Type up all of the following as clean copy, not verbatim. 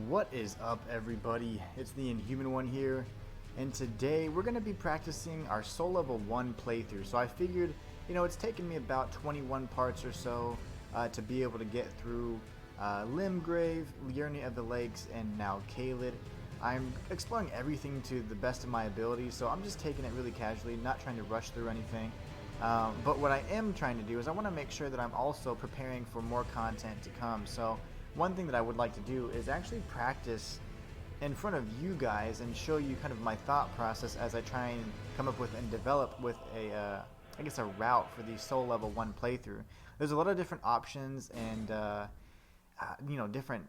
What is up, everybody? It's the Inhuman one here, and today we're going to be practicing our Soul Level 1 playthrough. So I figured, it's taken me about 21 parts or so to be able to get through Limgrave, Liurnia of the Lakes, and now Caelid. I'm exploring everything to the best of my ability, so I'm just taking it really casually, not trying to rush through anything. But what I am trying to do is I want to make sure that I'm also preparing for more content to come. So one thing that I would like to do is actually practice in front of you guys and show you kind of my thought process as I try and come up with and develop with a route for the Soul Level 1 playthrough. There's a lot of different options and different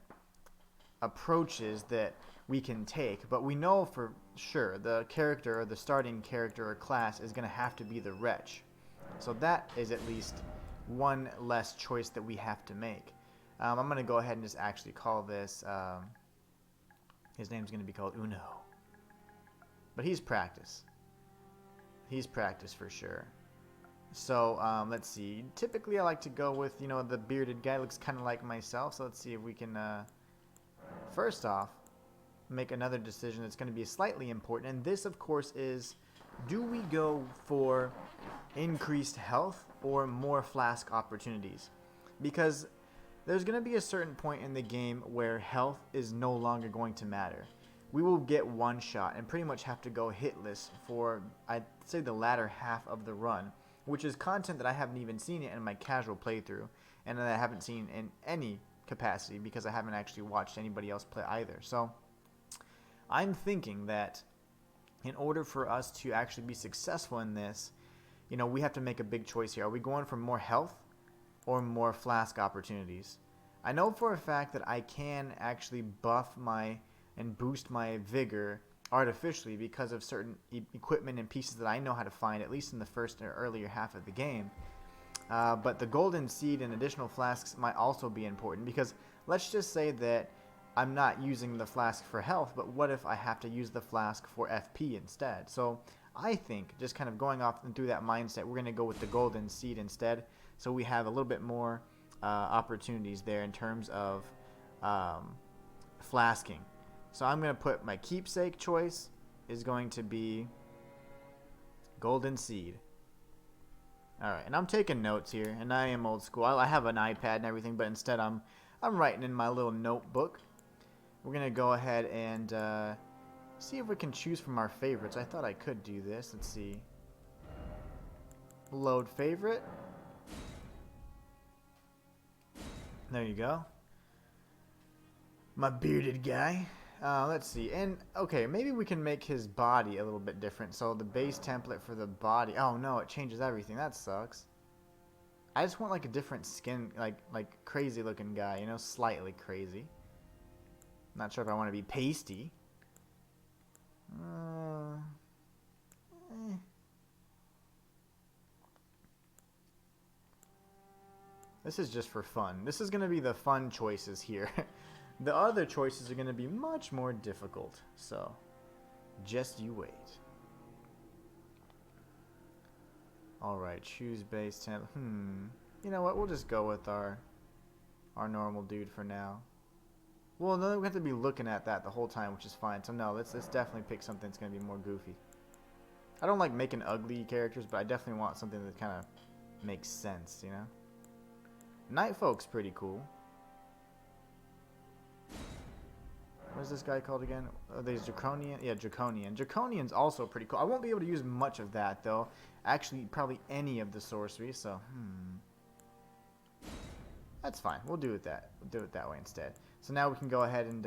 approaches that we can take, but we know for sure the character or the starting character or class is going to have to be the Wretch. So that is at least one less choice that we have to make. I'm going to go ahead and just actually call this, his name's going to be called Uno. But he's practice. He's practice for sure. So let's see. Typically I like to go with, the bearded guy. Looks kind of like myself. So let's see if we can, first off, make another decision that's going to be slightly important. And this, of course, is, do we go for increased health or more flask opportunities? Because there's going to be a certain point in the game where health is no longer going to matter. We will get one shot and pretty much have to go hitless for, I'd say, the latter half of the run, which is content that I haven't even seen it in my casual playthrough, and that I haven't seen in any capacity because I haven't actually watched anybody else play either. So I'm thinking that in order for us to actually be successful in this, we have to make a big choice here. Are we going for more health or more flask opportunities? I know for a fact that I can actually buff and boost my vigor artificially because of certain equipment and pieces that I know how to find, at least in the first or earlier half of the game. But the golden seed and additional flasks might also be important, because let's just say that I'm not using the flask for health, but what if I have to use the flask for FP instead? So I think, just kind of going off and through that mindset, we're going to go with the golden seed instead, so we have a little bit more opportunities there in terms of flasking. So I'm going to put my keepsake choice is going to be golden seed. Alright, and I'm taking notes here, and I am old school. I have an iPad and everything, but instead I'm writing in my little notebook. We're going to go ahead and see if we can choose from our favorites. I thought I could do this. Let's see. Load favorite. There you go. My bearded guy. Let's see. And, okay, maybe we can make his body a little bit different. So the base template for the body. Oh, no, it changes everything. That sucks. I just want, like, a different skin, like crazy looking guy, slightly crazy. Not sure if I want to be pasty. This is just for fun. This is going to be the fun choices here. The other choices are going to be much more difficult. So, just you wait. Alright, choose base temp. You know what? We'll just go with our normal dude for now. Well, no, we have to be looking at that the whole time, which is fine. So no, let's definitely pick something that's going to be more goofy. I don't like making ugly characters, but I definitely want something that kind of makes sense, Nightfolk's pretty cool. What is this guy called again? Oh, there's Draconian. Yeah, Draconian. Draconian's also pretty cool. I won't be able to use much of that, though. Actually, probably any of the sorcery, so, That's fine. We'll do it that way instead. So now we can go ahead and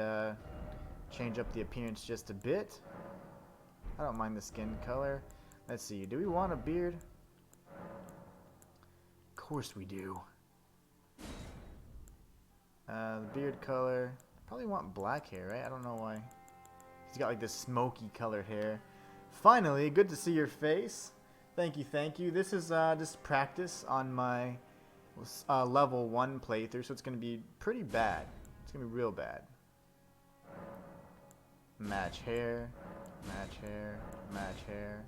change up the appearance just a bit. I don't mind the skin color. Let's see. Do we want a beard? Of course we do. The beard color. Probably want black hair, right? I don't know why. He's got like this smoky colored hair. Finally, good to see your face. Thank you, thank you. This is just practice on my level 1 playthrough, so it's going to be pretty bad. It's going to be real bad. Match hair, match hair, match hair.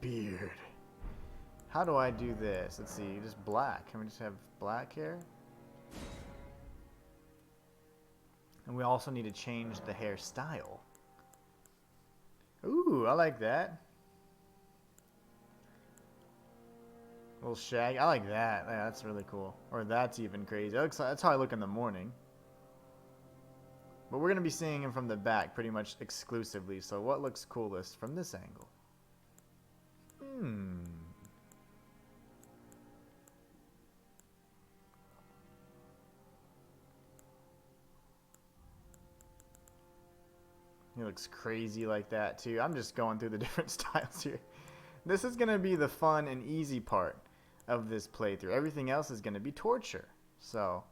Beard. How do I do this? Let's see, just black. Can we just have black hair? And we also need to change the hairstyle. Ooh, I like that. Little shag. I like that. Yeah, that's really cool. Or that's even crazy. That's how I look in the morning. But we're going to be seeing him from the back pretty much exclusively. So what looks coolest from this angle? He looks crazy like that too. I'm just going through the different styles here. This is going to be the fun and easy part of this playthrough. Everything else is going to be torture. So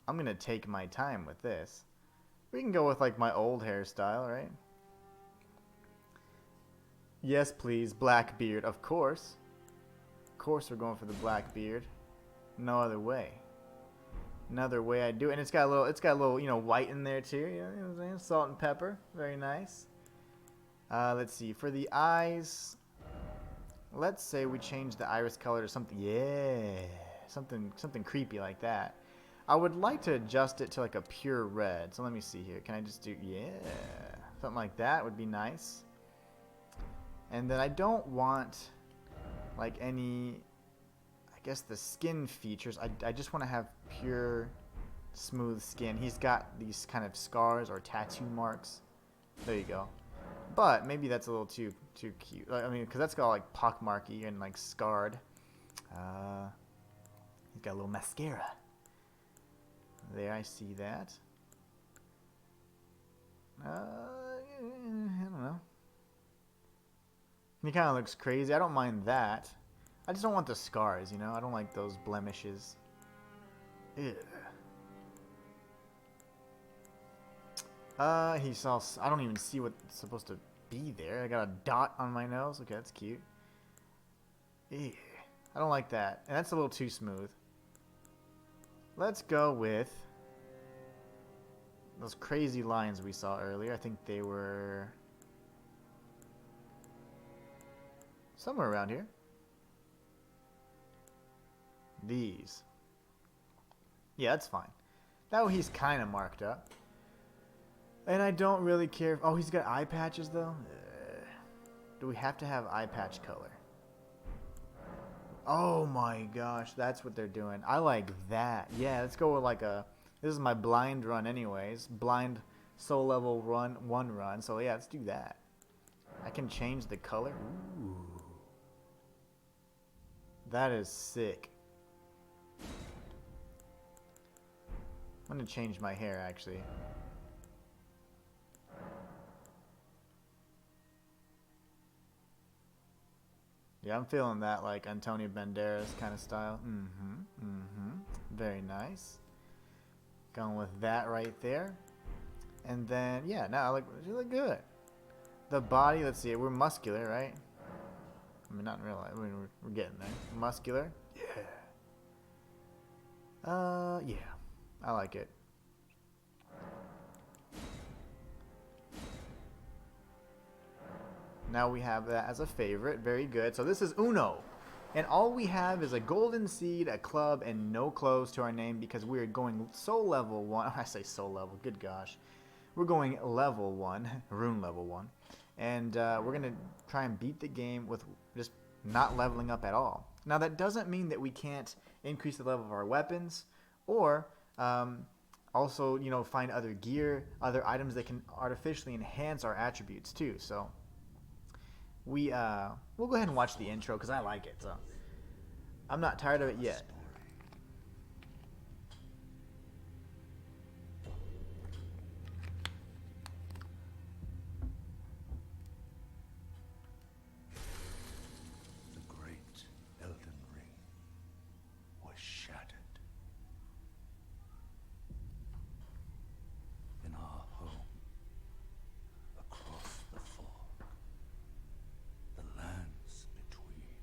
I'm going to take my time with this. We can go with like my old hairstyle, right? Yes, please. Black beard, of course. Of course we're going for the black beard. No other way. Another way I do it. And it's got a little, you know, white in there too. You know what I'm saying? Salt and pepper. Very nice. Let's see. For the eyes, let's say we change the iris color to something, yeah, something creepy like that. I would like to adjust it to like a pure red. So let me see here. Can I just do, yeah, something like that would be nice. And then I don't want like any, I guess the skin features. I just want to have pure, smooth skin. He's got these kind of scars or tattoo marks. There you go. But maybe that's a little too cute. I mean, because that's got like pockmarky and like scarred. He's got a little mascara. There, I see that. I don't know. He kind of looks crazy. I don't mind that. I just don't want the scars, you know? I don't like those blemishes. Ew. He saw. I don't even see what's supposed to be there. I got a dot on my nose. Okay, that's cute. Ew. I don't like that. And that's a little too smooth. Let's go with those crazy lines we saw earlier. I think they were somewhere around here. These. Yeah, that's fine. That way he's kind of marked up. And I don't really care. Oh, he's got eye patches though. Do we have to have eye patch color? Oh my gosh, that's what they're doing. I like that. Yeah, let's go with like a. This is my blind run, anyways. Blind soul level run, 1 run. So yeah, let's do that. I can change the color. Ooh, that is sick. I'm gonna change my hair actually. Yeah, I'm feeling that like Antonio Banderas kind of style. Very nice. Going with that right there. And then, yeah, now you look good. The body, let's see, we're muscular, right? I mean, not in real life. I mean, we're getting there. Muscular. Yeah. Yeah. I like it. Now we have that as a favorite. Very good. So this is Uno. And all we have is a golden seed, a club, and no clothes to our name because we're going soul level 1. I say soul level. Good gosh. We're going level 1. Rune level 1. And we're going to try and beat the game with just not leveling up at all. Now that doesn't mean that we can't increase the level of our weapons or also, you know, find other gear, other items that can artificially enhance our attributes too. So we'll go ahead and watch the intro because I like it. So I'm not tired of it yet. The great Elden Ring was shattered. In our home, across the fog, the lands between.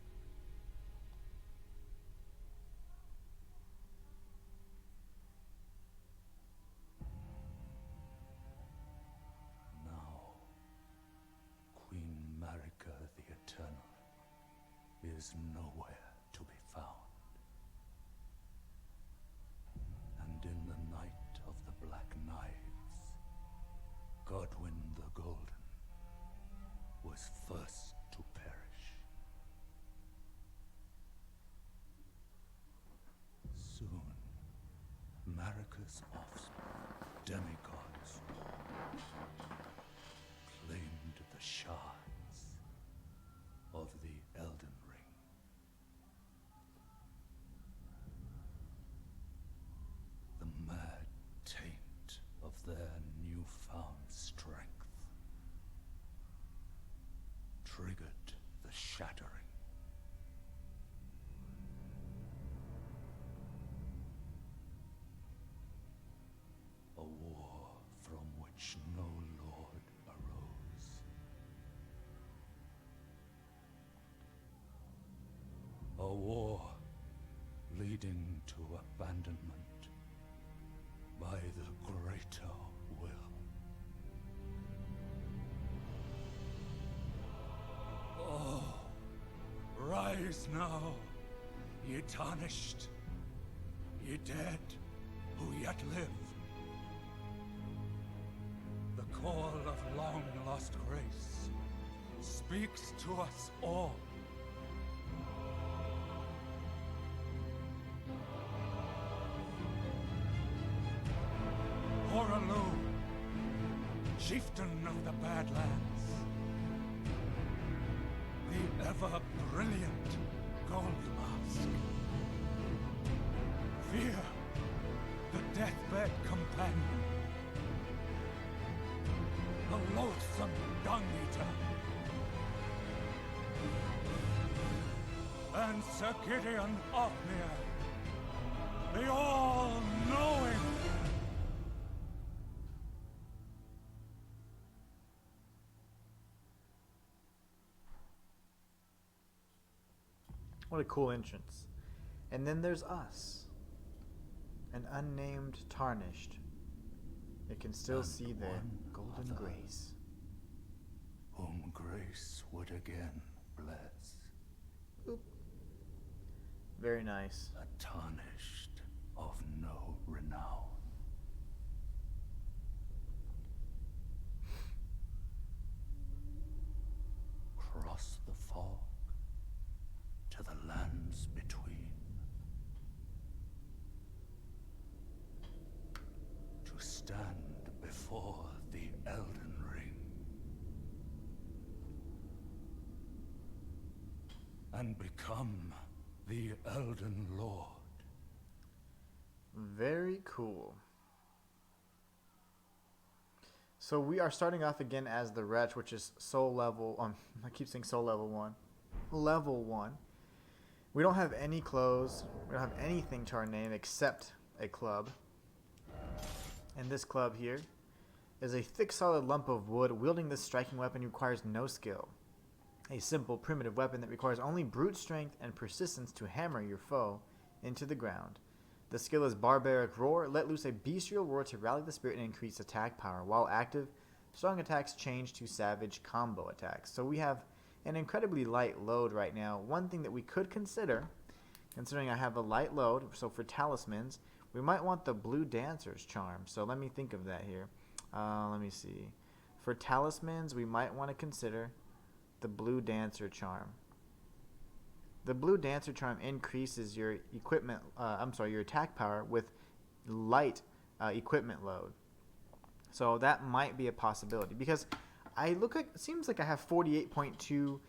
Now, Queen Marika the Eternal is nowhere to be found. And in the night of the Black Knives, A war leading to abandonment by the greater will. Oh, rise now, ye tarnished, ye dead who yet live. The call of long-lost grace speaks to us all. Aurelia, chieftain of the Badlands, the ever-brilliant Gold Mask, Fear, the deathbed companion, the loathsome Dung-Eater, and Sir Gideon Othmere, the all-knowing. What a cool entrance. And then there's us. An unnamed tarnished. It can still see the golden grace. Whom grace would again bless. Boop. Very nice. A tarnished of no renown. Cross the fog to the lands between. To stand before the Elden Ring. And become the Elden Lord. Very cool. So we are starting off again as the Wretch, which is soul level. I keep saying soul level 1. Level 1. We don't have any clothes. We don't have anything to our name except a club. And this club here is a thick, solid lump of wood. Wielding this striking weapon requires no skill. A simple, primitive weapon that requires only brute strength and persistence to hammer your foe into the ground. The skill is Barbaric Roar. Let loose a bestial roar to rally the spirit and increase attack power. While active, strong attacks change to savage combo attacks. So we have an incredibly light load right now. One thing that we could consider, considering I have a light load, so for talismans, we might want the Blue Dancer's Charm. So let me think of that here. Let me see. For talismans, we might want to consider the Blue Dancer Charm. The Blue Dancer Charm increases your equipment, your attack power with light equipment load. So that might be a possibility because it seems like I have 48.2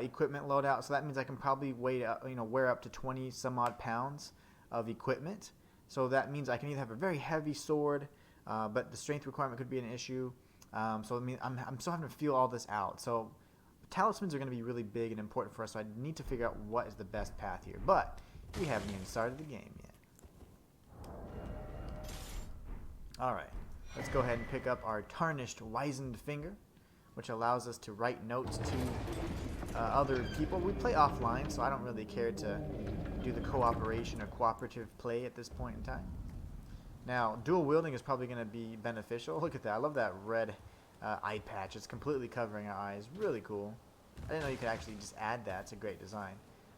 equipment loadout, so that means I can probably wear up to 20 some odd pounds of equipment. So that means I can either have a very heavy sword, but the strength requirement could be an issue. So I mean, I'm still having to feel all this out. So talismans are going to be really big and important for us, so I need to figure out what is the best path here. But we haven't even started the game yet. Alright, let's go ahead and pick up our Tarnished Wizened Finger, which allows us to write notes to other people. We play offline, so I don't really care to do the cooperation or cooperative play at this point in time. Now, dual wielding is probably going to be beneficial. Look at that. I love that red eye patch. It's completely covering our eyes. Really cool. I didn't know you could actually just add that. It's a great design.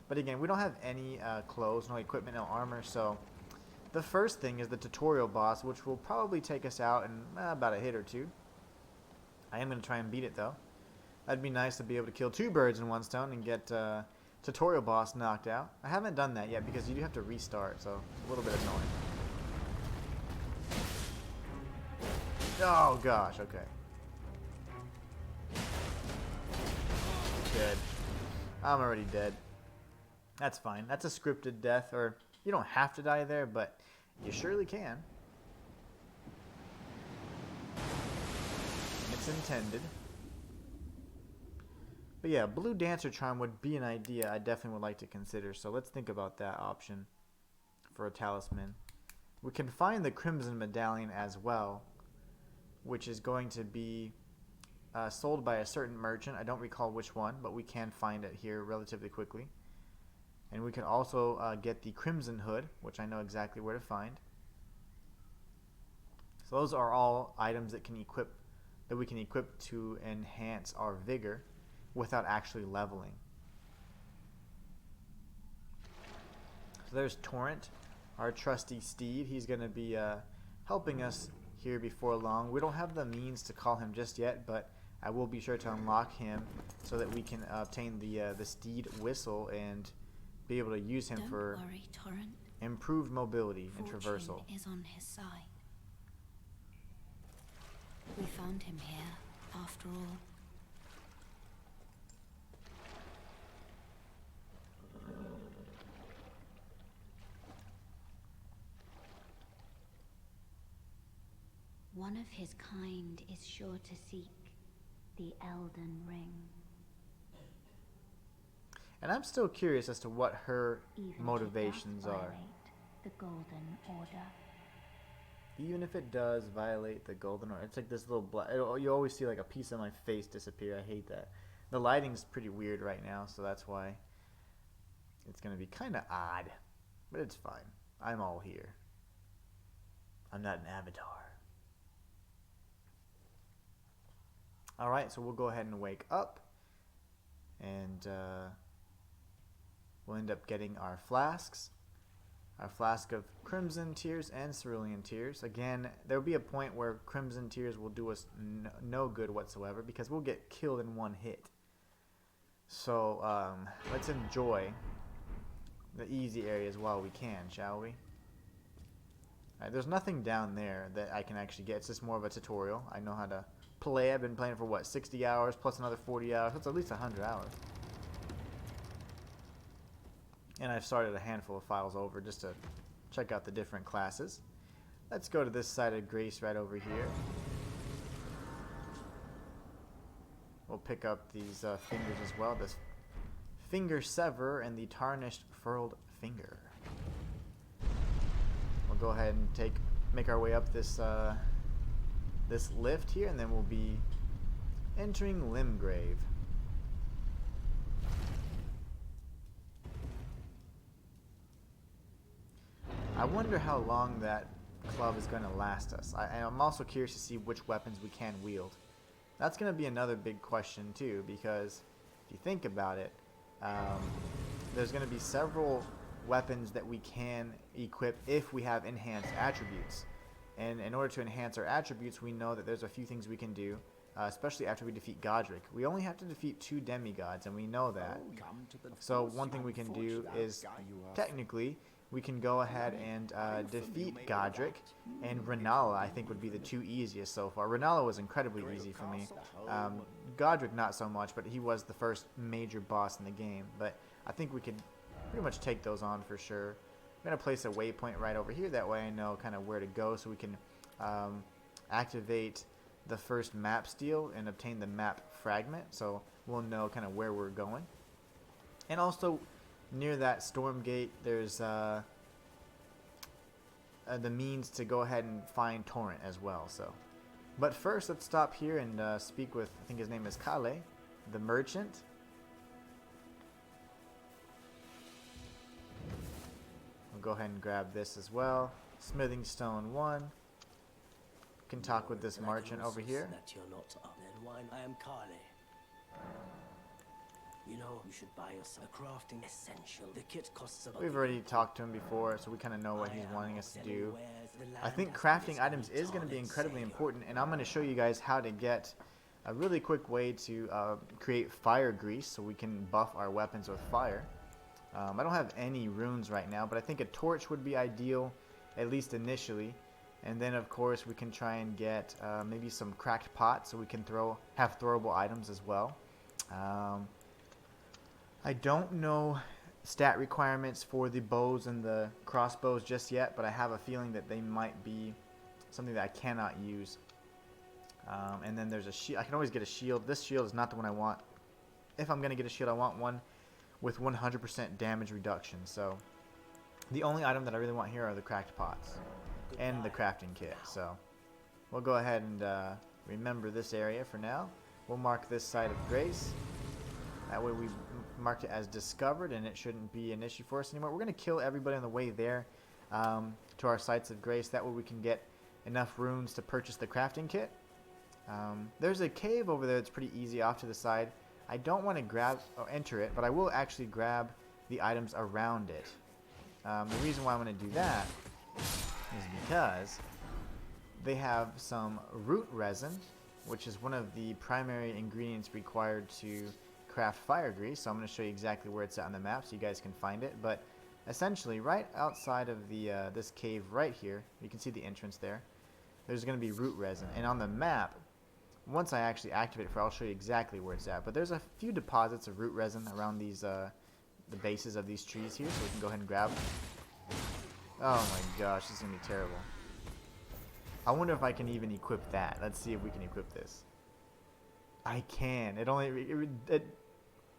But again, we don't have any clothes, no equipment, no armor. So the first thing is the tutorial boss, which will probably take us out in about a hit or two. I am going to try and beat it though. That'd be nice to be able to kill 2 birds in one stone and get tutorial boss knocked out. I haven't done that yet because you do have to restart, so it's a little bit annoying. Oh gosh, okay. Dead. I'm already dead. That's fine. That's a scripted death, or you don't have to die there, but you surely can. It's intended. But yeah, Blue Dancer Charm would be an idea I definitely would like to consider, so let's think about that option for a talisman. We can find the Crimson Medallion as well, which is going to be sold by a certain merchant. I don't recall which one, but we can find it here relatively quickly. And we can also get the Crimson Hood, which I know exactly where to find. So those are all items that we can equip to enhance our vigor without actually leveling. So there's Torrent, our trusty steed. He's going to be helping us here before long. We don't have the means to call him just yet, but I will be sure to unlock him so that we can obtain the Steed whistle and be able to use him for improved mobility and traversal. Is on his side. We found him here, after all. One of his kind is sure to seek the Elden Ring. And I'm still curious as to what her Even motivations if it does are. violate the Golden Order. Even if it does violate the Golden Order. It's like this little black... You always see like a piece of my face disappear. I hate that. The lighting's pretty weird right now, so that's why it's going to be kind of odd. But it's fine. I'm all here. I'm not an avatar. Alright, so we'll go ahead and wake up. And we'll end up getting our flasks. Our flask of Crimson Tears and Cerulean Tears. Again, there will be a point where Crimson Tears will do us no good whatsoever because we'll get killed in one hit. So let's enjoy the easy areas while we can, shall we? Alright, there's nothing down there that I can actually get. It's just more of a tutorial. I know how to play. I've been playing for what, 60 hours plus another 40 hours. That's at least 100 hours. And I've started a handful of files over just to check out the different classes. Let's go to this side of Grace right over here. We'll pick up these fingers as well. This Finger Sever and the Tarnished Furled Finger. We'll go ahead and make our way up this this lift here, and then we'll be entering Limgrave. I wonder how long that club is going to last us. I'm also curious to see which weapons we can wield. That's going to be another big question too, because if you think about it, there's going to be several weapons that we can equip if we have enhanced attributes. And in order to enhance our attributes, we know that there's a few things we can do, especially after we defeat Godric. We only have to defeat 2 demigods, and we know that. So one thing we can do is, technically, we can go ahead and defeat Godric, and Renala I think would be the 2 easiest so far. Renala was incredibly easy for me. Godric not so much, but he was the first major boss in the game. But I think we could pretty much take those on for sure. I'm going to place a waypoint right over here, that way I know kind of where to go so we can activate the first map steal and obtain the map fragment, so we'll know kind of where we're going. And also near that storm gate there's the means to go ahead and find Torrent as well. So, but first let's stop here and speak with, I think his name is Kale, the merchant. We'll go ahead and grab this as well. Smithing Stone 1. Can talk with this merchant over here. I am Kale. You know, you should buy yourself a crafting essential. The kit costs about... We've already talked to him before, so we kind of know what he's wanting us to do. I think crafting items is going to be incredibly important, and I'm going to show you guys how to get a really quick way to create fire grease so we can buff our weapons with fire. I don't have any runes right now, but I think a torch would be ideal, at least initially. And then, of course, we can try and get maybe some cracked pots so we can have throwable items as well. I don't know stat requirements for the bows and the crossbows just yet, but I have a feeling that they might be something that I cannot use. And then there's a shield. I can always get a shield. This shield is not the one I want. If I'm going to get a shield, I want one with 100% damage reduction. So the only item that I really want here are the cracked pots and the crafting kit. So we'll go ahead and remember this area for now. We'll mark this side of Grace. That way we marked it as discovered, and it shouldn't be an issue for us anymore. We're going to kill everybody on the way there to our sites of grace. That way we can get enough runes to purchase the crafting kit. There's a cave over there that's pretty easy off to the side. I don't want to grab or enter it, but I will actually grab the items around it. The reason why I want to do that is because they have some root resin, which is one of the primary ingredients required to craft fire grease. So I'm going to show you exactly where it's at on the map so you guys can find it. But essentially, right outside of the this cave right here, you can see the entrance there. There's going to be root resin, and on the map, once I actually activate it, I'll show you exactly where it's at. But there's a few deposits of root resin around these the bases of these trees here, so we can go ahead and grab them. Oh my gosh, this is going to be terrible. I wonder if I can even equip that. Let's see if we can equip this. I can. It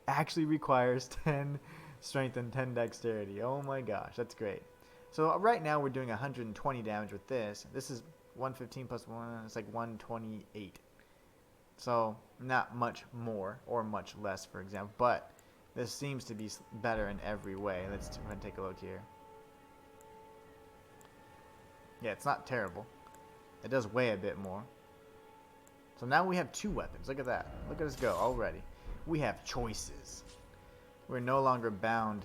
actually requires 10 strength and 10 dexterity. Oh my gosh, that's great. So right now we're doing 120 damage with this. This is 115 plus 1, it's like 128. So not much more or much less, for example, but this seems to be better in every way. Let's go ahead and take a look here. Yeah, it's not terrible. It does weigh a bit more. So now we have 2 weapons. Look at that. Look at us go already. We have choices. We're no longer bound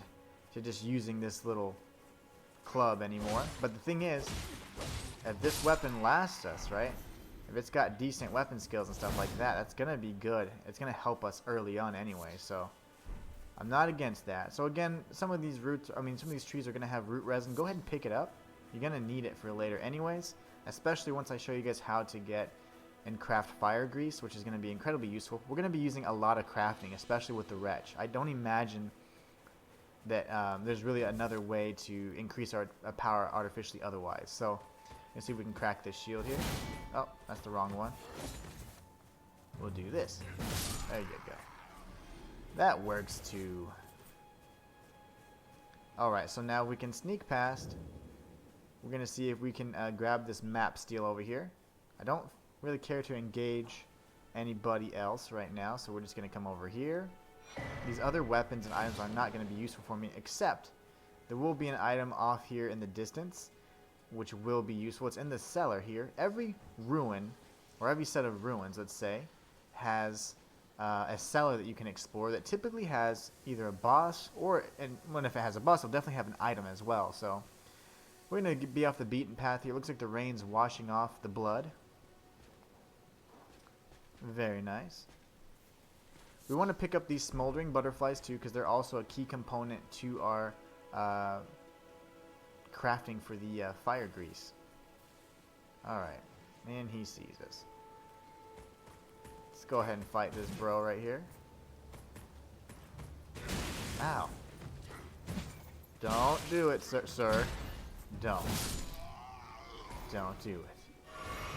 to just using this little club anymore. But the thing is, if this weapon lasts us, right? If it's got decent weapon skills and stuff like that, that's going to be good. It's going to help us early on anyway. So I'm not against that. So again, some of these trees are going to have root resin. Go ahead and pick it up. You're going to need it for later anyways. Especially once I show you guys how to get and craft fire grease, which is going to be incredibly useful. We're going to be using a lot of crafting, especially with the wretch. I don't imagine that there's really another way to increase our power artificially otherwise. So let's see if we can crack this shield here. Oh, that's the wrong one. We'll do this. There you go. That works too. Alright, so now we can sneak past. We're going to see if we can grab this map steel over here. I don't really care to engage anybody else right now, so we're just going to come over here. These other weapons and items are not going to be useful for me, except there will be an item off here in the distance, which will be useful. It's in the cellar here. Every ruin, or every set of ruins, let's say, has a cellar that you can explore that typically has either a boss, or, and when if it has a boss, it'll definitely have an item as well, so we're going to be off the beaten path here. Looks like the rain's washing off the blood. Very nice. We want to pick up these smoldering butterflies too, because they're also a key component to our crafting for the fire grease. Alright. And he sees us. Let's go ahead and fight this bro right here. Ow. Don't do it, sir. Don't do it.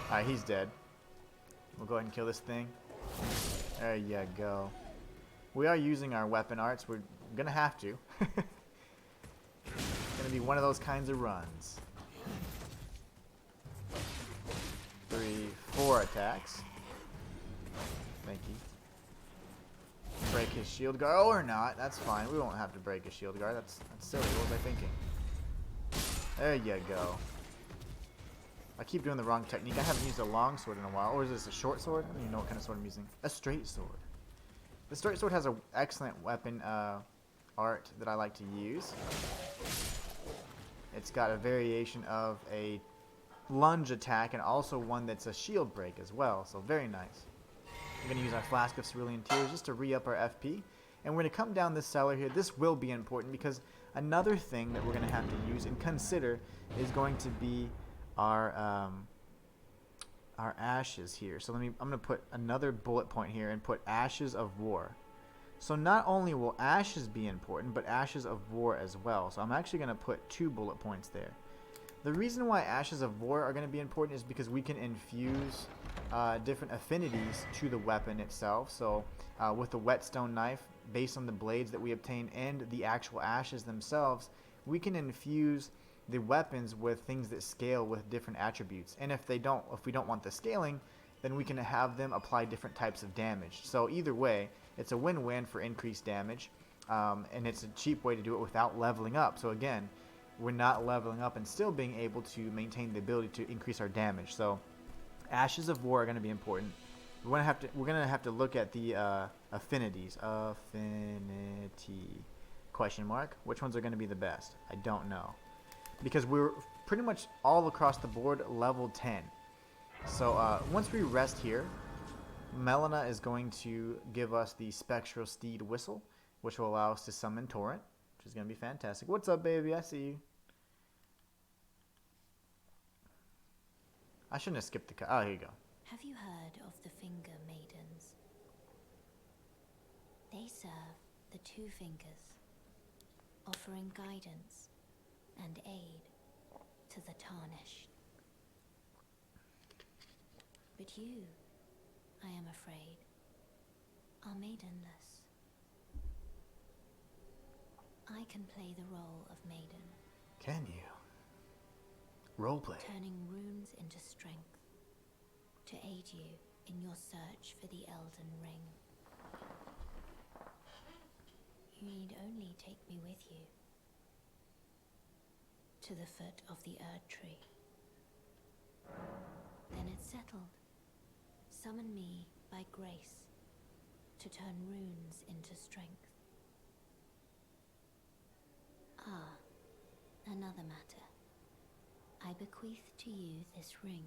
Alright, he's dead. We'll go ahead and kill this thing. There you go. We are using our weapon arts. We're gonna have to. It's gonna be one of those kinds of runs. 3, 4 attacks. Thank you. Break his shield guard, or not. That's fine. We won't have to break his shield guard. That's silly. What was I thinking? There you go. I keep doing the wrong technique. I haven't used a long sword in a while. Or is this a short sword? I don't even know what kind of sword I'm using. A straight sword. The straight sword has an excellent weapon art that I like to use. It's got a variation of a lunge attack and also one that's a shield break as well. So very nice. I'm going to use our Flask of Cerulean Tears just to re-up our FP. And we're going to come down this cellar here. This will be important because another thing that we're going to have to use and consider is going to be our ashes here. So I'm going to put another bullet point here and put Ashes of War. So not only will ashes be important, but Ashes of War as well. So I'm actually going to put 2 bullet points there. The reason why Ashes of War are going to be important is because we can infuse different affinities to the weapon itself. So with the whetstone knife, based on the blades that we obtain and the actual ashes themselves, we can infuse the weapons with things that scale with different attributes. And if we don't want the scaling, then we can have them apply different types of damage. So either way, it's a win-win for increased damage. and it's a cheap way to do it without leveling up. So again, we're not leveling up and still being able to maintain the ability to increase our damage. So Ashes of War are going to be important. We're gonna have to look at the affinities. Affinity question mark. Which ones are going to be the best? I don't know, because we're pretty much all across the board level 10. So once we rest here, Melina is going to give us the Spectral Steed whistle, which will allow us to summon Torrent, which is going to be fantastic. What's up, baby? I see you. I shouldn't have skipped the cut. Oh, here you go. Have you heard of the Finger Maidens? They serve the Two Fingers, offering guidance and aid to the Tarnished. But you, I am afraid, are maidenless. I can play the role of maiden. Can you? Roleplay. Turning runes into strength to aid you in your search for the Elden Ring. You need only take me with you to the foot of the Erd Tree. Then it's settled. Summon me by grace to turn runes into strength. Ah, another matter. I bequeath to you this ring.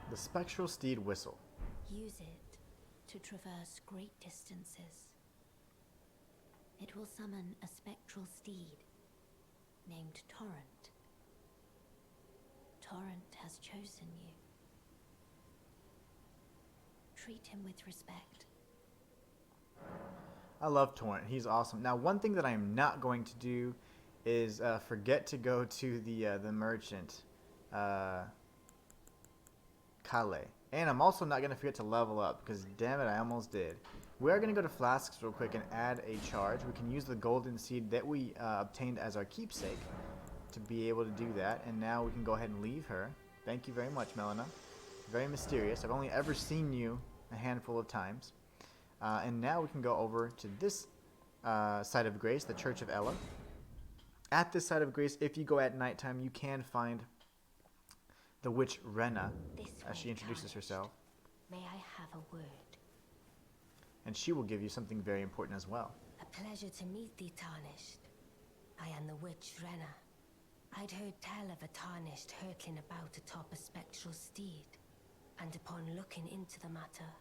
The Spectral Steed whistle. Use it to traverse great distances. It will summon a spectral steed named Torrent. Torrent has chosen you. Treat him with respect. I love Torrent. He's awesome. Now, one thing that I am not going to do is forget to go to the merchant, Calais. And I'm also not going to forget to level up, because damn it, I almost did. We are going to go to Flasks real quick and add a charge. We can use the golden seed that we obtained as our keepsake to be able to do that. And now we can go ahead and leave her. Thank you very much, Melina. Very mysterious. I've only ever seen you a handful of times. And now we can go over to this site of grace, the Church of Ella. At this site of grace, if you go at nighttime, you can find the witch Rena, as she introduces herself. May I have a word? And she will give you something very important as well. A pleasure to meet thee, Tarnished. I am the witch Rena. I'd heard tell of a Tarnished hurtling about atop a spectral steed, and upon looking into the matter,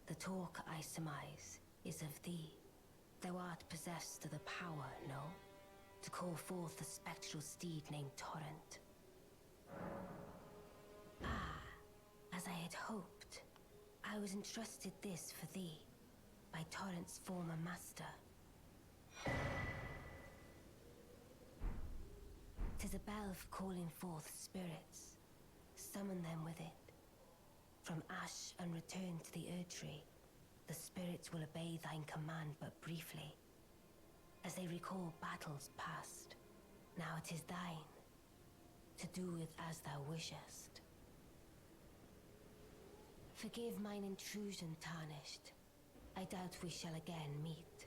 the talk I surmise is of thee. Thou art possessed of the power, no? To call forth a spectral steed named Torrent. Ah, as I had hoped, I was entrusted this for thee by Torrent's former master. 'Tis a bell for calling forth spirits. Summon them with it. From ash and return to the Erd Tree, the spirits will obey thine command but briefly, as they recall battles past. Now it is thine, to do with as thou wishest. Forgive mine intrusion, Tarnished. I doubt we shall again meet.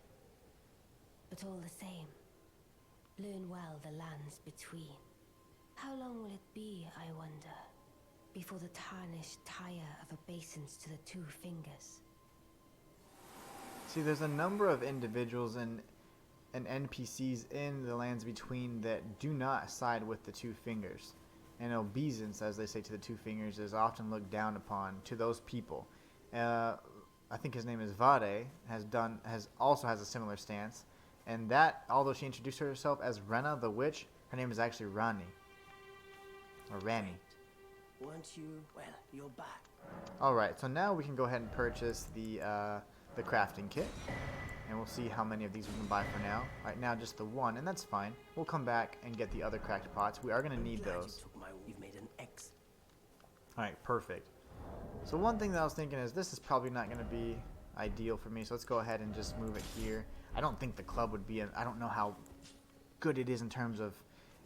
But all the same, learn well the lands between. How long will it be, I wonder, before the Tarnished tire of obeisance to the Two Fingers? See, there's a number of individuals and NPCs in the lands between that do not side with the Two Fingers. And obeisance, as they say to the Two Fingers, is often looked down upon to those people. I think his name is Vade, also has a similar stance. And that, although she introduced herself as Rena the Witch, her name is actually Rani. Or Rani. Weren't you? Well, you're back. Alright, so now we can go ahead and purchase the crafting kit. And we'll see how many of these we can buy for now. Right now, just the one, and that's fine. We'll come back and get the other cracked pots. We are going to need those. You've made an X. Alright, perfect. So one thing that I was thinking is this is probably not going to be ideal for me. So let's go ahead and just move it here. I don't think the club would be, I don't know how good it is in terms of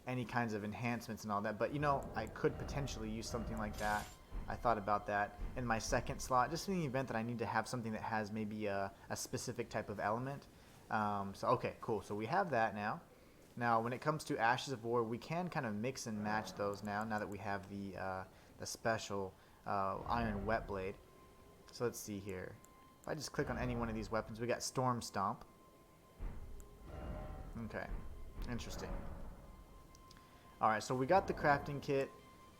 any kinds of enhancements and all that. But, you know, I could potentially use something like that I thought about that in my second slot, just in the event that I need to have something that has maybe a specific type of element. So okay, cool. So we have that now. Now, when it comes to Ashes of War, we can kind of mix and match those now that we have the special Iron Wet Blade. So let's see here. If I just click on any one of these weapons, we got Storm Stomp. Okay, interesting. Alright, so we got the crafting kit,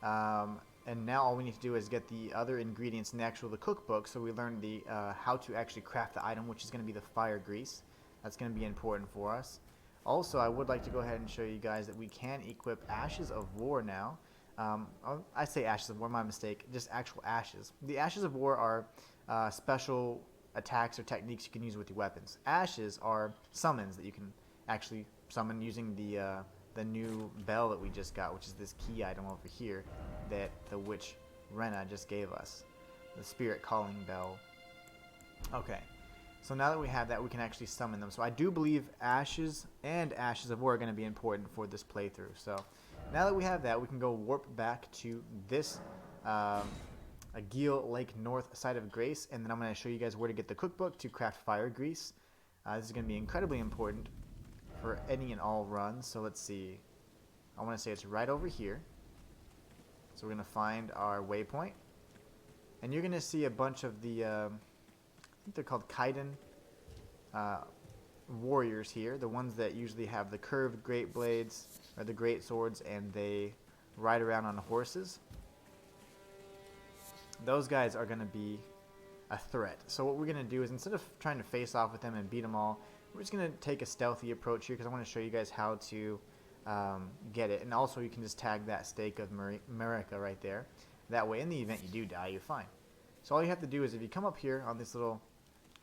and now all we need to do is get the other ingredients in the cookbook, so we learn the how to actually craft the item, which is going to be the fire grease. That's going to be important for us. Also, I would like to go ahead and show you guys that we can equip Ashes of War now. I say Ashes of War, my mistake, just actual ashes. The Ashes of War are special attacks or techniques you can use with your weapons. Ashes are summons that you can actually summon using the new bell that we just got, which is this key item over here that the witch Rena just gave us. The Spirit Calling Bell. Okay. So now that we have that, we can actually summon them. So I do believe Ashes and Ashes of War are going to be important for this playthrough. So now that we have that, we can go warp back to this Agil Lake North side of Grace, and then I'm going to show you guys where to get the cookbook to craft fire grease. This is going to be incredibly important for any and all runs. So let's see. I want to say it's right over here. So we're going to find our waypoint, and you're going to see a bunch of the I think they're called Kaiden warriors here, the ones that usually have the curved great blades or the great swords, and they ride around on horses. Those guys are going to be a threat. So what we're going to do is, instead of trying to face off with them and beat them all, we're just going to take a stealthy approach here, because I want to show you guys how to get it. And also you can just tag that stake of Marika right there. That way, in the event you do die, you're fine. So all you have to do is, if you come up here on this little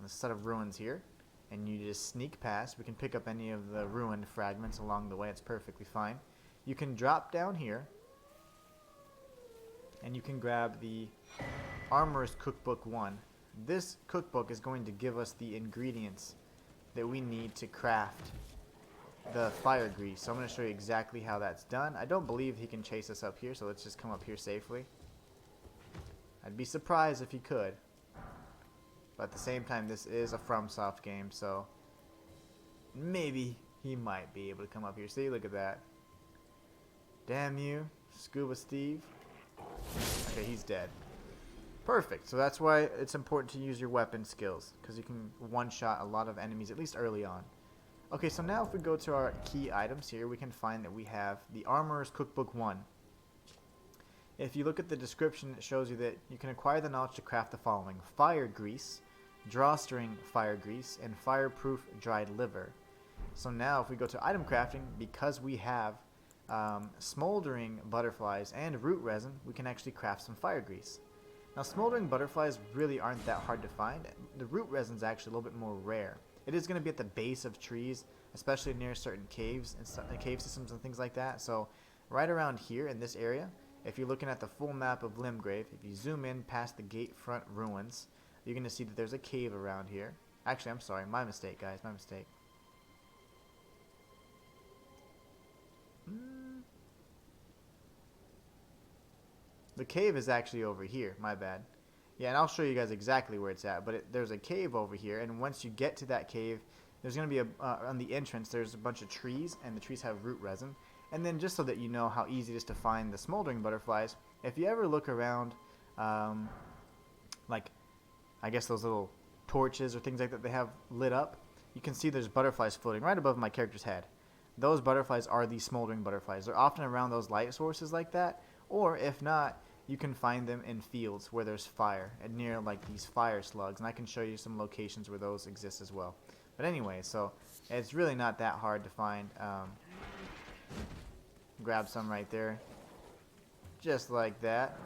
set of ruins here, and you just sneak past, we can pick up any of the ruined fragments along the way. It's perfectly fine. You can drop down here, and you can grab the Armors Cookbook 1. This cookbook is going to give us the ingredients that we need to craft the fire grease. So I'm going to show you exactly how that's done. I don't believe he can chase us up here, so let's just come up here safely. I'd be surprised if he could. But at the same time, this is a FromSoft game, so maybe he might be able to come up here. See, look at that. Damn you, Scuba Steve. Okay, he's dead. Perfect. So that's why it's important to use your weapon skills, because you can one-shot a lot of enemies, at least early on. Okay, so now if we go to our key items here, we can find that we have the Armors Cookbook 1. If you look at the description, it shows you that you can acquire the knowledge to craft the following: fire grease, drawstring fire grease, and fireproof dried liver. So now if we go to item crafting, because we have smoldering butterflies and root resin, we can actually craft some fire grease. Now, smoldering butterflies really aren't that hard to find. The root resin is actually a little bit more rare. It is going to be at the base of trees, especially near certain caves and cave systems and things like that. So right around here in this area, if you're looking at the full map of Limgrave, if you zoom in past the gate front ruins, you're going to see that there's a cave around here. Actually, I'm sorry. My mistake, guys. My mistake. The cave is actually over here. My bad. Yeah, and I'll show you guys exactly where it's at. But there's a cave over here, and once you get to that cave, there's going to be on the entrance, there's a bunch of trees, and the trees have root resin. And then just so that you know how easy it is to find the smoldering butterflies, if you ever look around, like, I guess those little torches or things like that they have lit up, you can see there's butterflies floating right above my character's head. Those butterflies are the smoldering butterflies. They're often around those light sources like that, or if not, you can find them in fields where there's fire and near like these fire slugs, and I can show you some locations where those exist as well. But anyway, so it's really not that hard to find. Grab some right there, just like that.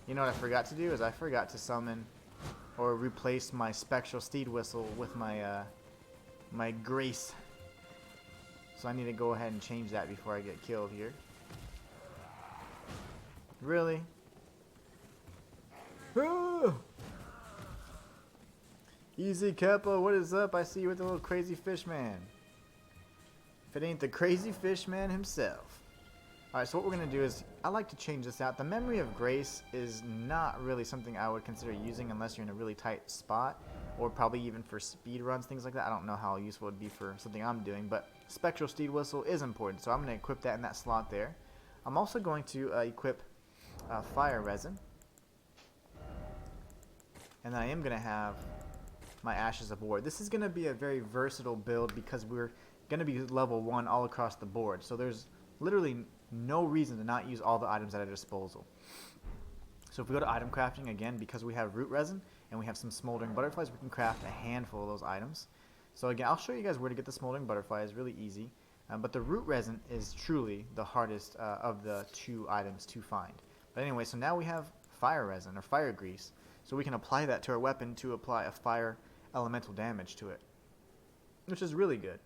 You know what I forgot to do is I forgot to summon or replace my Spectral Steed whistle with my my grace. So I need to go ahead and change that before I get killed here. Really? Ah! Easy, Keppa, what is up? I see you with the little crazy fish man. If it ain't the crazy fish man himself. Alright, so what we're going to do is, I like to change this out. The Memory of Grace is not really something I would consider using unless you're in a really tight spot, or probably even for speed runs, things like that. I don't know how useful it would be for something I'm doing, but Spectral Steed Whistle is important, so I'm going to equip that in that slot there. I'm also going to equip Fire Resin, and then I am going to have my Ashes of War. This is going to be a very versatile build because we're going to be level 1 all across the board, so there's literally no reason to not use all the items at our disposal. So if we go to item crafting again, because we have root resin and we have some smoldering butterflies, we can craft a handful of those items. So again, I'll show you guys where to get the smoldering butterfly. It's really easy, but the root resin is truly the hardest of the 2 items to find. But anyway, so now we have fire resin or fire grease, so we can apply that to our weapon to apply a fire elemental damage to it, which is really good.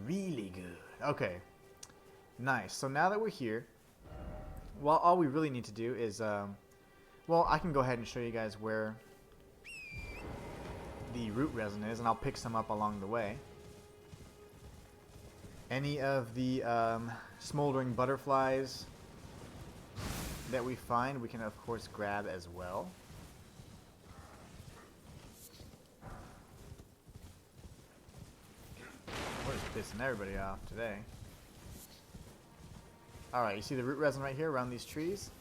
Really good. Okay, nice. So now that we're here, well, all we really need to do is, well, I can go ahead and show you guys where the root resin is, and I'll pick some up along the way. Any of the smoldering butterflies that we find, we can of course grab as well. What is pissing everybody off today? Alright, you see the root resin right here around these trees?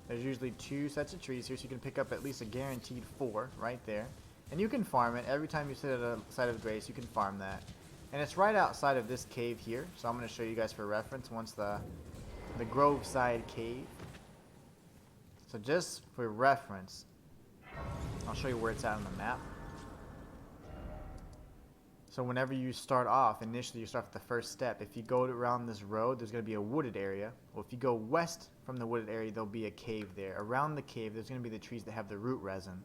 There's usually 2 sets of trees here, so you can pick up at least a guaranteed 4 right there. And you can farm it. Every time you sit at a site of grace, you can farm that. And it's right outside of this cave here, so I'm going to show you guys for reference once the Grove Side Cave. So just for reference, I'll show you where it's at on the map. So whenever you start off, initially you start with the first step. If you go around this road, there's going to be a wooded area. Well, if you go west from the wooded area, there'll be a cave there. Around the cave, there's going to be the trees that have the root resin.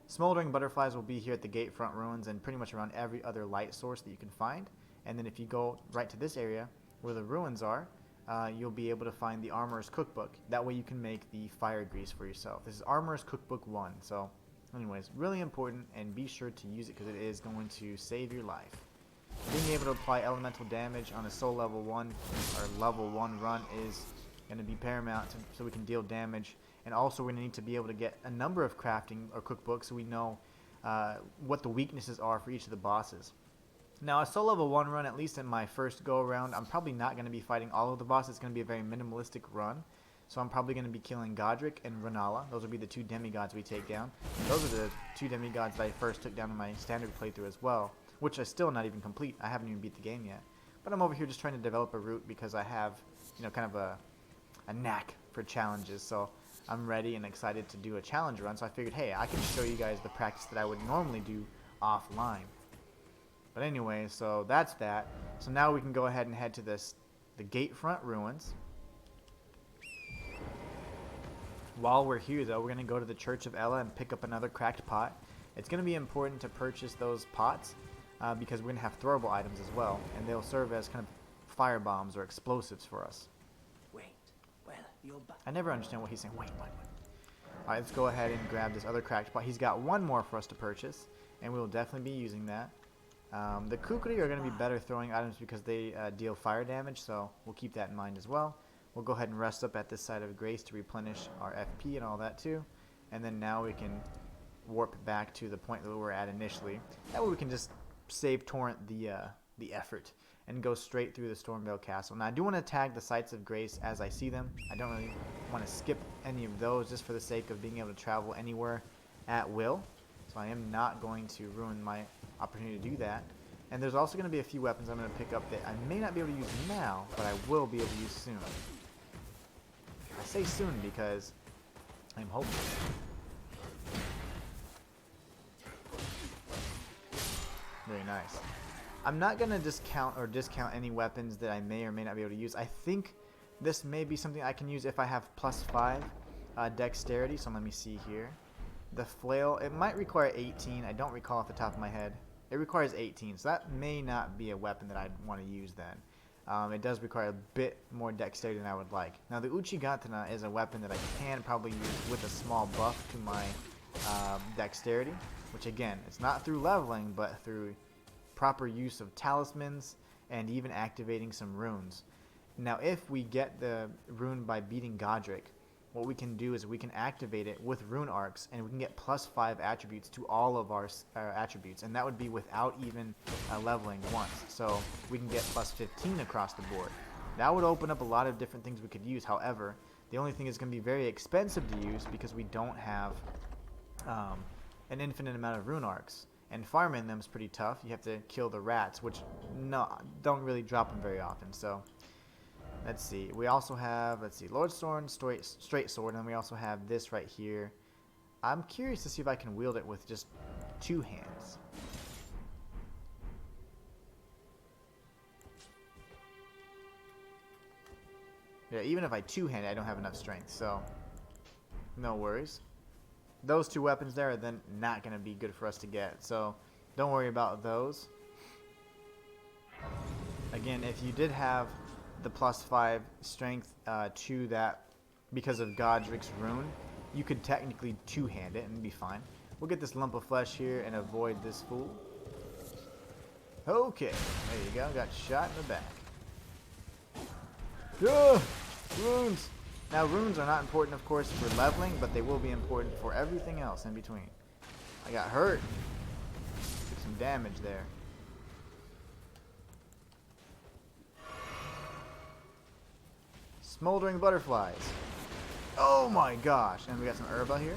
Smoldering butterflies will be here at the gate front ruins and pretty much around every other light source that you can find. And then if you go right to this area where the ruins are, you'll be able to find the Armors Cookbook. That way you can make the fire grease for yourself. This is Armors Cookbook 1. So anyways, really important, and be sure to use it because it is going to save your life. Being able to apply elemental damage on a soul level 1 or level 1 run is going to be paramount so we can deal damage. And also we're going to need to be able to get a number of crafting or cookbooks so we know what the weaknesses are for each of the bosses. Now a soul level 1 run, at least in my first go around, I'm probably not going to be fighting all of the bosses. It's going to be a very minimalistic run. So I'm probably going to be killing Godric and Renala. Those will be the 2 demigods we take down. Those are the 2 demigods that I first took down in my standard playthrough as well, which I still not even complete. I haven't even beat the game yet. But I'm over here just trying to develop a route because I have, you know, kind of a knack for challenges. So I'm ready and excited to do a challenge run. So I figured, hey, I can show you guys the practice that I would normally do offline. But anyway, so that's that. So now we can go ahead and head to the gate front ruins. While we're here, though, we're going to go to the Church of Ella and pick up another cracked pot. It's going to be important to purchase those pots because we're going to have throwable items as well, and they'll serve as kind of fire bombs or explosives for us. Wait, well, you're back. I never understand what he's saying. Wait. Alright, let's go ahead and grab this other cracked pot. He's got 1 more for us to purchase, and we'll definitely be using that. The Kukri are going to be better throwing items because they deal fire damage, so we'll keep that in mind as well. We'll go ahead and rest up at this side of grace to replenish our FP and all that too. And then now we can warp back to the point that we were at initially. That way we can just save Torrent the effort and go straight through the Stormville Castle. Now I do want to tag the sites of grace as I see them. I don't really want to skip any of those just for the sake of being able to travel anywhere at will. So I am not going to ruin my opportunity to do that. And there's also going to be a few weapons I'm going to pick up that I may not be able to use now, but I will be able to use soon. I say soon because I'm hoping. Very nice. I'm not going to discount any weapons that I may or may not be able to use. I think this may be something I can use if I have +5 dexterity. So let me see here. The flail, it might require 18. I don't recall off the top of my head. It requires 18, so that may not be a weapon that I'd want to use then. It does require a bit more dexterity than I would like. Now the Uchigatana is a weapon that I can probably use with a small buff to my dexterity, which again, it's not through leveling, but through proper use of talismans and even activating some runes. Now, if we get the rune by beating Godric, what we can do is we can activate it with rune arcs, and we can get +5 attributes to all of our attributes, and that would be without even leveling once. So we can get +15 across the board. That would open up a lot of different things we could use. However, the only thing is going to be very expensive to use because we don't have an infinite amount of rune arcs. And farming them is pretty tough. You have to kill the rats, which don't really drop them very often. So let's see. We also have, Lord Sword, Straight Sword, and we also have this right here. I'm curious to see if I can wield it with just 2 hands. Yeah, even if I 2-hand it, I don't have enough strength, so no worries. Those 2 weapons there are then not going to be good for us to get, so don't worry about those. Again, if you did have the +5 strength to that because of Godric's rune, you could technically 2-hand it and be fine. We'll get this lump of flesh here and avoid this fool. Okay, there you go, got shot in the back. Ugh, runes! Now, runes are not important, of course, for leveling, but they will be important for everything else in between. I got hurt. Took some damage there. Smoldering butterflies. Oh my gosh. And we got some herba here.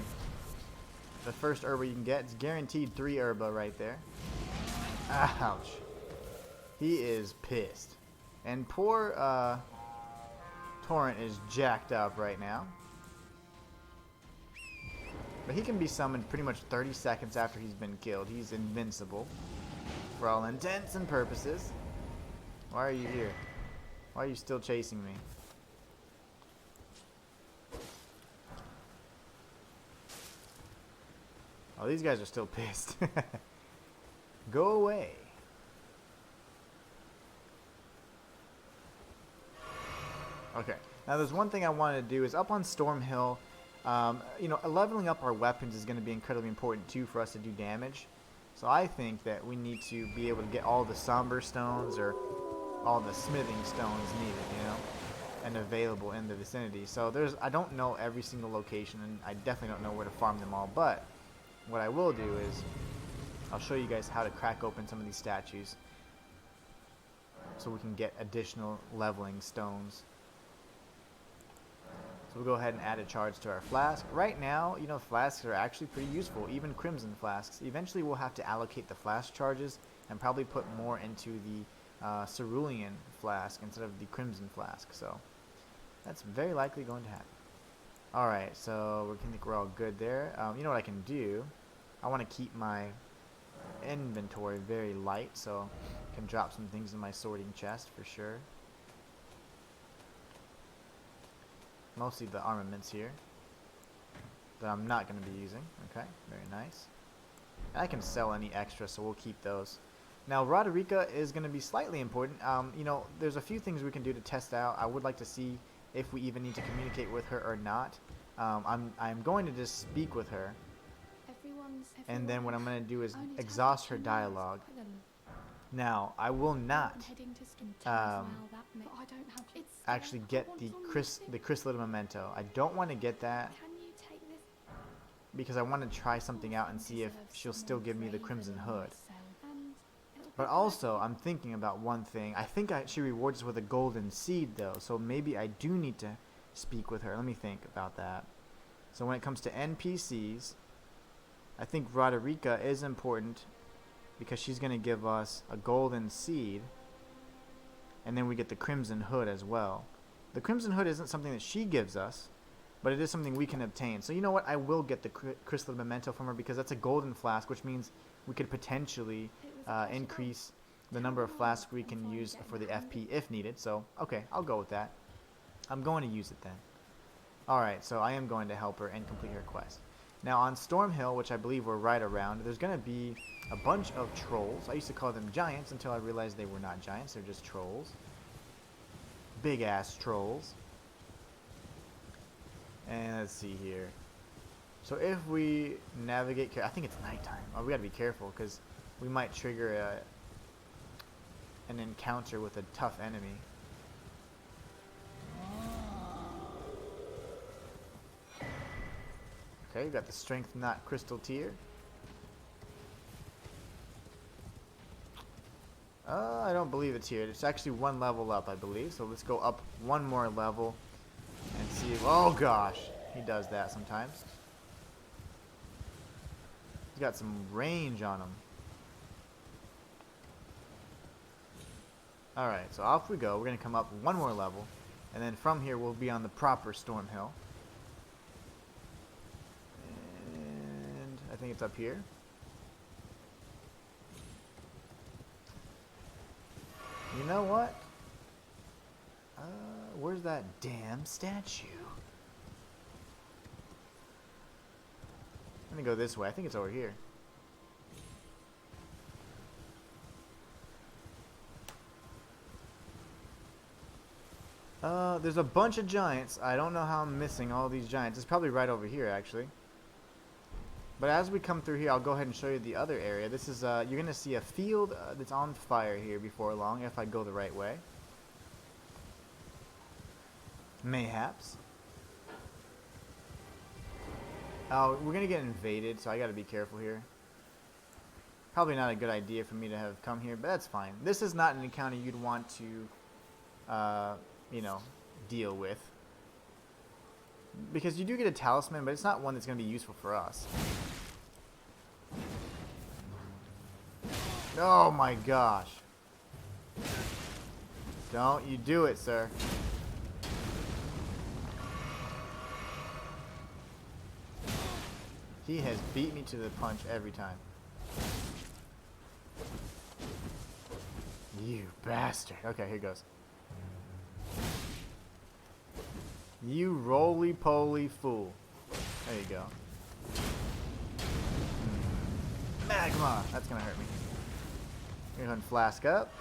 The first herba you can get. It's guaranteed 3 herba right there. Ouch. He is pissed. And poor Torrent is jacked up right now. But he can be summoned pretty much 30 seconds after he's been killed. He's invincible for all intents and purposes. Why are you here? Why are you still chasing me? Oh, these guys are still pissed. Go away. Okay, now there's one thing I wanted to do is up on Stormhill, you know, leveling up our weapons is going to be incredibly important too for us to do damage. So I think that we need to be able to get all the somber stones or all the smithing stones needed, you know, and available in the vicinity. So I don't know every single location, and I definitely don't know where to farm them all, but what I will do is I'll show you guys how to crack open some of these statues so we can get additional leveling stones. So we'll go ahead and add a charge to our flask. Right now, you know, flasks are actually pretty useful, even crimson flasks. Eventually we'll have to allocate the flask charges and probably put more into the cerulean flask instead of the crimson flask. So that's very likely going to happen. Alright, so I think we're all good there. You know what I can do? I want to keep my inventory very light, so I can drop some things in my sorting chest for sure. Mostly the armaments here that I'm not going to be using. Okay, very nice. And I can sell any extra, so we'll keep those. Now, Roderica is going to be slightly important. You know, there's a few things we can do to test out. I would like to see if we even need to communicate with her or not. I'm going to just speak with her, and then what I'm going to do is exhaust her dialogue. Now, I will not actually get the Chrysalis Memento. I don't want to get that because I want to try something out and see if she'll still give me the Crimson Hood. But also, I'm thinking about one thing. I think she rewards us with a golden seed, though, so maybe I do need to speak with her. Let me think about that. So when it comes to NPCs, I think Roderica is important because she's going to give us a golden seed, and then we get the Crimson Hood as well. The Crimson Hood isn't something that she gives us, but it is something we can obtain. So you know what? I will get the Chrysalis Memento from her because that's a golden flask, which means we could potentially increase the number of flasks we can use for the FP if needed. So, okay, I'll go with that. I'm going to use it then. Alright, so I am going to help her and complete her quest. Now on Stormhill, which I believe we're right around, there's going to be a bunch of trolls. I used to call them giants until I realized they were not giants, they're just trolls. Big ass trolls. And let's see here. So if we navigate, I think it's nighttime. Oh, we gotta be careful because we might trigger an encounter with a tough enemy. Okay, we got the Strength Knot Crystal Tier. I don't believe it's here. It's actually one level up, I believe. So let's go up one more level and see. Oh gosh, he does that sometimes. He's got some range on him. Alright, so off we go. We're going to come up one more level. And then from here we'll be on the proper Stormhill. And I think it's up here. You know what? Where's that damn statue? I'm gonna go this way. I think it's over here. There's a bunch of giants. I don't know how I'm missing all these giants. It's probably right over here, actually. But as we come through here, I'll go ahead and show you the other area. This is, you're going to see a field that's on fire here before long, if I go the right way. Mayhaps. Oh, we're going to get invaded, so I got to be careful here. Probably not a good idea for me to have come here, but that's fine. This is not an encounter you'd want to, you know, deal with. Because you do get a talisman, but it's not one that's going to be useful for us. Oh my gosh. Don't you do it, sir. He has beat me to the punch every time. You bastard. Okay, here goes. You roly-poly fool. There you go. Magma! That's gonna hurt me. Go ahead and flask up.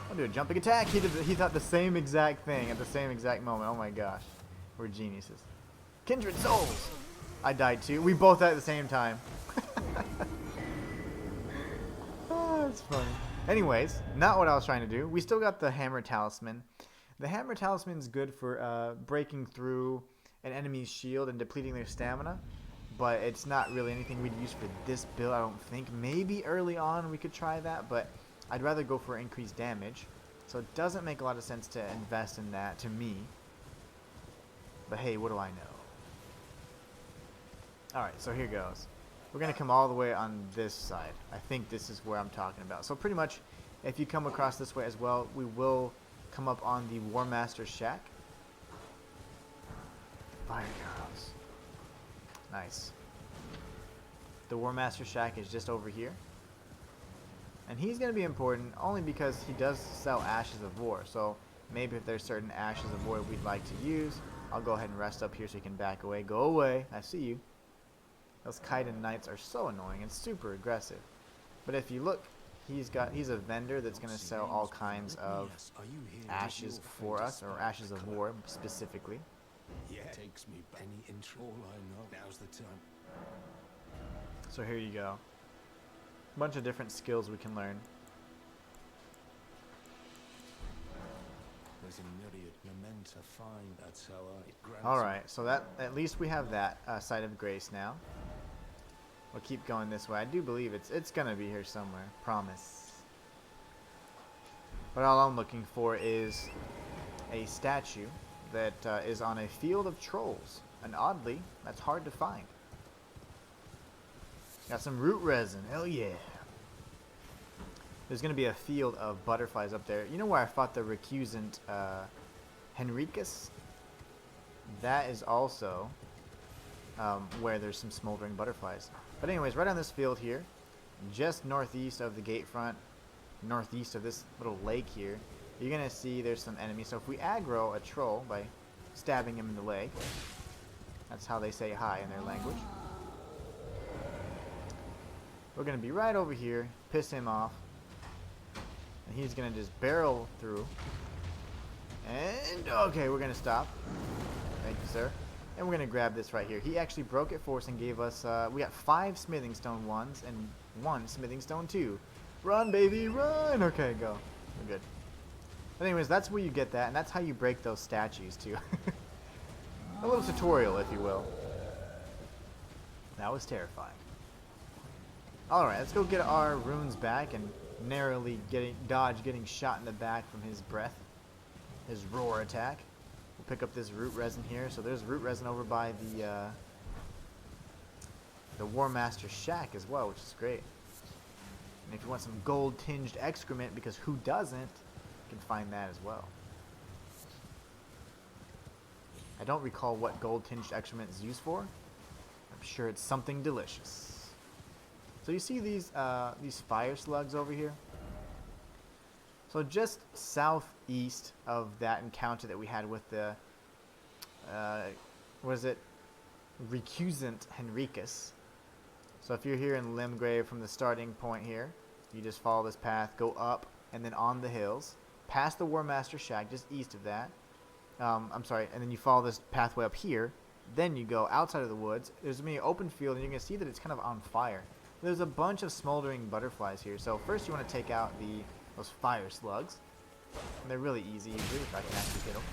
I'll do a jumping attack. He thought the same exact thing at the same exact moment. Oh my gosh. We're geniuses. Kindred souls! I died too. We both died at the same time. Oh, that's funny. Anyways, not what I was trying to do. We still got the Hammer Talisman. The Hammer Talisman is good for breaking through an enemy's shield and depleting their stamina. But it's not really anything we'd use for this build, I don't think. Maybe early on we could try that, but I'd rather go for increased damage. So it doesn't make a lot of sense to invest in that to me. But hey, what do I know? Alright, so here goes. We're going to come all the way on this side. I think this is where I'm talking about. So pretty much, if you come across this way as well, we will come up on the War Master's Shack. Fire arrows. Nice. The War Master Shack is just over here. And he's going to be important only because he does sell Ashes of War. So maybe if there's certain Ashes of War we'd like to use, I'll go ahead and rest up here so he can back away. Go away. I see you. Those Chitin Knights are so annoying and super aggressive. But if you look, he's a vendor that's going to sell all kinds of ashes for us, or Ashes of War specifically. Yeah. Takes me back. Any interest? All I know. Now's the time. So here you go. Bunch of different skills we can learn. There's a myriad memento find. That's how All right, so that at least we have that Site of Grace now. We'll keep going this way. I do believe it's gonna be here somewhere. Promise. But all I'm looking for is a statue that is on a field of trolls, and oddly, that's hard to find. Got some root resin. Hell yeah. There's gonna be a field of butterflies up there. You know where I fought the recusant Henricus? That is also where there's some smoldering butterflies. But anyways, right on this field here, just northeast of the gate front, northeast of this little lake here, you're gonna see there's some enemies. So if we aggro a troll by stabbing him in the leg, that's how they say hi in their language. We're gonna be right over here, piss him off, and he's gonna just barrel through. And okay, we're gonna stop. Thank you, sir. And we're gonna grab this right here. He actually broke it for us and gave us. We got 5 smithing stone 1s and 1 smithing stone 2. Run, baby, run! Okay, go. We're good. But anyways, that's where you get that, and that's how you break those statues too. A little tutorial, if you will. That was terrifying. Alright, let's go get our runes back and narrowly dodge getting shot in the back from his breath. His roar attack. We'll pick up this root resin here. So there's root resin over by the War Master's shack as well, which is great. And if you want some gold tinged excrement, because who doesn't, you can find that as well. I don't recall what gold tinged excrement is used for. I'm sure it's something delicious. So you see these fire slugs over here? So just southeast of that encounter that we had with the was it Recusant Henricus. So if you're here in Limgrave from the starting point here, you just follow this path, go up, and then on the hills, past the War Master shack, just east of that. I'm sorry, and then you follow this pathway up here. Then you go outside of the woods. There's going to be an open field, and you're going to see that it's kind of on fire. There's a bunch of smoldering butterflies here. So first you want to take out those fire slugs. And they're really easy usually, if I can actually hit them.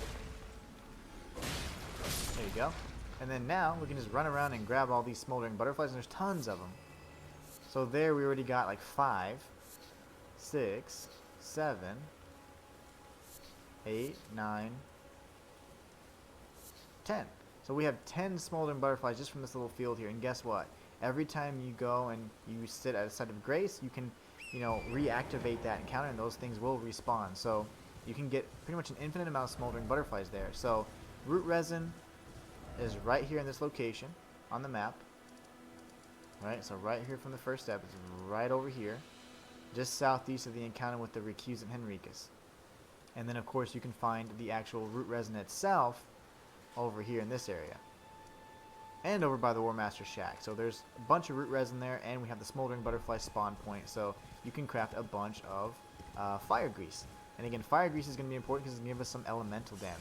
There you go. And then now we can just run around and grab all these smoldering butterflies, and there's tons of them. So there we already got like 5, 6, 7, 8, 9, 10. So we have 10 smoldering butterflies just from this little field here. And guess what? Every time you go and you sit at a site of grace, you can, reactivate that encounter, and those things will respawn. So you can get pretty much an infinite amount of smoldering butterflies there. So root resin is right here in this location on the map. Right, so right here from the first step, it's right over here, just southeast of the encounter with the Recusant Henricus. And then of course you can find the actual root resin itself over here in this area. And over by the War Master shack. So there's a bunch of root resin there, and we have the smoldering butterfly spawn point, so you can craft a bunch of fire grease. And again, fire grease is going to be important because it's going to give us some elemental damage.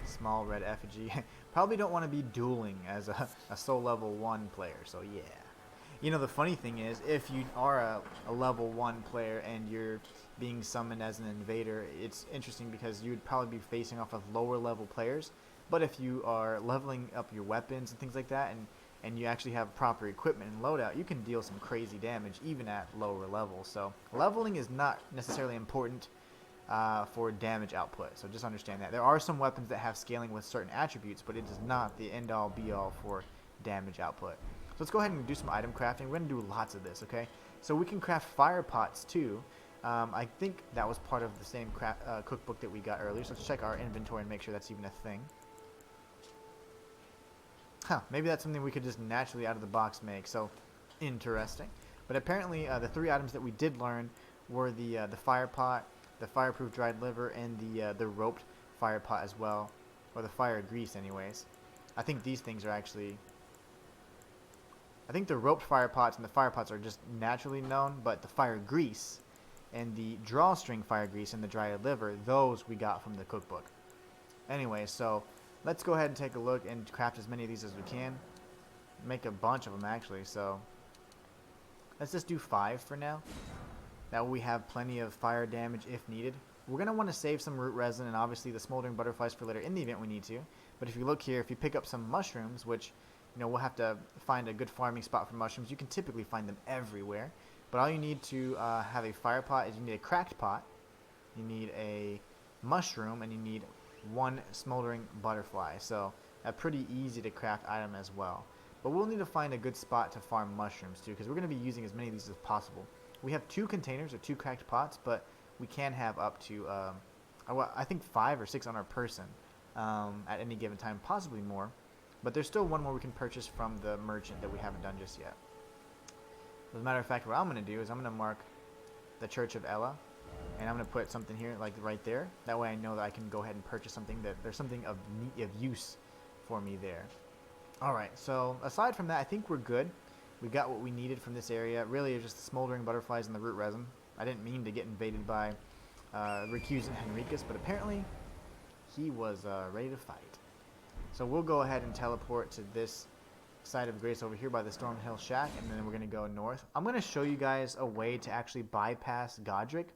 Small red effigy. Probably don't want to be dueling as a soul level 1 player, so yeah. The funny thing is, if you are a level 1 player and you're being summoned as an invader, it's interesting because you would probably be facing off of lower level players. But if you are leveling up your weapons and things like that, and you actually have proper equipment and loadout, you can deal some crazy damage even at lower levels. So leveling is not necessarily important for damage output, so just understand that. There are some weapons that have scaling with certain attributes, but it is not the end-all be-all for damage output. So let's go ahead and do some item crafting. We're going to do lots of this, okay? So we can craft fire pots too. I think that was part of the same cookbook that we got earlier, so let's check our inventory and make sure that's even a thing. Maybe that's something we could just naturally out of the box make, so interesting. But apparently the 3 items that we did learn were the fire pot, the fireproof dried liver, and the roped fire pot as well, or the fire grease anyways. I think these things are actually, I think the roped fire pots and the fire pots are just naturally known, but the fire grease and the drawstring fire grease and the dried liver, those we got from the cookbook. Anyway, so let's go ahead and take a look and craft as many of these as we can. Make a bunch of them actually, so let's just do 5 for now. That way we have plenty of fire damage if needed. We're going to want to save some root resin and obviously the smoldering butterflies for later in the event we need to. But if you look here, if you pick up some mushrooms, which we'll have to find a good farming spot for mushrooms. You can typically find them everywhere. But all you need to have a fire pot is you need a cracked pot, you need a mushroom, and you need 1 smoldering butterfly. So a pretty easy to craft item as well. But we'll need to find a good spot to farm mushrooms too, because we're going to be using as many of these as possible. We have 2 containers or 2 cracked pots, but we can have up to, I think 5 or 6 on our person at any given time, possibly more. But there's still 1 more we can purchase from the merchant that we haven't done just yet. As a matter of fact, what I'm going to do is I'm going to mark the Church of Ella, and I'm going to put something here, like right there. That way I know that I can go ahead and purchase something, that there's something of use for me there. Alright, so aside from that, I think we're good. We got what we needed from this area. Really, it's just the smoldering butterflies and the root resin. I didn't mean to get invaded by Recusant Henricus, but apparently he was ready to fight. So we'll go ahead and teleport to this side of Grace over here by the Stormhill Shack, and then we're going to go north. I'm going to show you guys a way to actually bypass Godric.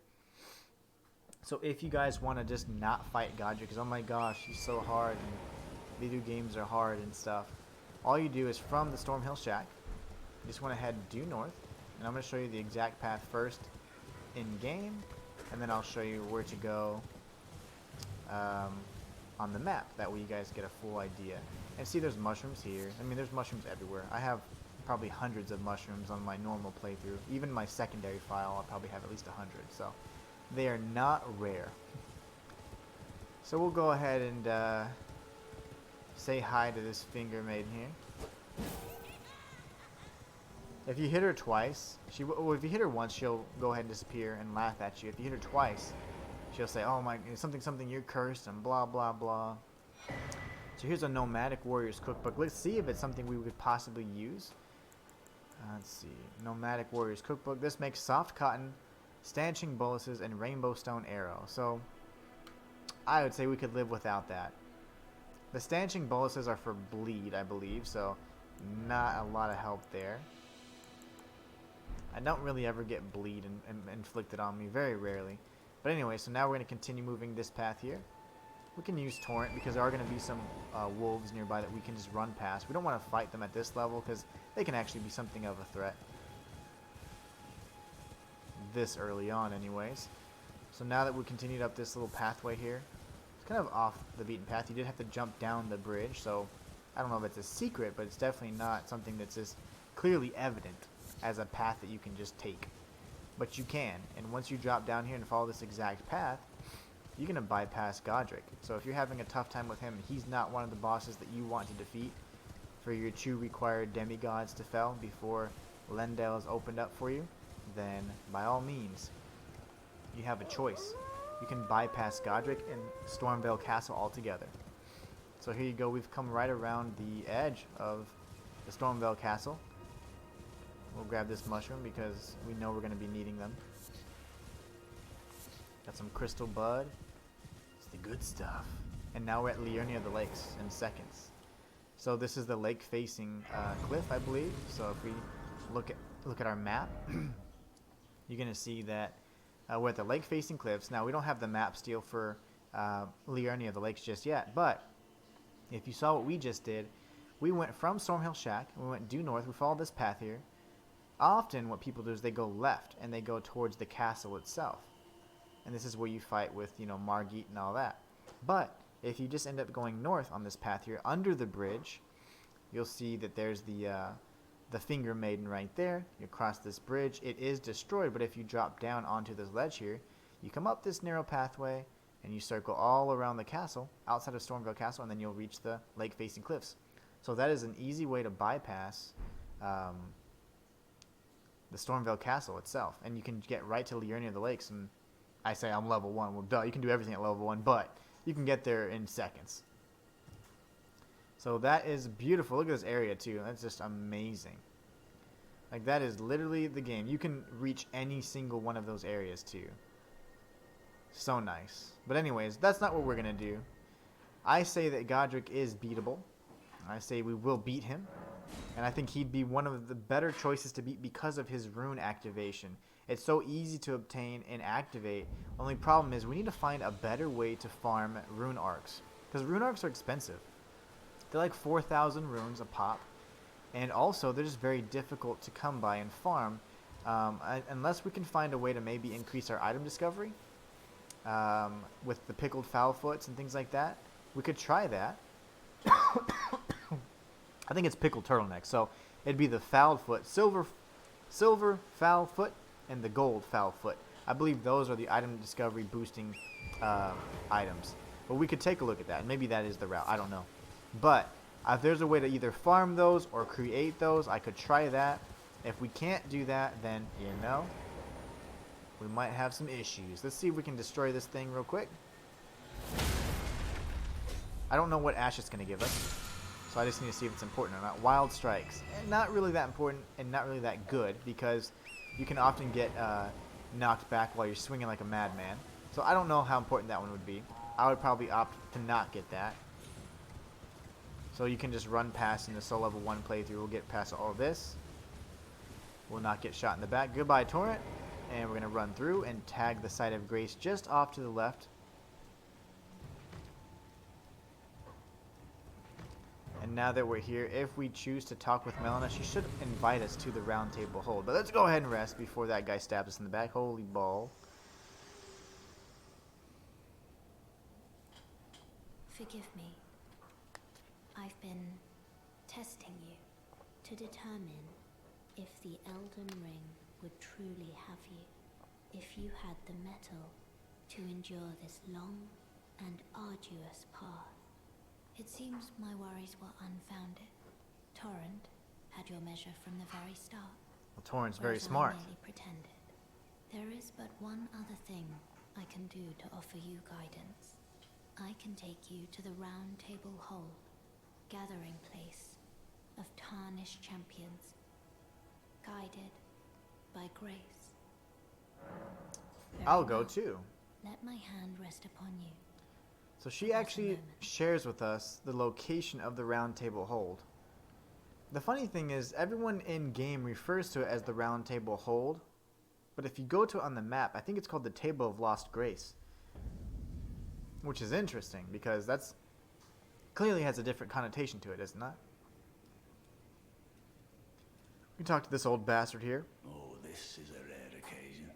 So if you guys want to just not fight Godric, because oh my gosh, he's so hard, and video games are hard and stuff, all you do is from the Stormhill Shack, you just want to head due north, and I'm going to show you the exact path first in game, and then I'll show you where to go on the map. That way you guys get a full idea. And see, there's mushrooms here. I mean, there's mushrooms everywhere. I have probably hundreds of mushrooms on my normal playthrough. Even my secondary file, I'll probably have at least 100. So they are not rare. So we'll go ahead and say hi to this finger maiden here. If you hit her twice, well, if you hit her once, she'll go ahead and disappear and laugh at you. If you hit her twice, she'll say, "Oh my, something, you're cursed," and blah blah blah. So here's a Nomadic Warriors Cookbook. Let's see if it's something we could possibly use. Let's see. Nomadic Warriors Cookbook. This makes soft cotton, stanching boluses, and rainbow stone arrow. So I would say we could live without that. The stanching boluses are for bleed, I believe, so not a lot of help there. I don't really ever get bleed inflicted on me, very rarely. But anyway, so now we're going to continue moving this path here. We can use Torrent because there are going to be some wolves nearby that we can just run past. We don't want to fight them at this level because they can actually be something of a threat. This early on anyways. So now that we continued up this little pathway here, it's kind of off the beaten path. You did have to jump down the bridge, so I don't know if it's a secret, but it's definitely not something that's just clearly evident as a path that you can just take. But you can, and once you drop down here and follow this exact path, you're going to bypass Godric. So if you're having a tough time with him and he's not one of the bosses that you want to defeat for your 2 required demigods to fell before Lendale is opened up for you, then by all means, you have a choice. You can bypass Godric and Stormville Castle altogether. So here you go, we've come right around the edge of the Stormville Castle. We'll grab this mushroom because we know we're going to be needing them. Got some crystal bud. It's the good stuff. And now we're at Liurnia of the Lakes in seconds. So this is the lake facing cliff, I believe. So if we look at our map, you're going to see that we're at the lake facing cliffs. Now we don't have the map still for Liurnia of the Lakes just yet, but if you saw what we just did, we went from Stormhill Shack, we went due north, we followed this path here. Often what people do is they go left and they go towards the castle itself. And this is where you fight with, you know, Margit and all that. But if you just end up going north on this path here, under the bridge, you'll see that there's the finger maiden right there. You cross this bridge. It is destroyed, but if you drop down onto this ledge here, you come up this narrow pathway and you circle all around the castle, outside of Stormville Castle, and then you'll reach the lake-facing cliffs. So that is an easy way to bypass the Stormville Castle itself, and you can get right to Liurnia of the Lakes. And I say I'm level 1. Well, duh, you can do everything at level 1, but you can get there in seconds. So that is beautiful. Look at this area too. That's just amazing. Like, that is literally the game. You can reach any single one of those areas too. So nice. But anyways, that's not what we're gonna do. I say that Godric is beatable. I say we will beat him. And I think he'd be one of the better choices to beat because of his rune activation. It's so easy to obtain and activate. Only problem is we need to find a better way to farm rune arcs. Because rune arcs are expensive. They're like 4,000 runes a pop. And also, they're just very difficult to come by and farm. Unless we can find a way to maybe increase our item discovery. With the pickled foulfoots and things like that. We could try that. I think it's pickled turtleneck, so it'd be the foul foot, silver foul foot, and the gold foul foot. I believe those are the item discovery boosting items. But we could take a look at that. Maybe that is the route. I don't know. But if there's a way to either farm those or create those, I could try that. If we can't do that, then, you know, we might have some issues. Let's see if we can destroy this thing real quick. I don't know what Ash it's going to give us. So I just need to see if it's important or not. Wild strikes. Not really that important and not really that good because you can often get knocked back while you're swinging like a madman. So I don't know how important that one would be. I would probably opt to not get that. So you can just run past in the soul level 1 playthrough. We'll get past all of this. We'll not get shot in the back. Goodbye, Torrent. And we're going to run through and tag the site of grace just off to the left. And now that we're here, if we choose to talk with Melina, she should invite us to the round table hold. But let's go ahead and rest before that guy stabs us in the back. Holy ball. Forgive me. I've been testing you to determine if the Elden Ring would truly have you. If you had the mettle to endure this long and arduous path. It seems my worries were unfounded. Torrent had your measure from the very start. Well, Torrent's very whereas smart. I merely pretended. There is but one other thing I can do to offer you guidance. I can take you to the Round Table Hold, gathering place of tarnished champions, guided by grace. I'll Very go well. too. Let my hand rest upon you. So she actually shares with us the location of the round table hold. The funny thing is, everyone in game refers to it as the round table hold, but if you go to it on the map, I think it's called the Table of Lost Grace, which is interesting because that's clearly has a different connotation to it, does it not? We can talk to this old bastard here. Oh, this is a rare occasion.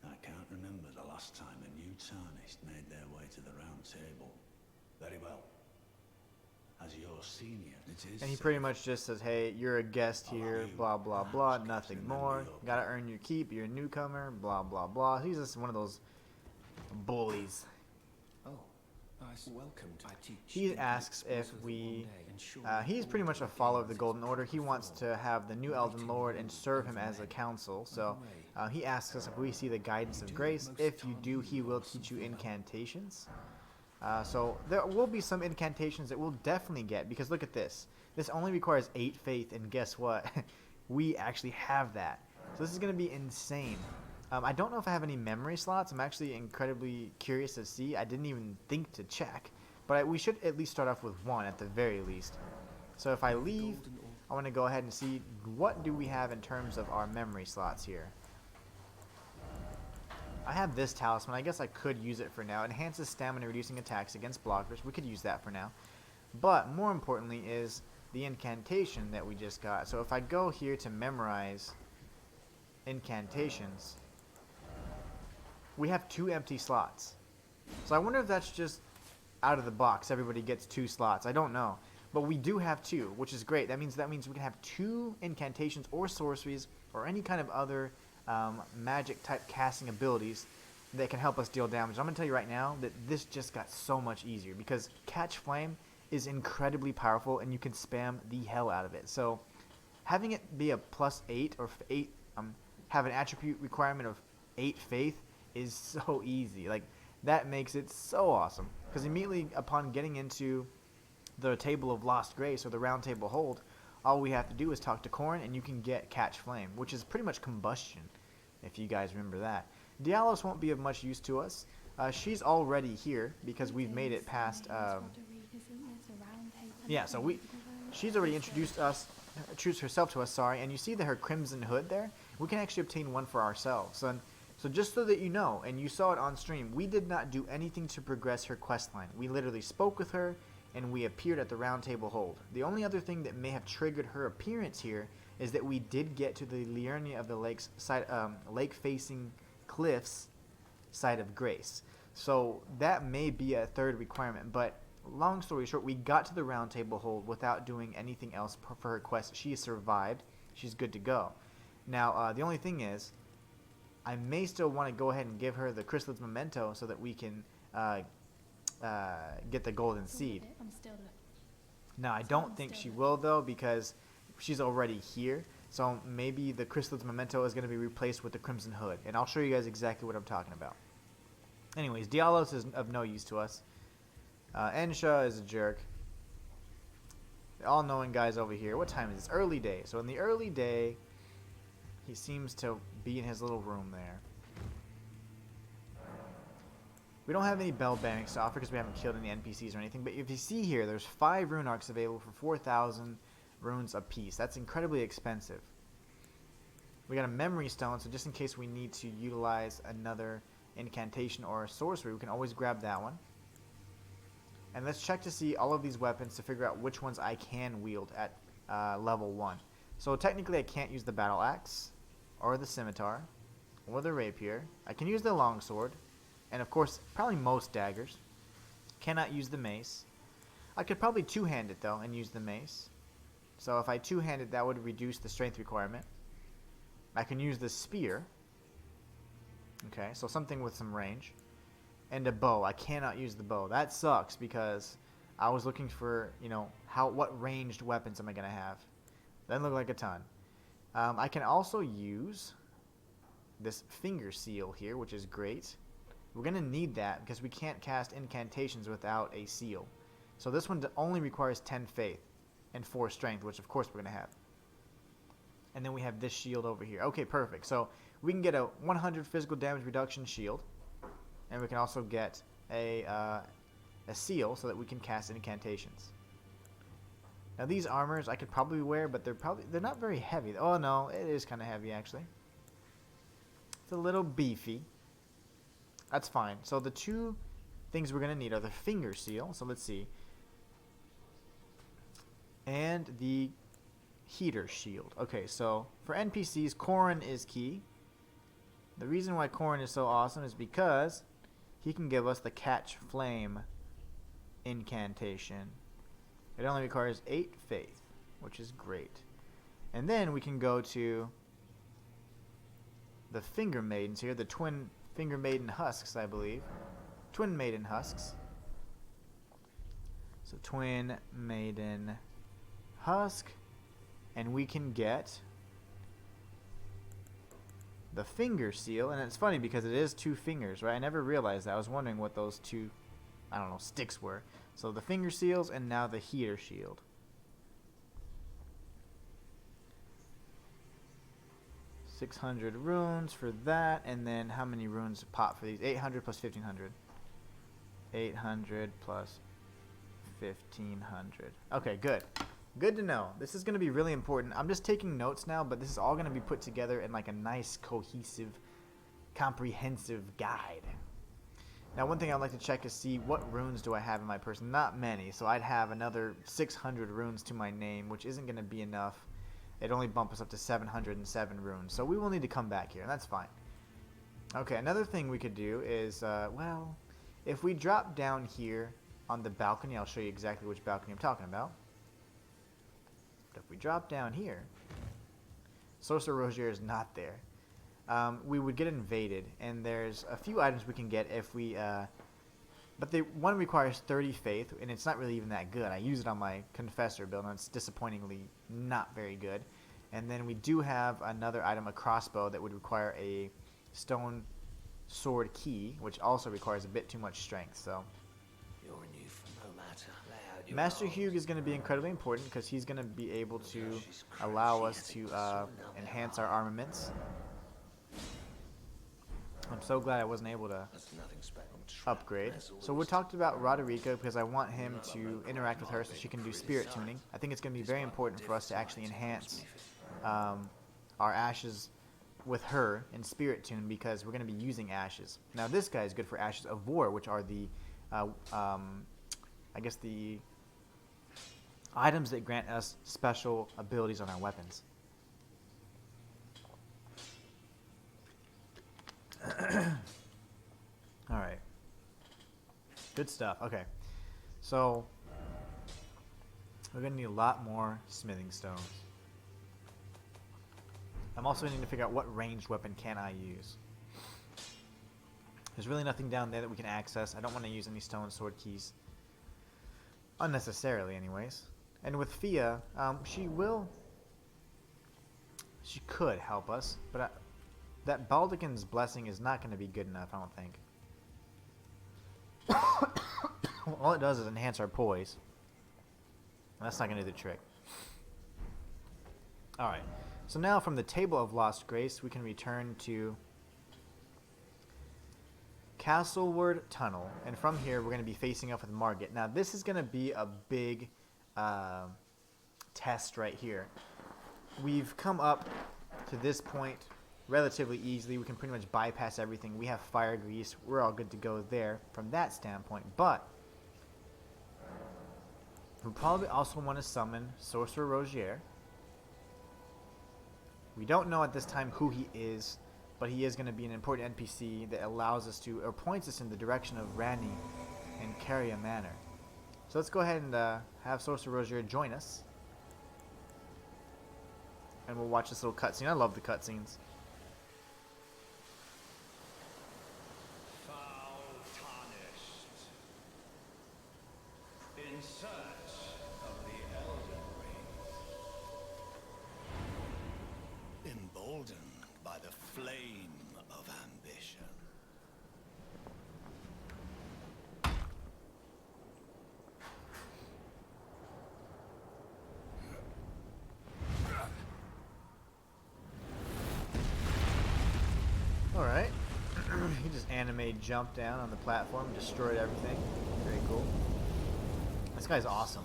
I can't remember the last time a new tarnished made their way to the round table. Very well. As your senior, it is. And he pretty much just says, hey, you're a guest here, blah, blah, blah, nothing more. Gotta earn your keep, you're a newcomer, blah, blah, blah. He's just one of those bullies. Oh, welcome to my teach. He asks if we... he's pretty much a follower of the Golden Order. He wants to have the new Elden Lord and serve him as a council. So he asks us if we see the guidance of grace. If you do, he will teach you incantations. So there will be some incantations that we'll definitely get, because look at this. This only requires 8 faith, and guess what? We actually have that. So this is going to be insane. I don't know if I have any memory slots. I'm actually incredibly curious to see. I didn't even think to check. But we should at least start off with 1 at the very least. So if I leave, I want to go ahead and see what do we have in terms of our memory slots here. I have this talisman. I guess I could use it for now. Enhances stamina, reducing attacks against blockers. We could use that for now. But more importantly is the incantation that we just got. So if I go here to memorize incantations, we have 2 empty slots. So I wonder if that's just out of the box. Everybody gets 2 slots. I don't know. But we do have 2, which is great. That means we can have 2 incantations or sorceries or any kind of other magic type casting abilities that can help us deal damage. I'm going to tell you right now that this just got so much easier because Catch Flame is incredibly powerful and you can spam the hell out of it. So having it be a +8 or 8, have an attribute requirement of 8 faith is so easy. Like, that makes it so awesome, because immediately upon getting into the Table of Lost Grace or the Round Table Hold, all we have to do is talk to Corrin and you can get Catch Flame, which is pretty much combustion, if you guys remember that. Dialos won't be of much use to us. She's already here because we've made it past yeah, so she's already introduced herself to us, and you see that her crimson hood there, we can actually obtain one for ourselves. And so just so that you know, and you saw it on stream, we did not do anything to progress her questline. We literally spoke with her, and we appeared at the Round Table Hold. The only other thing that may have triggered her appearance here is that we did get to the Liurnia of the Lake's side, lake-facing cliffs side of Grace. So that may be a 3rd requirement, but long story short, we got to the Round Table Hold without doing anything else for her quest. She survived. She's good to go. Now, the only thing is, I may still want to go ahead and give her the Chrysalis Memento so that we can get the Golden Seed. Now, I don't think she will, though, because she's already here. So maybe the Chrysalis Memento is going to be replaced with the Crimson Hood. And I'll show you guys exactly what I'm talking about. Anyways, Dialos is of no use to us. Ensha is a jerk. The all-knowing guy's over here. What time is this? Early day. So in the early day, he seems to be in his little room there. We don't have any bell bandings to offer because we haven't killed any NPCs or anything. But if you see here, there's 5 rune arcs available for 4,000 runes apiece. That's incredibly expensive. We got a memory stone, so just in case we need to utilize another incantation or a sorcery, we can always grab that one. And let's check to see all of these weapons to figure out which ones I can wield at level 1. So technically I can't use the battle axe, or the scimitar, or the rapier. I can use the longsword, and of course probably most daggers. Cannot use the mace. I could probably two-hand it though and use the mace. So if I two-hand it, that would reduce the strength requirement. I can use the spear. Okay, so something with some range. And a bow. I cannot use the bow. That sucks because I was looking for, you know, what ranged weapons am I going to have. Doesn't look like a ton. I can also use this finger seal here, which is great. We're going to need that because we can't cast incantations without a seal. So this one only requires 10 faith and 4 strength, which of course we're going to have. And then we have this shield over here. Okay, perfect. So we can get a 100 physical damage reduction shield. And we can also get a seal so that we can cast incantations. Now these armors I could probably wear, but they're not very heavy. Oh no, it is kind of heavy actually. It's a little beefy. That's fine. So the 2 things we're going to need are the finger seal. So let's see. And the heater shield. Okay, so for NPCs, Corrin is key. The reason why Corrin is so awesome is because he can give us the catch flame incantation. It only requires 8 faith, which is great. And then we can go to the finger maidens here, the twin finger maiden husks, I believe. Twin maiden husks. So twin maiden husk, and we can get the finger seal. And it's funny because it is 2 fingers, right? I never realized that. I was wondering what those 2, I don't know, sticks were. So the finger seals and now the heater shield. $600 runes for that, and then how many runes pop for these? 800 plus 1500. 800 plus 1500. Okay, good. Good to know. This is going to be really important. I'm just taking notes now, but this is all going to be put together in like a nice, cohesive, comprehensive guide. Now, one thing I'd like to check is see what runes do I have in my person. Not many, so I'd have another 600 runes to my name, which isn't going to be enough. It'd only bump us up to 707 runes, so we will need to come back here, and that's fine. Okay, another thing we could do is, well, if we drop down here on the balcony, I'll show you exactly which balcony I'm talking about. But if we drop down here, Sorcerer Rogier is not there. We would get invaded, and there's a few items we can get if we, but one requires 30 faith, and it's not really even that good. I use it on my Confessor build, and it's disappointingly not very good. And then we do have another item, a crossbow, that would require a stone sword key, which also requires a bit too much strength, so. Master Hugh is going to be incredibly important because he's going to be able to allow us to enhance our armaments. I'm so glad I wasn't able to upgrade. So we talked about Roderica because I want him to interact with her so she can do spirit tuning. I think it's going to be very important for us to actually enhance our ashes with her in spirit tune because we're going to be using ashes. Now this guy is good for ashes of war, which are the I guess the items that grant us special abilities on our weapons. Alright. Good stuff. Okay. So, we're going to need a lot more smithing stones. I'm also going to need to figure out what ranged weapon can I use. There's really nothing down there that we can access. I don't want to use any stone sword keys. Unnecessarily, anyways. And with Fia, she could help us, but that Baldekin's blessing is not going to be good enough, I don't think. All it does is enhance our poise. And that's not going to do the trick. Alright, so now from the Table of Lost Grace, we can return to Castleward Tunnel, and from here we're going to be facing off with Margit. Now this is going to be a big test right here. We've come up to this point relatively easily. We can pretty much bypass everything. We have fire grease. We're all good to go there from that standpoint. But we probably also want to summon Sorcerer Rogier. We don't know at this time who he is, but he is going to be an important NPC that allows us to, or points us in the direction of Rani and Caria Manor. So let's go ahead and have Sorcerer Rogier join us. And we'll watch this little cutscene. I love the cutscenes. Foul tarnished. In search of the Elden Ring. Emboldened by the flame of ambition. Alright. He just anime jumped down on the platform and destroyed everything. Very cool. This guy's awesome.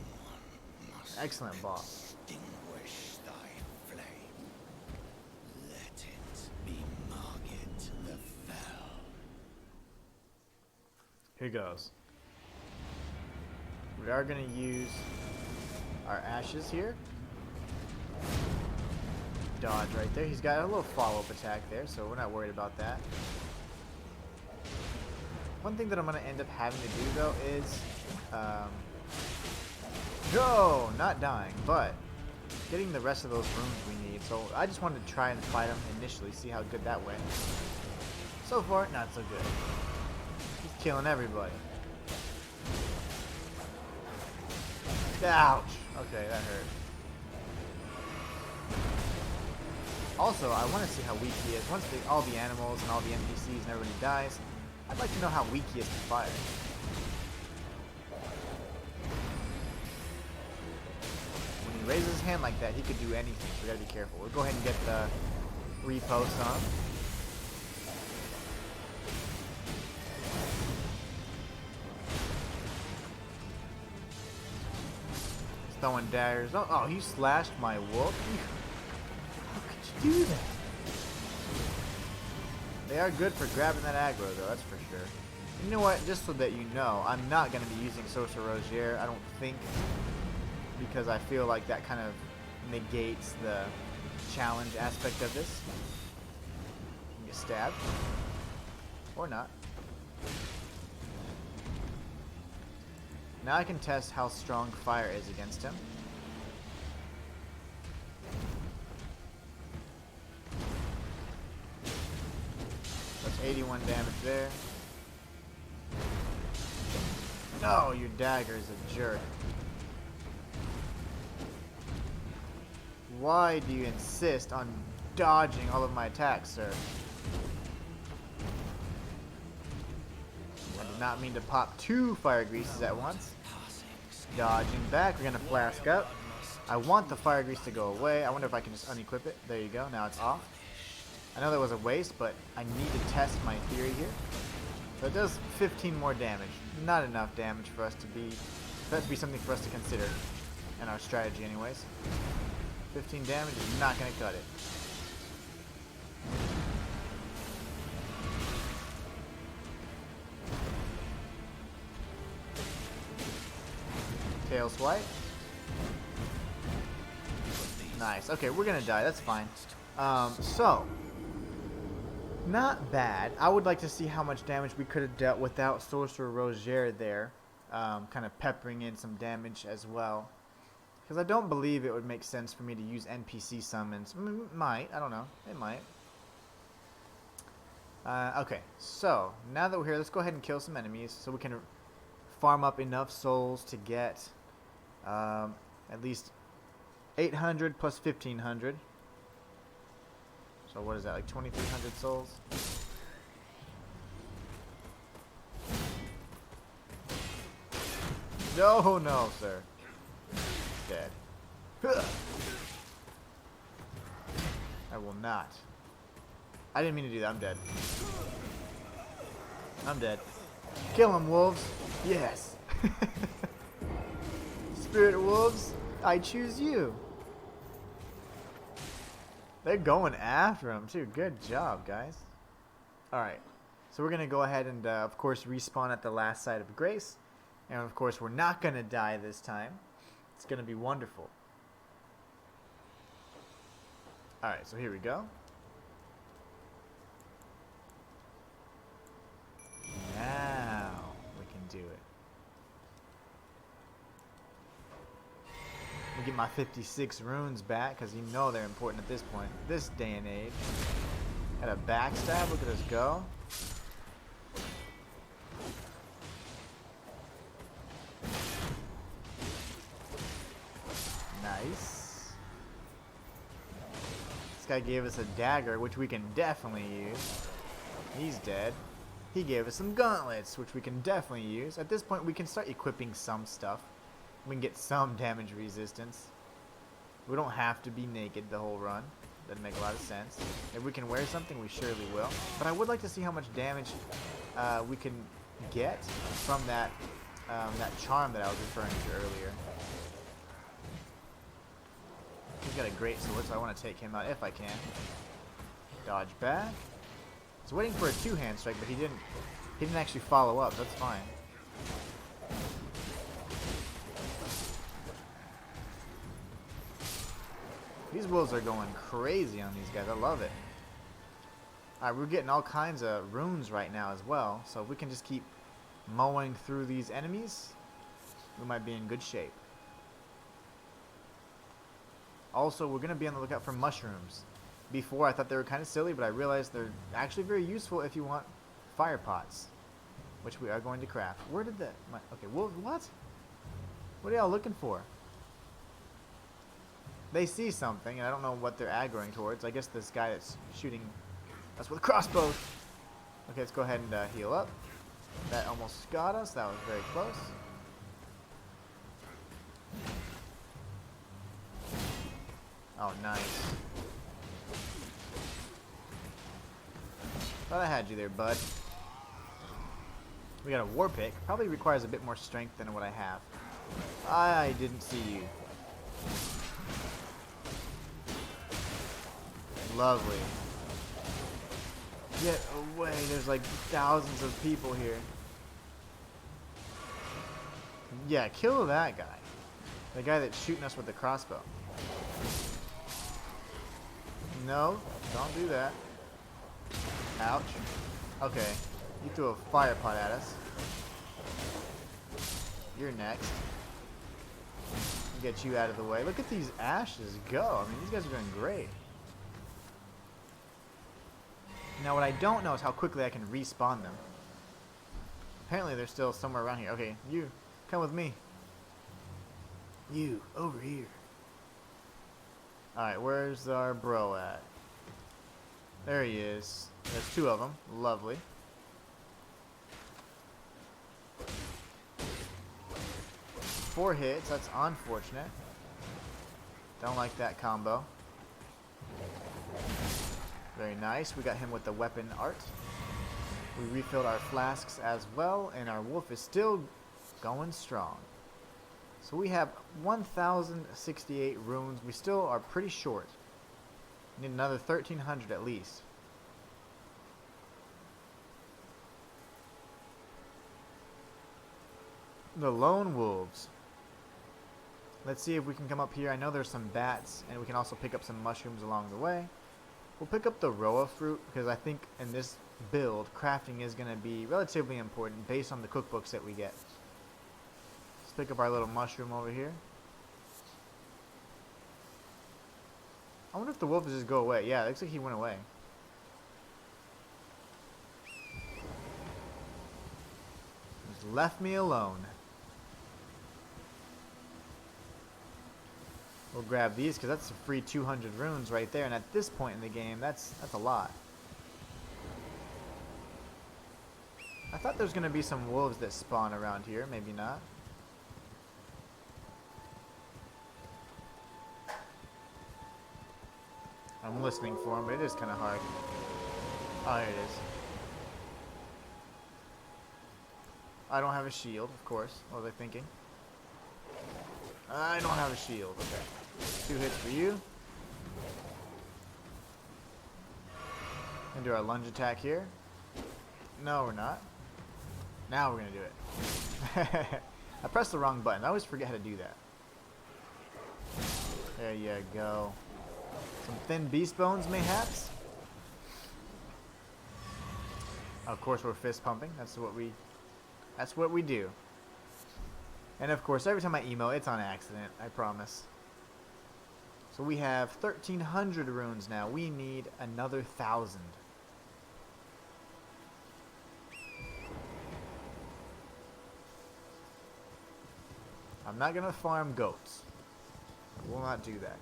Excellent boss. Extinguish thy flame. Let it be Margit the Fell. Here goes. We are going to use our ashes here. Dodge right there. He's got a little follow-up attack there, so we're not worried about that. One thing that I'm going to end up having to do, though, is no, not dying, but getting the rest of those runes we need. So I just wanted to try and fight him initially, see how good that went. So far, not so good. He's killing everybody. Ouch! Okay, that hurt. Also, I want to see how weak he is. Once all the animals and all the NPCs and everybody dies, I'd like to know how weak he is to fire. When he raises his hand like that, he could do anything, so we gotta be careful. We'll go ahead and get the repost on. He's throwing daggers. Oh, he slashed my wolf? How could you do that? They are good for grabbing that aggro, though, that's for sure. You know what? Just so that you know, I'm not going to be using Sorcerer Rogier, I don't think, because I feel like that kind of negates the challenge aspect of this. You get stabbed. Or not. Now I can test how strong fire is against him. That's 81 damage there. No, your dagger is a jerk. Why do you insist on dodging all of my attacks, sir? I did not mean to pop 2 fire greases at once. Dodging back, we're gonna flask up. I want the fire grease to go away. I wonder if I can just unequip it. There you go, now it's off. I know that was a waste, but I need to test my theory here. So it does 15 more damage. Not enough damage for us to be... That to be something for us to consider in our strategy anyways. 15 damage is not going to cut it. Tail swipe. Nice. Okay, we're going to die. That's fine. So... Not bad. I would like to see how much damage we could have dealt without Sorcerer Rogier there. Kind of peppering in some damage as well. Because I don't believe it would make sense for me to use NPC summons. It might. I don't know. It might. Okay. So, now that we're here, let's go ahead and kill some enemies. So we can farm up enough souls to get at least 800 plus 1500. So what is that, like 2,300 souls? No, no, sir. Dead. I will not. I didn't mean to do that, I'm dead. I'm dead. Kill him, wolves. Yes. Spirit wolves, I choose you. They're going after him too. Good job, guys. Alright. So we're going to go ahead and, of course, respawn at the last site of grace. And, of course, we're not going to die this time. It's going to be wonderful. Alright, so here we go. Now we can do it. Let me get my 56 runes back, because you know they're important at this point. This day and age. Got a backstab, look at us go. Nice. This guy gave us a dagger, which we can definitely use. He's dead. He gave us some gauntlets, which we can definitely use. At this point, we can start equipping some stuff. We can get some damage resistance. We don't have to be naked the whole run. Doesn't make a lot of sense. If we can wear something, we surely will. But I would like to see how much damage we can get from that that charm that I was referring to earlier. He's got a great sword, so I want to take him out if I can. Dodge back. I was waiting for a two-hand strike, but he didn't actually follow up. That's fine. These wolves are going crazy on these guys. I love it. Alright, we're getting all kinds of runes right now as well. So if we can just keep mowing through these enemies, we might be in good shape. Also, we're going to be on the lookout for mushrooms. Before, I thought they were kind of silly, but I realized they're actually very useful if you want fire pots, which we are going to craft. Where did that... okay, wolves, what? What are y'all looking for? They see something, and I don't know what they're aggroing towards. I guess this guy that's shooting us with crossbows. Okay, let's go ahead and heal up. That almost got us. That was very close. Oh, nice. Thought I had you there, bud. We got a war pick. Probably requires a bit more strength than what I have. I didn't see you. Lovely. Get away. There's like thousands of people here. Yeah, kill that guy. The guy that's shooting us with the crossbow. No, don't do that. Ouch. Okay. You threw a fire pot at us. You're next. Get you out of the way. Look at these ashes go. I mean, these guys are doing great. Now, what I don't know is how quickly I can respawn them. Apparently, they're still somewhere around here. Okay, you, come with me. You, over here. Alright, where's our bro at? There he is. There's two of them. Lovely. Four hits. That's unfortunate. Don't like that combo. Very nice. We got him with the weapon art. We refilled our flasks as well, and our wolf is still going strong. So we have 1,068 runes. We still are pretty short. Need another 1,300 at least. The lone wolves. Let's see if we can come up here. I know there's some bats, and we can also pick up some mushrooms along the way. We'll pick up the Roa fruit, because I think in this build, crafting is going to be relatively important based on the cookbooks that we get. Let's pick up our little mushroom over here. I wonder if the wolf will just go away. Yeah, it looks like he went away. Just left me alone. We'll grab these because that's a free 200 runes right there, and at this point in the game, that's a lot. I thought there's going to be some wolves that spawn around here. Maybe not. I'm listening for him, but it is kind of hard. Oh, here it is. I don't have a shield, of course. What was I thinking? I don't have a shield. Okay. 2 hits for you. And do our lunge attack here. No, we're not. Now we're gonna do it. I pressed the wrong button. I always forget how to do that. There you go. Some thin beast bones, mayhaps. Of course, we're fist pumping. That's what we do. And of course, every time I emo, it's on accident. I promise. So we have 1,300 runes now. We need another 1,000. I'm not gonna farm goats. I will not do that.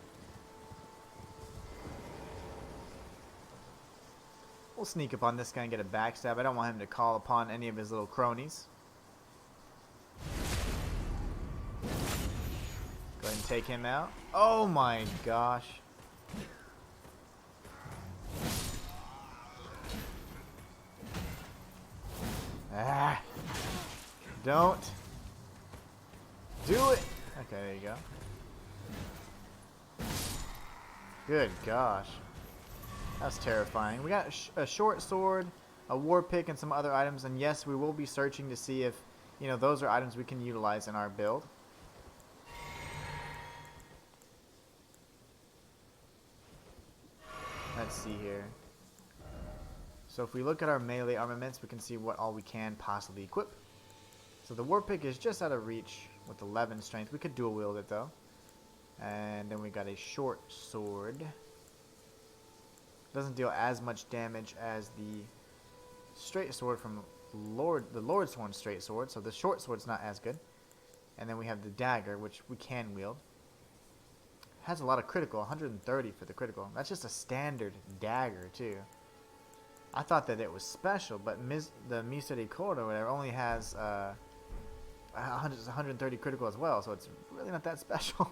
We'll sneak up on this guy and get a backstab. I don't want him to call upon any of his little cronies. Go ahead and take him out. Oh my gosh. Ah. Don't. Do it! Okay, there you go. Good gosh. That's terrifying. We got a short sword, a war pick, and some other items. And yes, we will be searching to see if, you know, those are items we can utilize in our build. Let's see here. So if we look at our melee armaments, we can see what all we can possibly equip. So the war pick is just out of reach with 11 strength. We could dual wield it though. And then we got a short sword. Doesn't deal as much damage as the straight sword from the Lordsworn straight sword. So the short sword's not as good. And then we have the dagger, which we can wield. Has a lot of critical, 130 for the critical. That's just a standard dagger too. I thought that it was special, but the Misericordia or whatever only has 130 critical as well, so it's really not that special.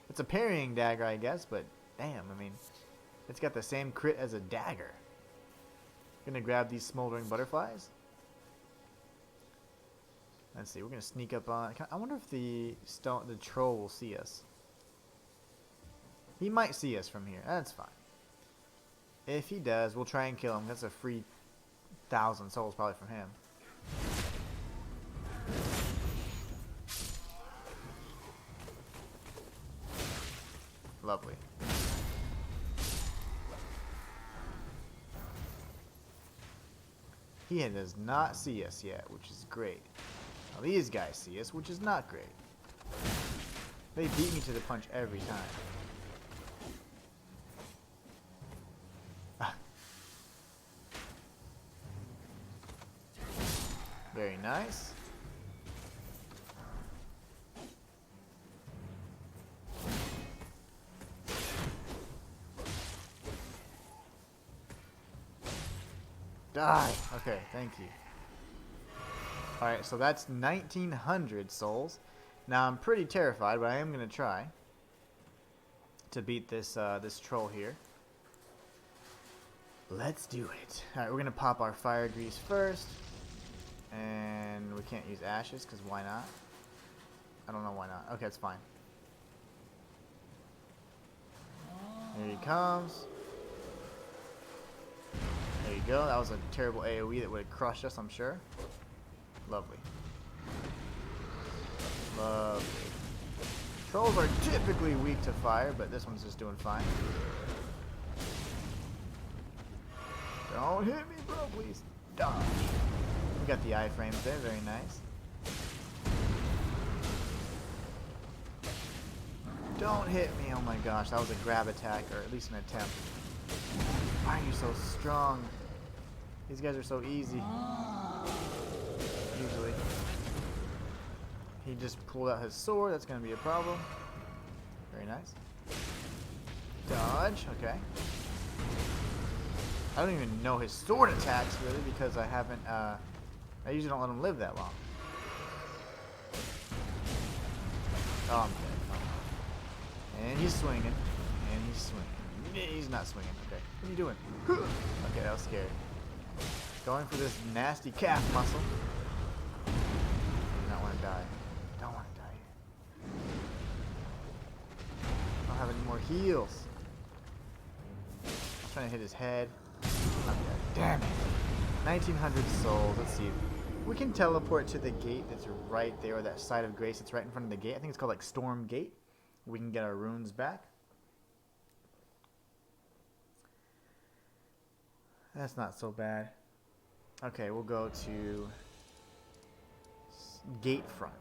It's a parrying dagger, I guess, but damn, I mean, it's got the same crit as a dagger. Gonna grab these smoldering butterflies. Let's see, we're gonna sneak up on. I wonder if the troll will see us. He might see us from here. That's fine. If he does, we'll try and kill him. That's a free 1,000 souls probably from him. Lovely. He does not see us yet, which is great. Now these guys see us, which is not great. They beat me to the punch every time. Very nice. Die! Okay, thank you. Alright, so that's 1,900 souls. Now I'm pretty terrified, but I am going to try to beat this this troll here. Let's do it. Alright, we're going to pop our fire grease first. And we can't use ashes, because why not? I don't know why not. Okay, it's fine. Here he comes. There you go. That was a terrible AoE that would have crushed us, I'm sure. Lovely. Lovely. Trolls are typically weak to fire, but this one's just doing fine. Don't hit me, bro, please. Dodge. We got the iframes there, very nice. Don't hit me, oh my gosh, that was a grab attack, or at least an attempt. Why are you so strong? These guys are so easy. Usually. He just pulled out his sword, that's going to be a problem. Very nice. Dodge, okay. I don't even know his sword attacks, really, because I haven't, I usually don't let him live that long. Oh, I'm dead. Oh. And he's swinging. And he's swinging. He's not swinging. Okay. What are you doing? Okay, that was scary. Going for this nasty calf muscle. heals. I'm trying to hit his head. I'm dead. Damn it. 1900 souls. Let's see. We can teleport to the gate that's right there, or that side of grace that's right in front of the gate. I think it's called like Storm Gate. We can get our runes back. That's not so bad. Okay, we'll go to Gate Front,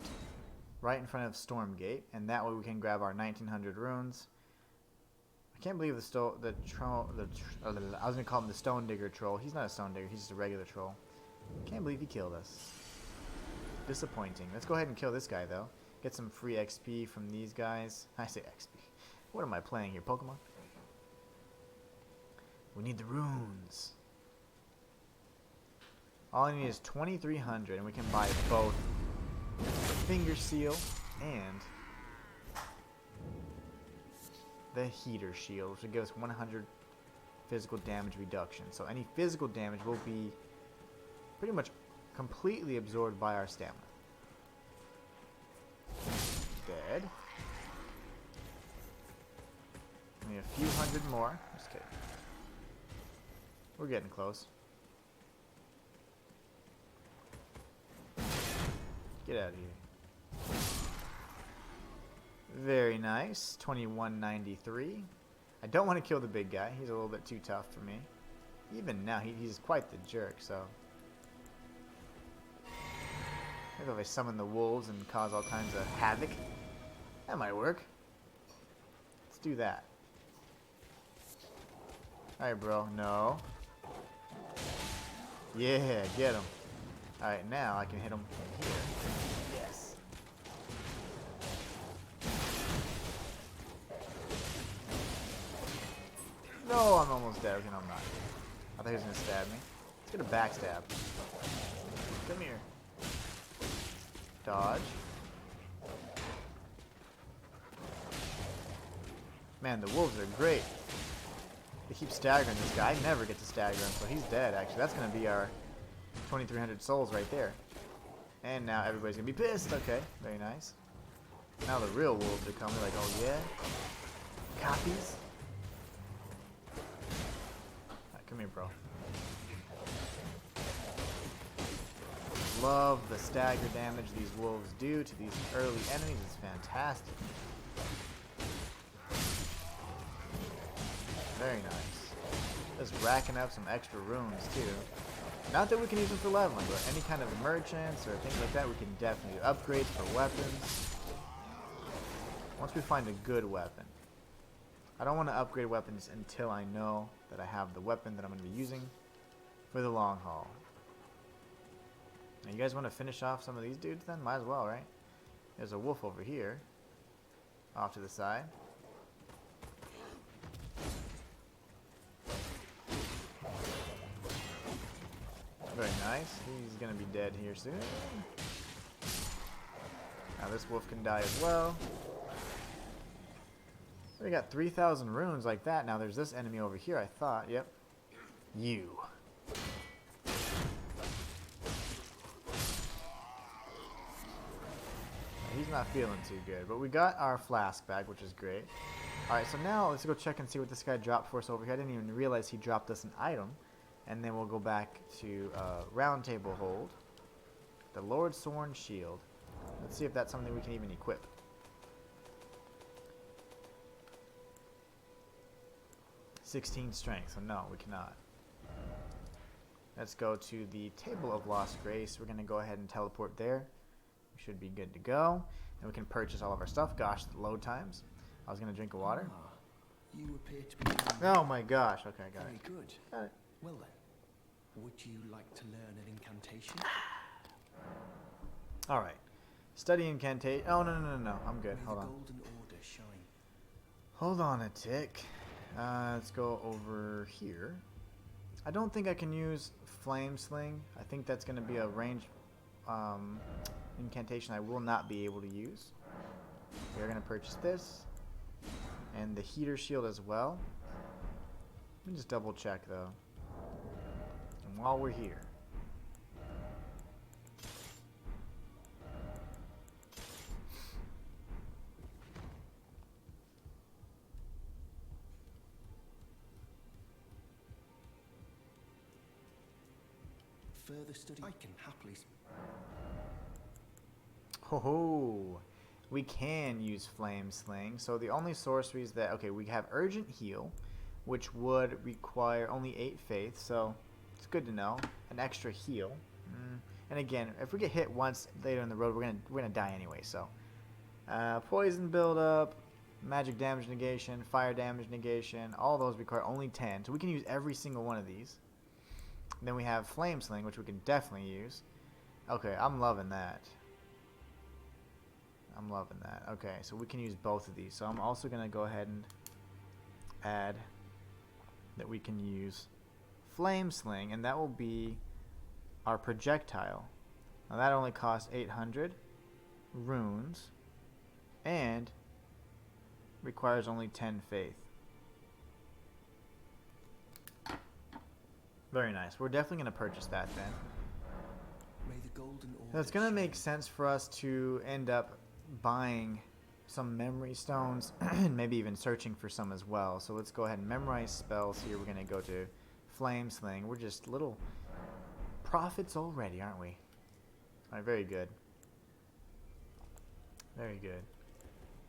right in front of Storm Gate, and that way we can grab our 1900 runes. I can't believe the troll. I was gonna call him the Stone Digger troll. He's not a Stone Digger. He's just a regular troll. Can't believe he killed us. Disappointing. Let's go ahead and kill this guy though. Get some free XP from these guys. I say XP. What am I playing here? Pokemon? We need the runes. All I need is 2,300, and we can buy both the Finger Seal and the Heater Shield, which will give us 100 physical damage reduction. So any physical damage will be pretty much completely absorbed by our stamina. Dead. Only a few hundred more. Just kidding. We're getting close. Get out of here. Very nice. 2193. I don't want to kill the big guy. He's a little bit too tough for me. Even now, he's quite the jerk, so. Maybe if I summon the wolves and cause all kinds of havoc. That might work. Let's do that. Alright, bro. No. Yeah, get him. Alright, now I can hit him from here. Yes. No, I'm almost dead. Okay, no, I'm not. I thought he was going to stab me. Let's get a backstab. Come here. Dodge. Man, the wolves are great. They keep staggering this guy. I never get to stagger him, so he's dead, actually. That's going to be our 2,300 souls right there. And now everybody's going to be pissed. Okay, very nice. Now the real wolves are coming. Like, oh yeah? Copies? Alright, come here, bro. Love the stagger damage these wolves do to these early enemies. It's fantastic. Very nice. Just racking up some extra runes too. Not that we can use them for leveling, but any kind of merchants or things like that, we can definitely do upgrades for weapons. Once we find a good weapon. I don't want to upgrade weapons until I know that I have the weapon that I'm going to be using for the long haul. Now, you guys want to finish off some of these dudes then? Might as well, right? There's a wolf over here. Off to the side. Very nice. He's going to be dead here soon. Now this wolf can die as well. We got 3,000 runes like that. Now there's this enemy over here, I thought. Yep. You. He's not feeling too good, but we got our flask back, which is great. Alright, so now let's go check and see what this guy dropped for us over here. I didn't even realize he dropped us an item. And then we'll go back to Round Table Hold. The Lord Sworn Shield. Let's see if that's something we can even equip. (16 strength), so no, we cannot. Let's go to the Table of Lost Grace. We're going to go ahead and teleport there. We should be good to go. And we can purchase all of our stuff. Gosh, the load times. I was going to drink water. You appear to be... Oh my gosh. Okay, I got Very it. good. Got it. Well then, would you like to learn an incantation? Alright. Study incantation. Oh, no. I'm good. May Hold the on. golden order shine. Hold on a tick. Let's go over here. I don't think I can use Flame Sling. I think that's going to be a range incantation I will not be able to use. We're going to purchase this. And the Heater Shield as well. Let me just double check though. And while we're here. further study, I can happily... Ho ho! We can use Flame Sling. So the only sorceries that... Okay, we have Urgent Heal, which would require only 8 faith, so it's good to know. An extra heal. And again, if we get hit once later in the road, we're gonna die anyway, so... poison buildup, magic damage negation, fire damage negation, all those require only 10, so we can use every single one of these. Then we have Flame Sling, which we can definitely use. Okay, I'm loving that. I'm loving that. Okay, so we can use both of these. So I'm also going to go ahead and add that we can use Flame Sling, and that will be our projectile. Now that only costs 800 runes and requires only 10 faith. Very nice. We're definitely going to purchase that then. May the golden orb So it's going to make sense for us to end up buying some memory stones and maybe even searching for some as well. So let's go ahead and memorize spells here. We're going to go to Flame Sling. We're just little prophets already, aren't we? Alright, very good. Very good.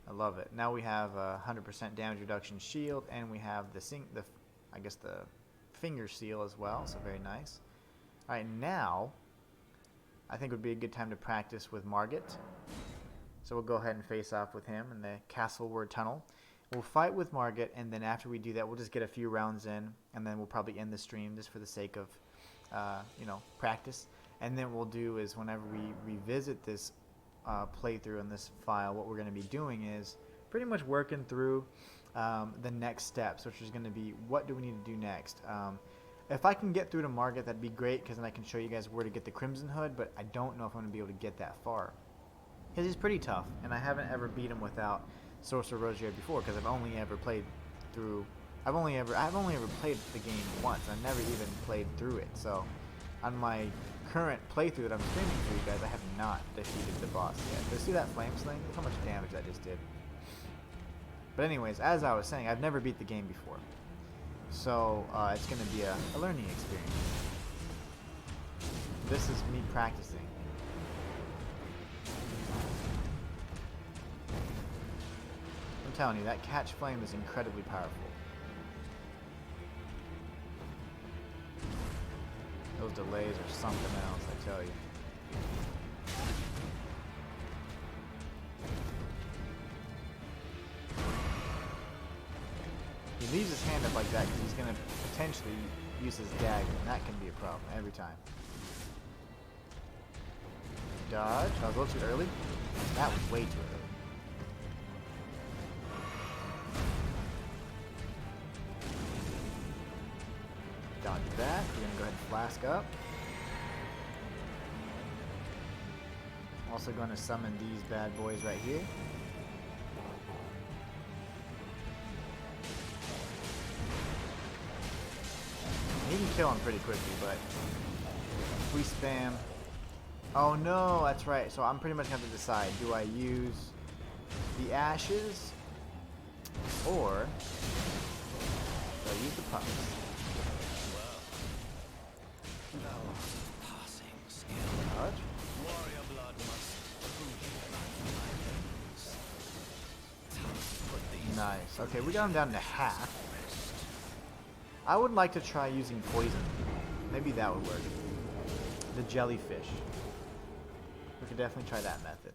I love it. Now we have a 100% damage reduction shield, and we have the finger seal as well, so very nice. Alright, now I think would be a good time to practice with Margit. So we'll go ahead and face off with him in the Castle Word Tunnel. We'll fight with Margit, and then after we do that, we'll just get a few rounds in, and then we'll probably end the stream just for the sake of, practice. And then what we'll do is whenever we revisit this playthrough in this file, what we're going to be doing is pretty much working through the next steps, which is going to be what do we need to do next. If I can get through to Margit, that'd be great, because then I can show you guys where to get the Crimson Hood, but I don't know if I'm going to be able to get that far. Because he's pretty tough, and I haven't ever beat him without Sorcerer Rosier before, because I've only ever played through... I've only ever played the game once. I've never even played through it, so on my current playthrough that I'm streaming for you guys, I have not defeated the boss yet. But see that Flame Sling? Look how much damage that just did. But anyways, as I was saying, I've never beat the game before. So, it's going to be a learning experience. This is me practicing. I'm telling you, that catch flame is incredibly powerful. Those delays are something else, I tell you. He leaves his hand up like that because he's going to potentially use his dagger, and that can be a problem every time. Dodge. I was a little too early. That was way too early. Dodge that. We're going to go ahead and flask up. Also going to summon these bad boys right here. He can kill him pretty quickly, but if we spam... Oh no, that's right. So I'm pretty much going to have to decide. Do I use the ashes or do I use the pups? Dodge. Nice. Okay, we got him down to half. I would like to try using poison. Maybe that would work. The Jellyfish. We could definitely try that method.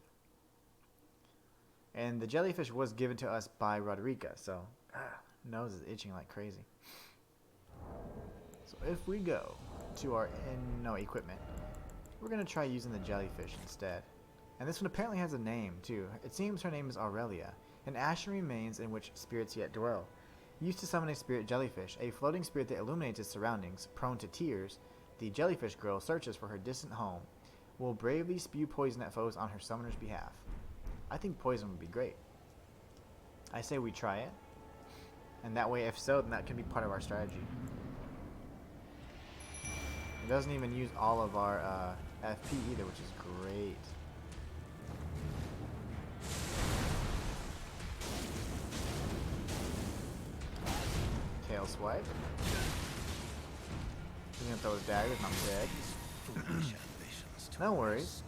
And the Jellyfish was given to us by Roderica, so nose is itching like crazy. So if we go to our equipment, we're going to try using the Jellyfish instead. And this one apparently has a name too. It seems her name is Aurelia. An ashen remains in which spirits yet dwell. Used to summon a spirit jellyfish, a floating spirit that illuminates its surroundings. Prone to tears, the jellyfish girl searches for her distant home. Will bravely spew poison at foes on her summoner's behalf. I think poison would be great. I say we try it. And that way, if so, then that can be part of our strategy. It doesn't even use all of our FP either, which is great. Tail swipe. He's gonna throw his daggers and I'm dead. No worries.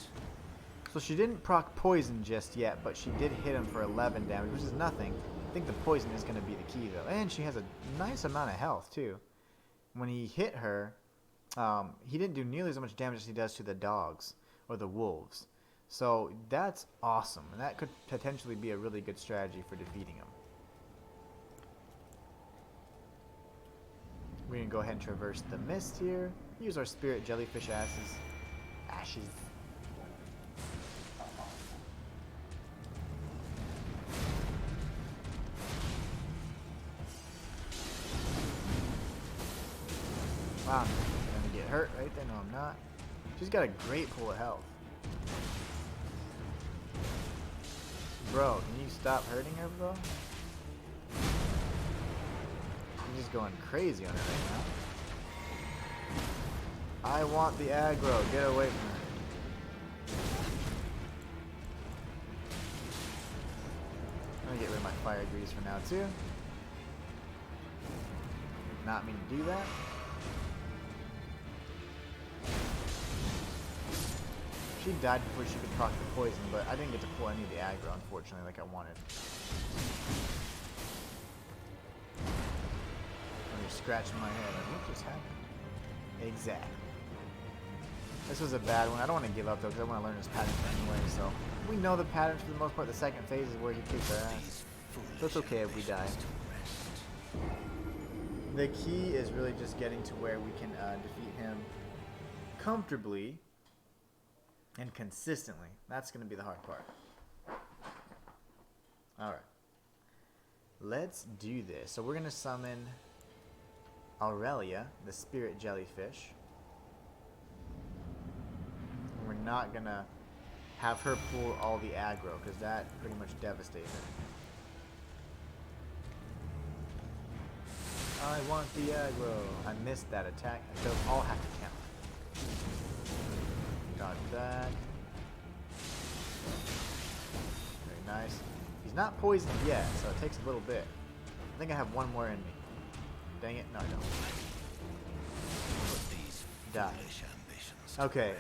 So she didn't proc poison just yet, but she did hit him for 11 damage, which is nothing. I think the poison is going to be the key, though. And she has a nice amount of health, too. When he hit her, he didn't do nearly as much damage as he does to the dogs or the wolves. So that's awesome. And that could potentially be a really good strategy for defeating him. We're going to go ahead and traverse the mist here. Use our spirit jellyfish ashes. Wow, I'm gonna get hurt right there. No, I'm not. She's got a great pool of health. Bro, can you stop hurting her, bro? I'm just going crazy on her right now. I want the aggro. Get away from her. I'm gonna get rid of my fire grease for now, too. Did not mean to do that. She died before she could proc the poison, but I didn't get to pull any of the aggro, unfortunately, like I wanted. I'm just scratching my head. Like, what just happened? Exactly. This was a bad one. I don't want to give up, though, because I want to learn his patterns anyway, so... We know the patterns for the most part. The second phase is where he kicks our ass. So it's okay if we die. The key is really just getting to where we can defeat him comfortably and consistently. That's going to be the hard part. Alright. Let's do this. So we're going to summon Aurelia, the spirit jellyfish. And we're not going to have her pull all the aggro, because that pretty much devastates her. I want the aggro. I missed that attack. They'll all have to count. Dodge back. Very nice. He's not poisoned yet, so it takes a little bit. I think I have one more in me. Dang it. No, I don't. Die. Okay.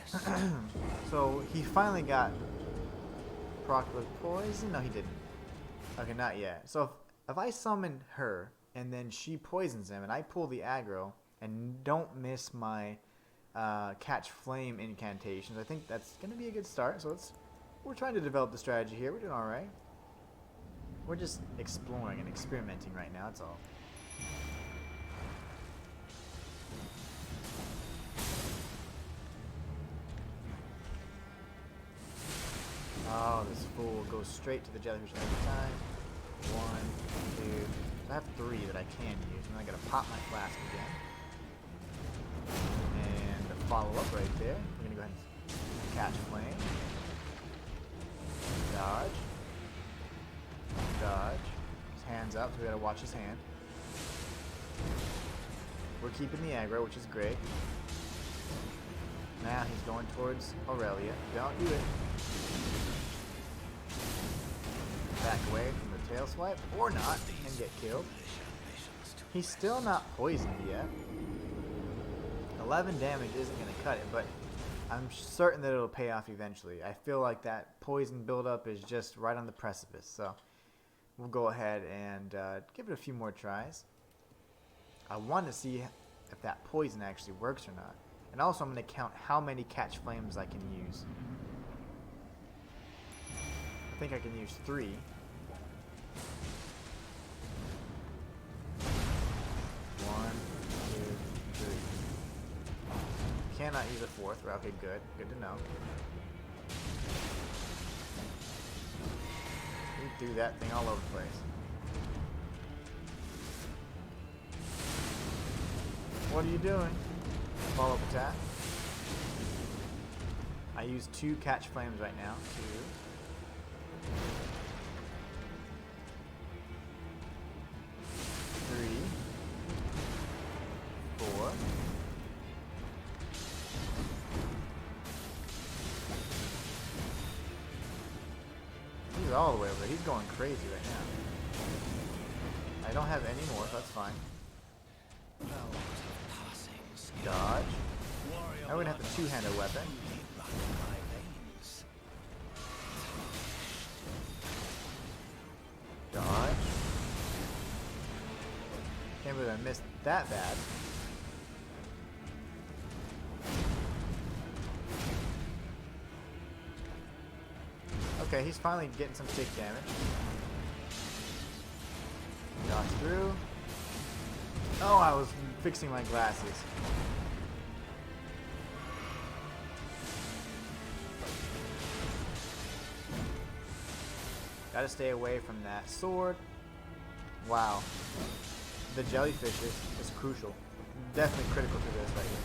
So he finally got procced with poison. No, he didn't. Okay, not yet. So if I summon her and then she poisons him and I pull the aggro and don't miss my catch flame incantations, I think that's going to be a good start. So we're trying to develop the strategy here. We're doing all right. We're just exploring and experimenting right now. That's all. Oh, this fool goes straight to the jellyfish every time. 1, 2. I have 3 that I can use, and I gotta pop my flask again. And the follow-up right there. We're gonna go ahead and catch flame. Dodge. Dodge. His hand's up, so we gotta watch his hand. We're keeping the aggro, which is great. Now he's going towards Aurelia. Don't do it. Back away from the tail swipe, or not, and get killed. He's still not poisoned yet. 11 damage isn't going to cut it, but I'm certain that it'll pay off eventually. I feel like that poison buildup is just right on the precipice, so we'll go ahead and give it a few more tries. I want to see if that poison actually works or not. And also I'm going to count how many catch flames I can use. I think I can use 3. 1, 2, 3. Cannot use a 4th. Okay, good. Good to know. He threw that thing all over the place. What are you doing? Follow-up attack. I use 2 catch flames right now. 2. 3, 4. He's all the way over there. He's going crazy right now. I don't have any more, so that's fine. Dodge. Now we're gonna have the two-handed weapon. Dodge. Can't believe I missed that bad. Okay, he's finally getting some stick damage. Dodge through. Oh, I was fixing my glasses. Gotta stay away from that sword. Wow. The jellyfish is crucial. Definitely critical to this right here.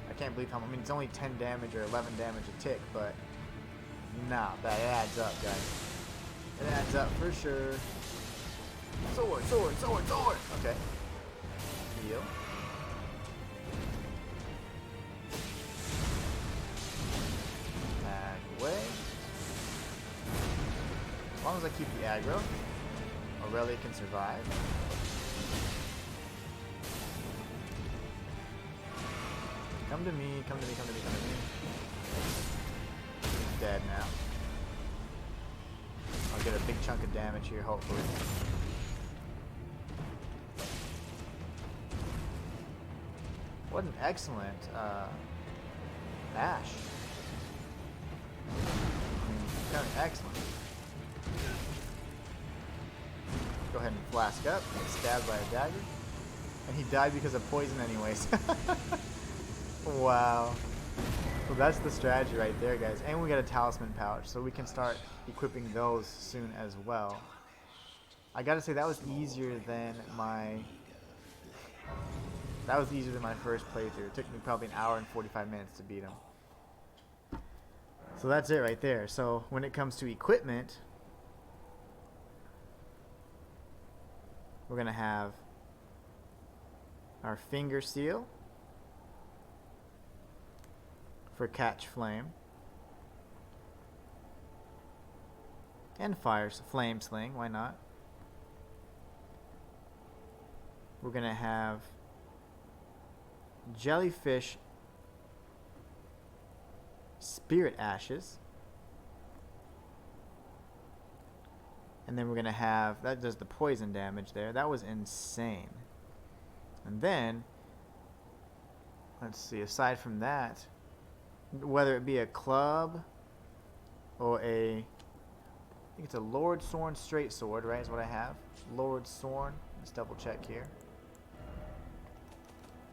I can't believe how much. I mean, it's only 10 damage or 11 damage a tick, but nah, that adds up, guys. It adds up for sure. Sword, sword, sword, sword! Okay. Heal. Back away. As long as I keep the aggro, Aurelia can survive. Come to me, come to me, come to me, come to me. He's dead now. I'll get a big chunk of damage here, hopefully. What an excellent bash. Kind of excellent. Go ahead and flask up. Get stabbed by a dagger. And he died because of poison anyways. Wow. So that's the strategy right there, guys. And we got a talisman pouch, so we can start equipping those soon as well. I gotta say, that was easier than my... That was easier than my first playthrough. It took me probably an hour and 45 minutes to beat him. So that's it right there. So when it comes to equipment, we're going to have our finger seal for catch flame. And flame sling, why not? We're going to have Jellyfish Spirit Ashes. And then we're going to have, that does the poison damage there. That was insane. And then, let's see, aside from that, whether it be a club or a, I think it's a Lord Sorn straight sword, right, is what I have. Lord Sorn. Let's double check here.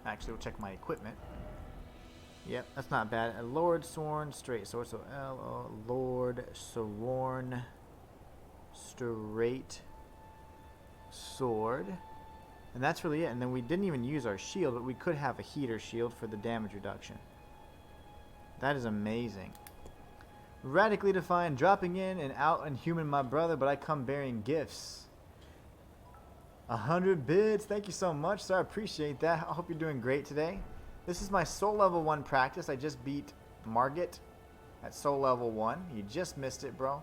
Actually, we'll check my equipment. Yep, that's not bad. A Lord Sorn straight sword. So Lord Sorn straight sword. And that's really it. And then we didn't even use our shield, but we could have a heater shield for the damage reduction. That is amazing. Radically defined, dropping in and out Inhuman, my brother, but I come bearing gifts. 100 bids, thank you so much, sir. I appreciate that. I hope you're doing great today. This is my soul level 1 practice. I just beat Margit at soul level 1. You just missed it, bro.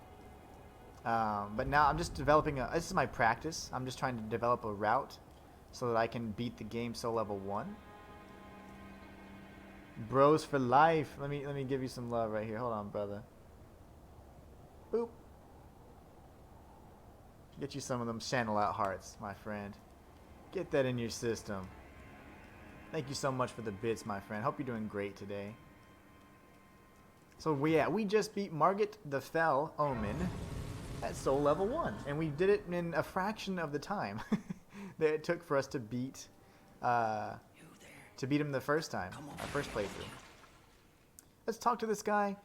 But now I'm just developing a, this is my practice. I'm just trying to develop a route so that I can beat the game soul level 1. Bros for life. Let me give you some love right here. Hold on, brother. Boop. Get you some of them channel out hearts, my friend. Get that in your system. Thank you so much for the bits, my friend. Hope you're doing great today. So we just beat Margit the Fell Omen at soul level 1, and we did it in a fraction of the time that it took for us to beat him the first time, our first playthrough. Let's talk to this guy.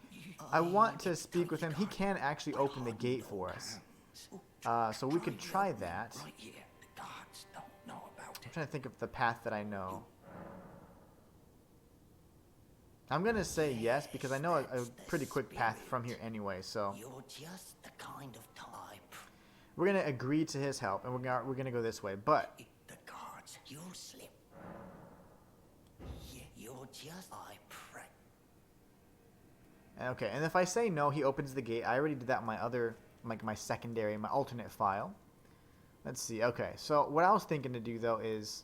I want to speak with him. He can actually open the gate for us. So we could try that. I'm trying to think of the path that I know. I'm going to say yes, because I know a pretty quick path from here anyway, so. You're just the kind of type. We're going to agree to his help, and we're going to go this way, but. The guards, you'll slip. You're just, I pray. Okay, and if I say no, he opens the gate. I already did that in my other, like my secondary, my alternate file. Let's see. Okay, so what I was thinking to do though is,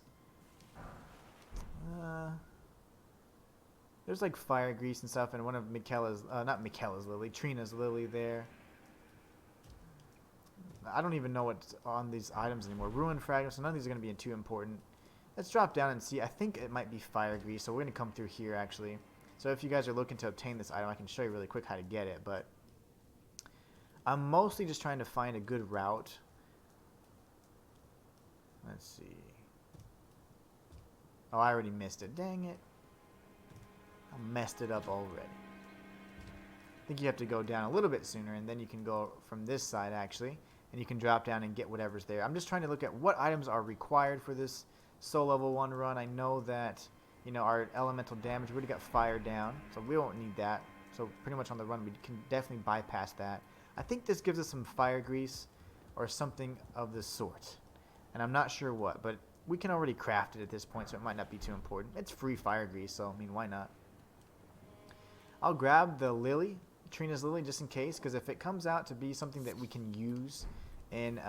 There's like fire grease and stuff, and one of Michaela's, not Michaela's lily, Trina's lily there. I don't even know what's on these items anymore. Ruined fragments, so none of these are going to be too important. Let's drop down and see. I think it might be fire grease, so we're going to come through here actually. So if you guys are looking to obtain this item, I can show you really quick how to get it, but I'm mostly just trying to find a good route. Let's see. Oh, I already missed it. Dang it. I messed it up already. I think you have to go down a little bit sooner, and then you can go from this side actually, and you can drop down and get whatever's there. I'm just trying to look at what items are required for this Soul Level 1 run. I know that, you know, our elemental damage, we already got fire down, so we won't need that. So pretty much on the run, we can definitely bypass that. I think this gives us some fire grease or something of the sort, and I'm not sure what, but we can already craft it at this point, so it might not be too important. It's free fire grease, so I mean, why not? I'll grab the lily, Trina's lily, just in case, because if it comes out to be something that we can use in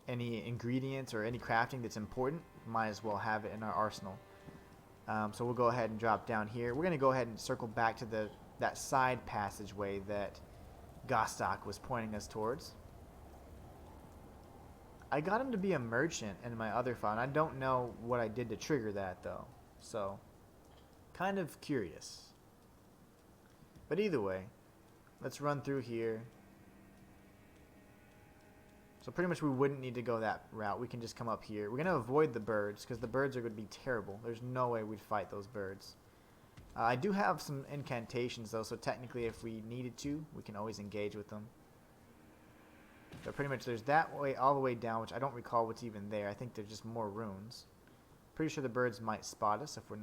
any ingredients or any crafting that's important, might as well have it in our arsenal. So we'll go ahead and drop down here. We're going to go ahead and circle back to that side passageway that Gostok was pointing us towards. I got him to be a merchant in my other file, and I don't know what I did to trigger that though. So, kind of curious. But either way, let's run through here. So pretty much we wouldn't need to go that route. We can just come up here. We're going to avoid the birds, because the birds are going to be terrible. There's no way we'd fight those birds. I do have some incantations though, so technically if we needed to, we can always engage with them. So pretty much there's that way all the way down, which I don't recall what's even there. I think there's just more runes. Pretty sure the birds might spot us if we're...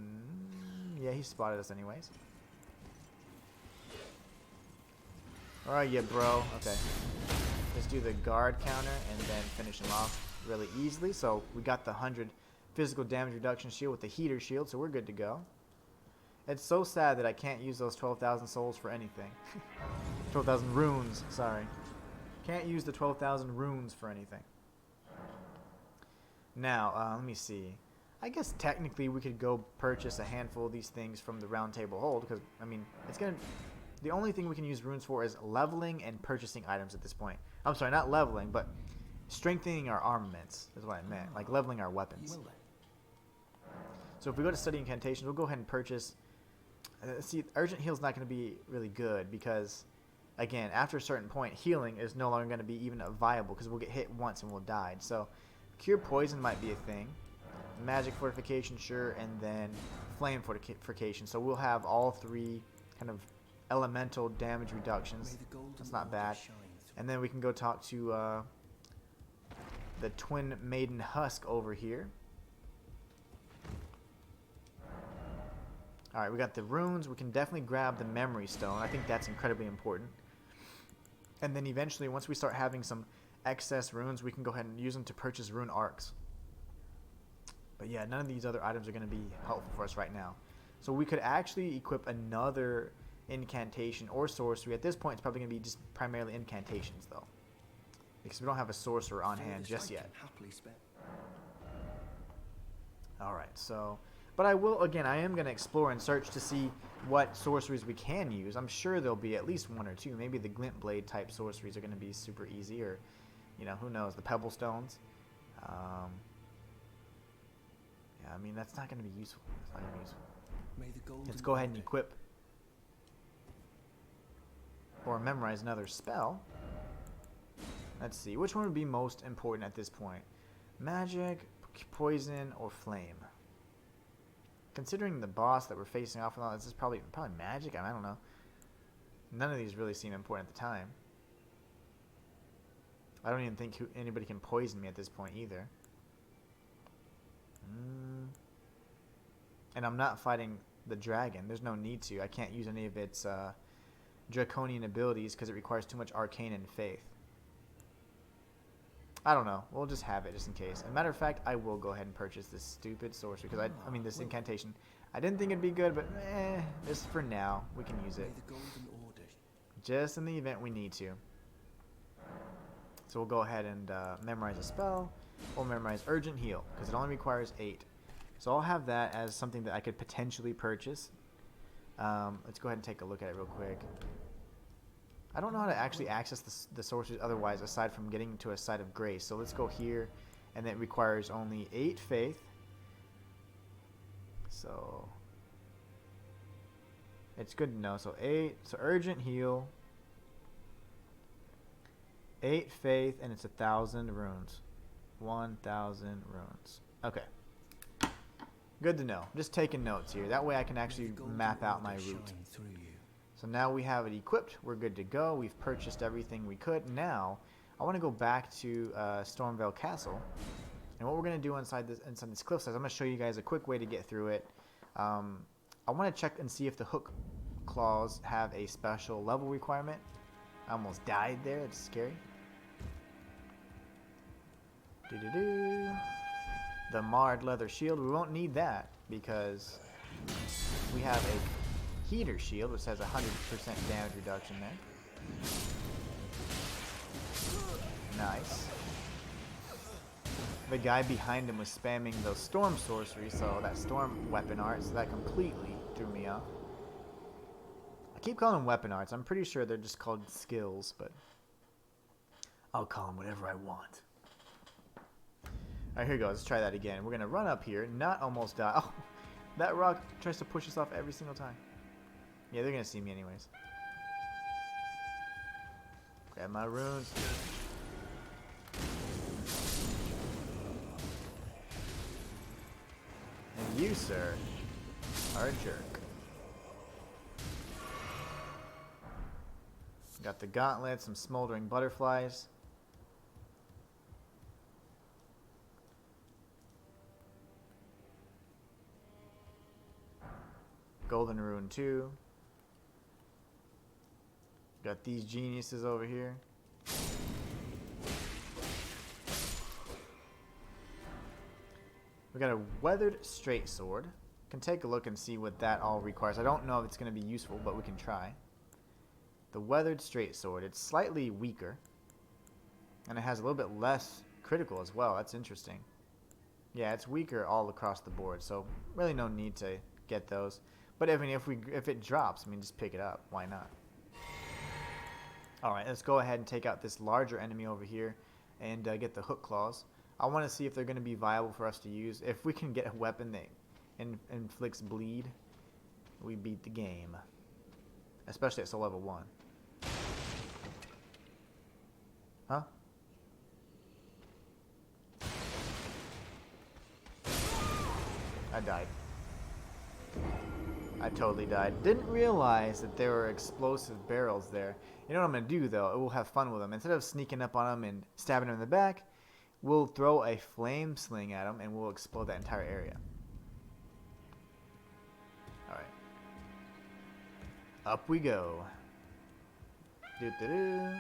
Yeah, he spotted us anyways. Where are you, bro? Okay. Let's do the guard counter and then finish him off really easily. So we got the 100 physical damage reduction shield with the heater shield, so we're good to go. It's so sad that I can't use those 12,000 souls for anything. 12,000 runes, sorry. Can't use the 12,000 runes for anything. Now, let me see. I guess technically we could go purchase a handful of these things from the round table hold, because, I mean, it's going to... The only thing we can use runes for is leveling and purchasing items at this point. I'm sorry, not leveling, but strengthening our armaments is what I meant. Like leveling our weapons. So if we go to study incantations, we'll go ahead and purchase... see, urgent heal is not going to be really good because, again, after a certain point, healing is no longer going to be even viable because we'll get hit once and we'll die. So cure poison might be a thing. Magic fortification, sure, and then flame fortification. So we'll have all three kind of elemental damage reductions. That's not bad. And then we can go talk to the twin maiden husk over here. Alright, we got the runes. We can definitely grab the memory stone. I think that's incredibly important. And then eventually, once we start having some excess runes, we can go ahead and use them to purchase rune arcs. But yeah, none of these other items are going to be helpful for us right now. So we could actually equip another incantation or sorcery. At this point, it's probably going to be just primarily incantations, though. Because we don't have a sorcerer on hand just yet. Alright, so... But I will, again, I am going to explore and search to see what sorceries we can use. I'm sure there'll be at least one or two. Maybe the glint blade type sorceries are going to be super easy, or, you know, who knows, the pebble stones. Yeah, I mean, that's not going to be useful. That's not going to be useful. Let's go ahead and equip or memorize another spell. Let's see, which one would be most important at this point? Magic, poison, or flame? Considering the boss that we're facing off with, this is probably magic. I don't know. None of these really seem important at the time. I don't even think anybody can poison me at this point either. And I'm not fighting the dragon. There's no need to. I can't use any of its draconian abilities because it requires too much arcane and faith. I don't know. We'll just have it just in case. As a matter of fact, I will go ahead and purchase this stupid sorcery because I mean this incantation. I didn't think it'd be good, but just for now, we can use it. Just in the event we need to. So we'll go ahead and memorize a spell. We'll memorize Urgent Heal because it only requires 8. So I'll have that as something that I could potentially purchase. Let's go ahead and take a look at it real quick. I don't know how to actually access the sorceries otherwise aside from getting to a site of grace. So let's go here, and it requires only 8 faith. So it's good to know. So 8. So urgent heal. 8 faith, and it's 1,000 runes. 1,000 runes. Okay. Good to know. Just taking notes here. That way I can actually map out my route. So now we have it equipped. We're good to go. We've purchased everything we could. Now I want to go back to Stormville Castle. And what we're going to do inside this cliffside, I'm going to show you guys a quick way to get through it. I want to check and see if the hook claws have a special level requirement. I almost died there. It's scary. The marred leather shield. We won't need that because we have a heater shield which has 100% damage reduction there. Nice. The guy behind him was spamming those storm sorceries, so that storm weapon art, so that completely threw me off. I keep calling them weapon arts. I'm pretty sure they're just called skills, but I'll call them whatever I want. Alright, here we go. Let's try that again. We're going to run up here, not almost die. Oh, that rock tries to push us off every single time. Yeah, they're going to see me anyways. Grab my runes. And you, sir, are a jerk. Got the gauntlet, some smoldering butterflies. Golden rune 2. Got these geniuses over here. We got a weathered straight sword. Can take a look and see what that all requires. I don't know if it's going to be useful, but we can try. The weathered straight sword. It's slightly weaker, and it has a little bit less critical as well. That's interesting. Yeah, it's weaker all across the board, so really no need to get those. But I mean, if it drops, I mean, just pick it up. Why not? All right, let's go ahead and take out this larger enemy over here and get the hook claws. I want to see if they're going to be viable for us to use. If we can get a weapon that inflicts bleed, we beat the game. Especially at soul level 1. Huh? I died. I totally died. Didn't realize that there were explosive barrels there. You know what I'm going to do, though? We'll have fun with them. Instead of sneaking up on them and stabbing them in the back, we'll throw a flame sling at them and we'll explode that entire area. Alright. Up we go. Doo-doo-doo.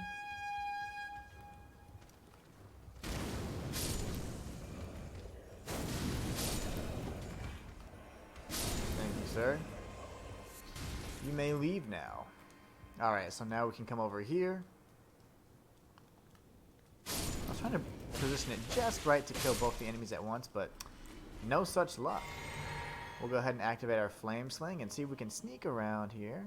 Thank you, sir. You may leave now. Alright, so now we can come over here. I was trying to position it just right to kill both the enemies at once, but no such luck. We'll go ahead and activate our flame sling and see if we can sneak around here.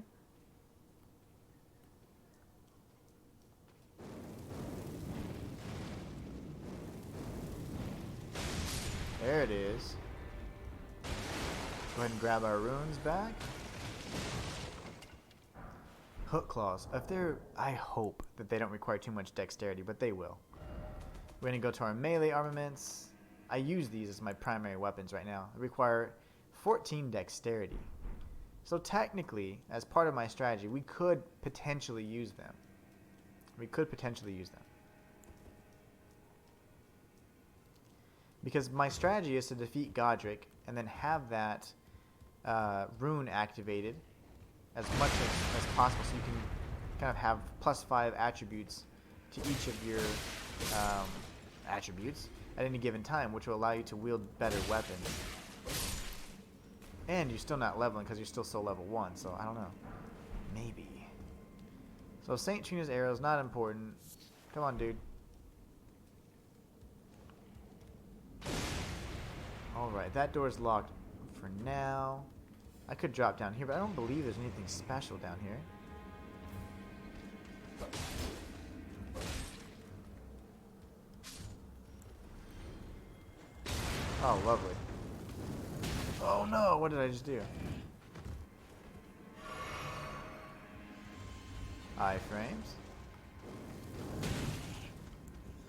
There it is. Go ahead and grab our runes back. Hook claws. I hope that they don't require too much dexterity, but they will. We're going to go to our melee armaments. I use these as my primary weapons right now. They require 14 dexterity. So technically, as part of my strategy, we could potentially use them. Because my strategy is to defeat Godric and then have that rune activated as much as possible, so you can kind of have +5 attributes to each of your attributes at any given time, which will allow you to wield better weapons. And you're still not leveling because you're still soul level 1, so I don't know. Maybe. So St. Trina's arrow is not important. Come on, dude. Alright, that door's locked for now. I could drop down here, but I don't believe there's anything special down here. Oh, lovely. Oh no, what did I just do? Iframes.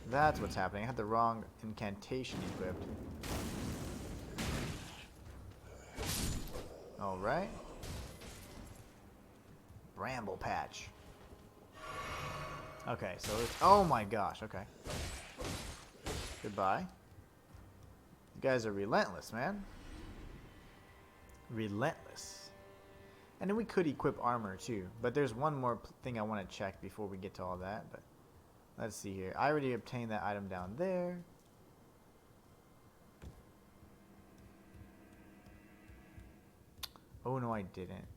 That's what's happening. I had the wrong incantation equipped. Alright. Bramble patch. Okay, so it's... Oh my gosh, okay. Goodbye. You guys are relentless, man. Relentless. And then we could equip armor too. But there's one more thing I want to check before we get to all that. But let's see here. I already obtained that item down there. Oh no, I didn't.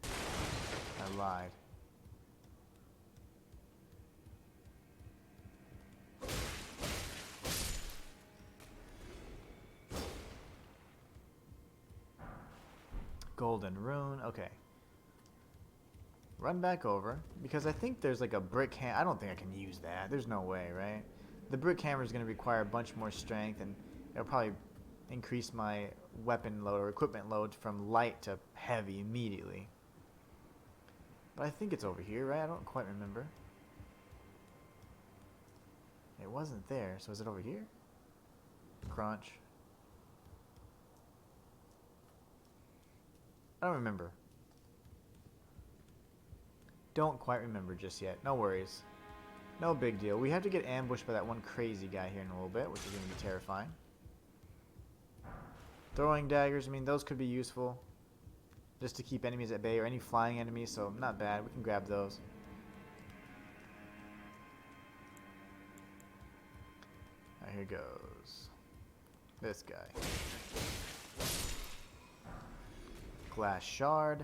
I lied. Golden rune. Okay. Run back over. Because I think there's like a brick hammer. I don't think I can use that. There's no way, right? The brick hammer is going to require a bunch more strength. And it'll probably increase my weapon load or equipment load from light to heavy immediately. But I think it's over here, right? I don't quite remember. It wasn't there. So is it over here? Crunch. I don't remember. Don't quite remember just yet. No worries. No big deal. We have to get ambushed by that one crazy guy here in a little bit, which is going to be terrifying. Throwing daggers, I mean, those could be useful. Just to keep enemies at bay or any flying enemies, so not bad. We can grab those. Alright, here goes. This guy. Glass shard.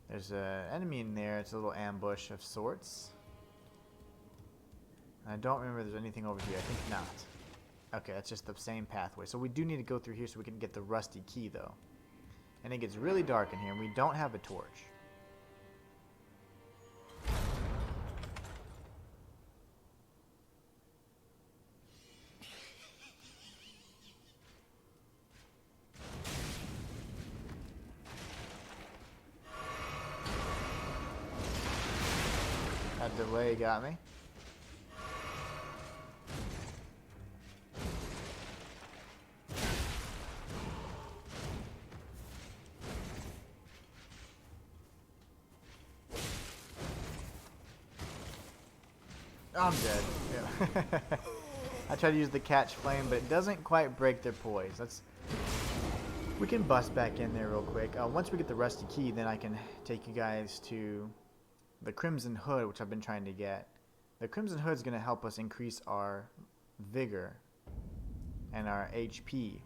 There's an enemy in there. It's a little ambush of sorts. And I don't remember if there's anything over here. I think not. Okay, that's just the same pathway. So we do need to go through here so we can get the rusty key, though. And it gets really dark in here, and we don't have a torch. That delay got me. I'm dead. Yeah. I tried to use the catch flame, but it doesn't quite break their poise. We can bust back in there real quick. Once we get the rusty key, then I can take you guys to the Crimson Hood, which I've been trying to get. The Crimson Hood is going to help us increase our vigor and our HP,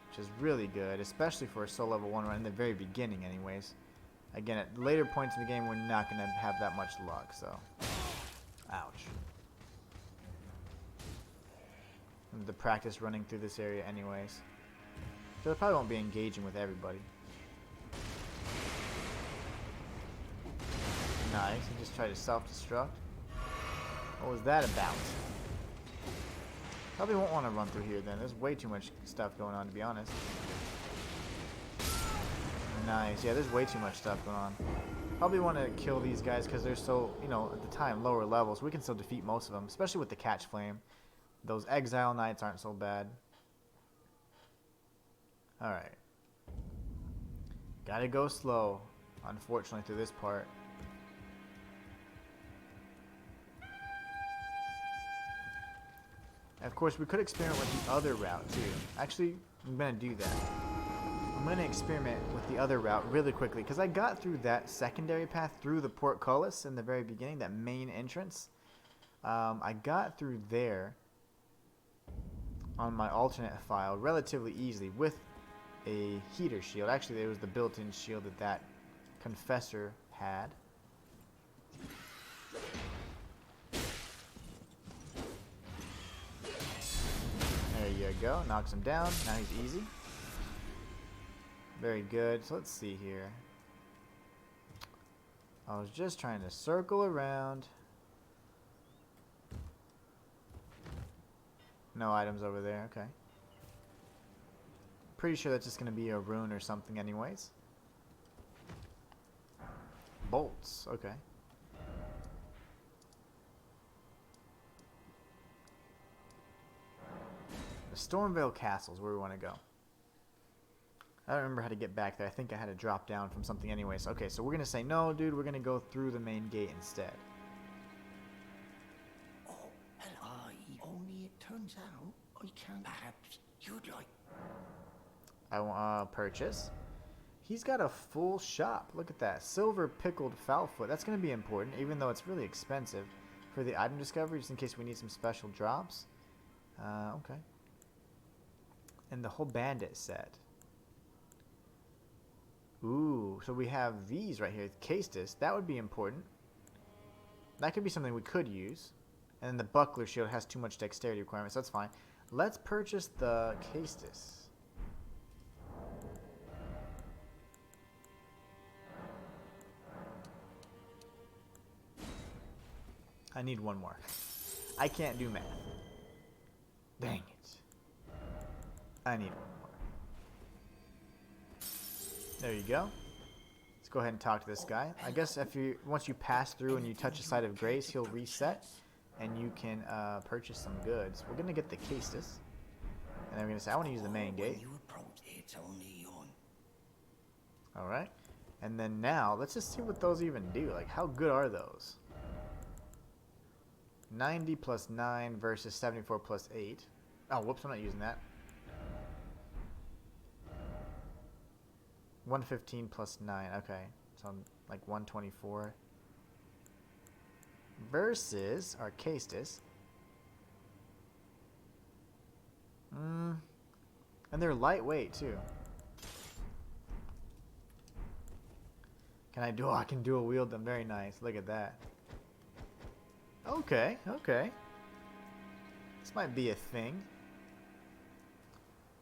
which is really good, especially for a soul level 1 run in the very beginning anyways. Again, at later points in the game, we're not going to have that much luck, so... Ouch. The practice running through this area anyways. So I probably won't be engaging with everybody. Nice, he just tried to self-destruct. What was that about? Probably won't want to run through here then. There's way too much stuff going on, to be honest. Nice, yeah, there's way too much stuff going on. Probably want to kill these guys because they're so, you know, at the time, lower levels. We can still defeat most of them, especially with the catch flame. Those exile knights aren't so bad. Alright. Gotta go slow, unfortunately, through this part. And of course, we could experiment with the other route, too. Actually, I'm going to do that. I'm going to experiment with the other route really quickly, because I got through that secondary path through the portcullis in the very beginning, that main entrance. I got through there on my alternate file relatively easily with a heater shield. Actually, there was the built-in shield that that confessor had. There There we go. Knocks him down. Now he's easy. Very good. So let's see here. I was just trying to circle around. No items over there. Okay. Pretty sure that's just going to be a rune or something anyways. Bolts. Okay. The Stormville Castle is where we want to go. I don't remember how to get back there. I think I had to drop down from something anyways. Okay, so we're going to say, no, dude, we're going to go through the main gate instead. Oh, hello. Only it turns out I can. Perhaps you'd like. I want purchase. He's got a full shop. Look at that. Silver pickled foulfoot. That's going to be important, even though it's really expensive for the item discovery, just in case we need some special drops. Okay. And the whole bandit set. Ooh, so we have these right here. Castus, that would be important. That could be something we could use. And then the buckler shield has too much dexterity requirements. That's fine. Let's purchase the Castus. I need one more. I can't do math. Dang it. I need one more. There you go. Let's go ahead and talk to this guy. I guess if you once you pass through and you touch a site of grace, he'll reset, and you can purchase some goods. We're gonna get the Castus, and then we're gonna say I want to use the main gate. All right, and then now let's just see what those even do. Like, how good are those? 90 plus 9 versus 74 plus 8. Oh, whoops! I'm not using that. 115 plus 9. Okay, so I'm like 124 versus our Castus. And they're lightweight too. Can I do? Oh, I can dual wield them. Very nice. Look at that. Okay, okay. This might be a thing.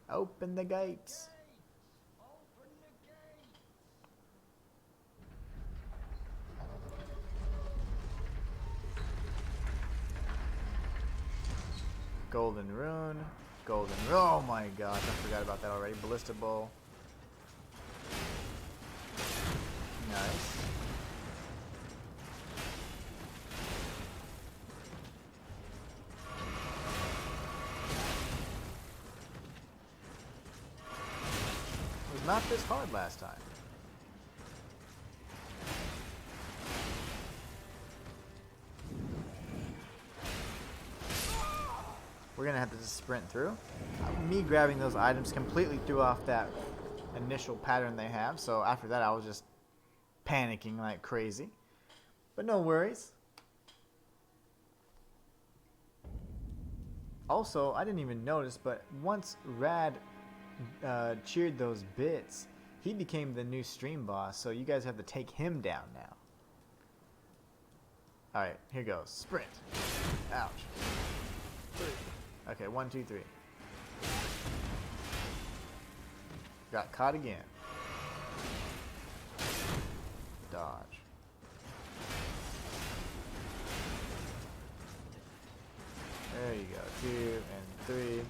Open the gates. Golden rune. Golden rune. Oh my gosh, I forgot about that already. Ballista bow. Nice. It was not this hard last time. We're gonna have to just sprint through. Me grabbing those items completely threw off that initial pattern they have, so after that I was just panicking like crazy. But no worries. Also, I didn't even notice, but once Rad cheered those bits, he became the new stream boss, so you guys have to take him down now. Alright, here goes. Sprint. Ouch. Okay, 1, 2, 3. Got caught again. Dodge. There you go. 2 and 3.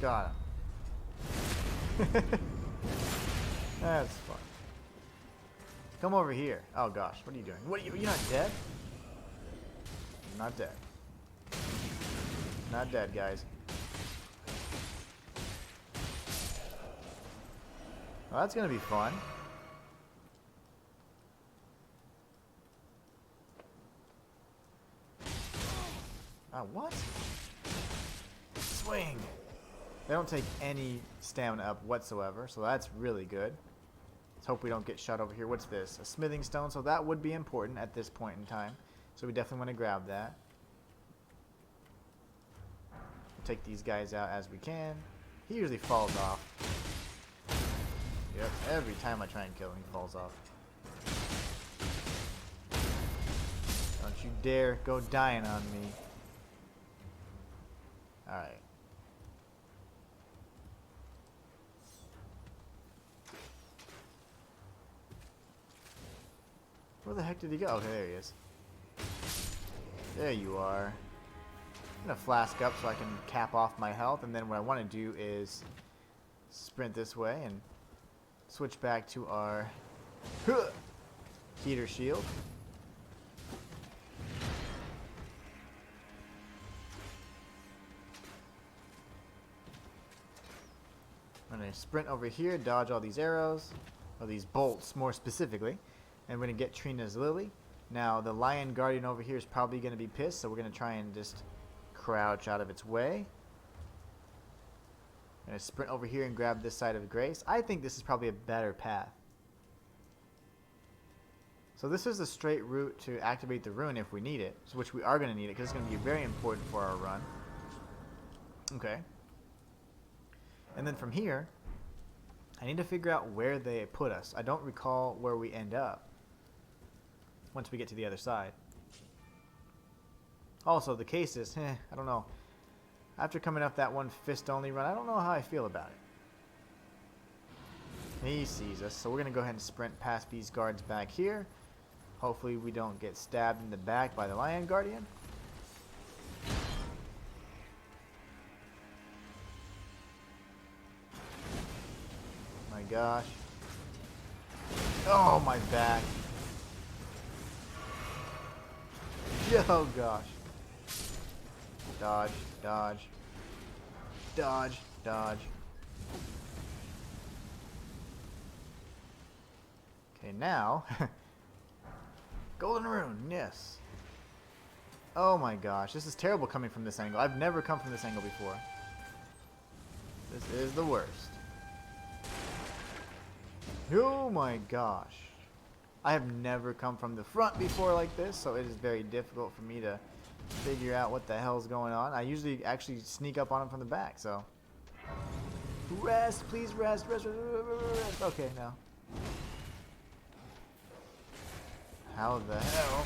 Got him. That's fun. Come over here. Oh gosh, what are you doing? What are you? You're not dead? Not dead. Not dead, guys. Well, that's gonna be fun. What? Swing! They don't take any stamina up whatsoever, so that's really good. Let's hope we don't get shot over here. What's this? A smithing stone, so that would be important at this point in time. So we definitely want to grab that. Take these guys out as we can. He usually falls off. Yep, every time I try and kill him, he falls off. you dare go dying on me. Alright. Where the heck did he go? Okay, there he is. There you are. I'm gonna flask up so I can cap off my health, and then what I want to do is sprint this way and switch back to our heater shield. I'm gonna sprint over here, dodge all these arrows, or these bolts more specifically, and we're gonna get Trina's Lily. Now the Lion Guardian over here is probably gonna be pissed, so we're gonna try and just crouch out of its way. I'm gonna sprint over here and grab this side of Grace. I think this is probably a better path. So this is a straight route to activate the rune if we need it, which we are gonna need it because it's gonna be very important for our run. Okay. And then from here, I need to figure out where they put us. I don't recall where we end up once we get to the other side. Also, the cases, I don't know. After coming up that one fist-only run, I don't know how I feel about it. He sees us, so we're going to go ahead and sprint past these guards back here. Hopefully we don't get stabbed in the back by the Lion Guardian. My gosh. Oh, my back. Oh, gosh. Dodge, dodge, dodge, dodge. Okay, now. Golden rune, yes. Oh my gosh, this is terrible coming from this angle. I've never come from this angle before. This is the worst. Oh my gosh. I have never come from the front before like this, so it is very difficult for me to figure out what the hell's going on. I usually actually sneak up on him from the back, so. Rest, please rest, rest, rest, rest, rest. Okay, now. How the hell?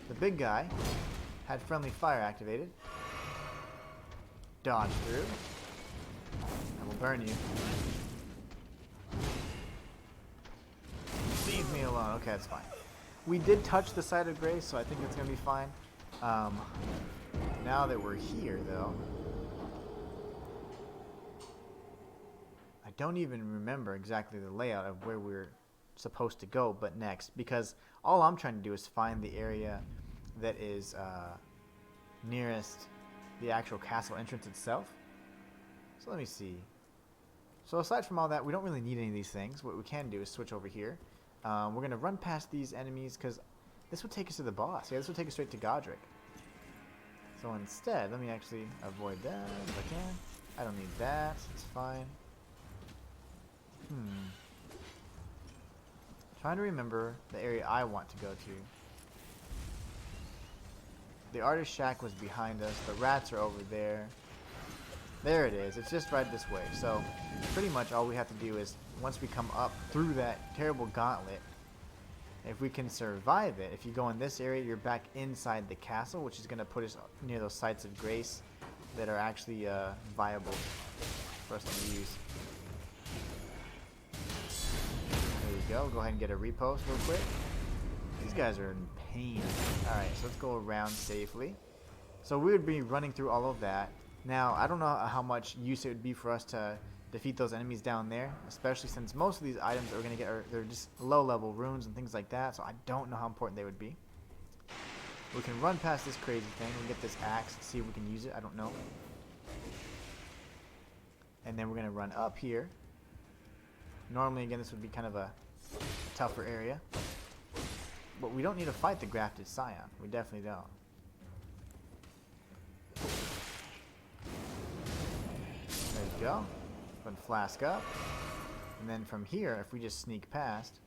The big guy had friendly fire activated. Dodge through. I will burn you. Leave me alone. Okay, that's fine. We did touch the side of Grace, so I think it's going to be fine. Now that we're here, though, I don't even remember exactly the layout of where we're supposed to go but next, because all I'm trying to do is find the area that is nearest the actual castle entrance itself. So let me see. So aside from all that, we don't really need any of these things. What we can do is switch over here. We're going to run past these enemies because this would take us to the boss. Yeah, this would take us straight to Godric. So instead, let me actually avoid that if I can. I don't need that. It's fine. Trying to remember the area I want to go to. The artist shack was behind us. The rats are over there. There it is. It's just right this way. So pretty much all we have to do is, once we come up through that terrible gauntlet, if we can survive it, if you go in this area, you're back inside the castle, which is going to put us near those sites of grace that are actually viable for us to use. There you go. Go ahead and get a repost real quick. These guys are in pain. Alright, so let's go around safely. So we would be running through all of that. Now, I don't know how much use it would be for us to defeat those enemies down there, especially since most of these items that we're going to get they're just low-level runes and things like that, so I don't know how important they would be. We can run past this crazy thing and get this axe and see if we can use it. I don't know. And then we're going to run up here. Normally, again, this would be kind of a tougher area. But we don't need to fight the Grafted Scion. We definitely don't. There you go. Go and flask up. And then from here, if we just sneak past,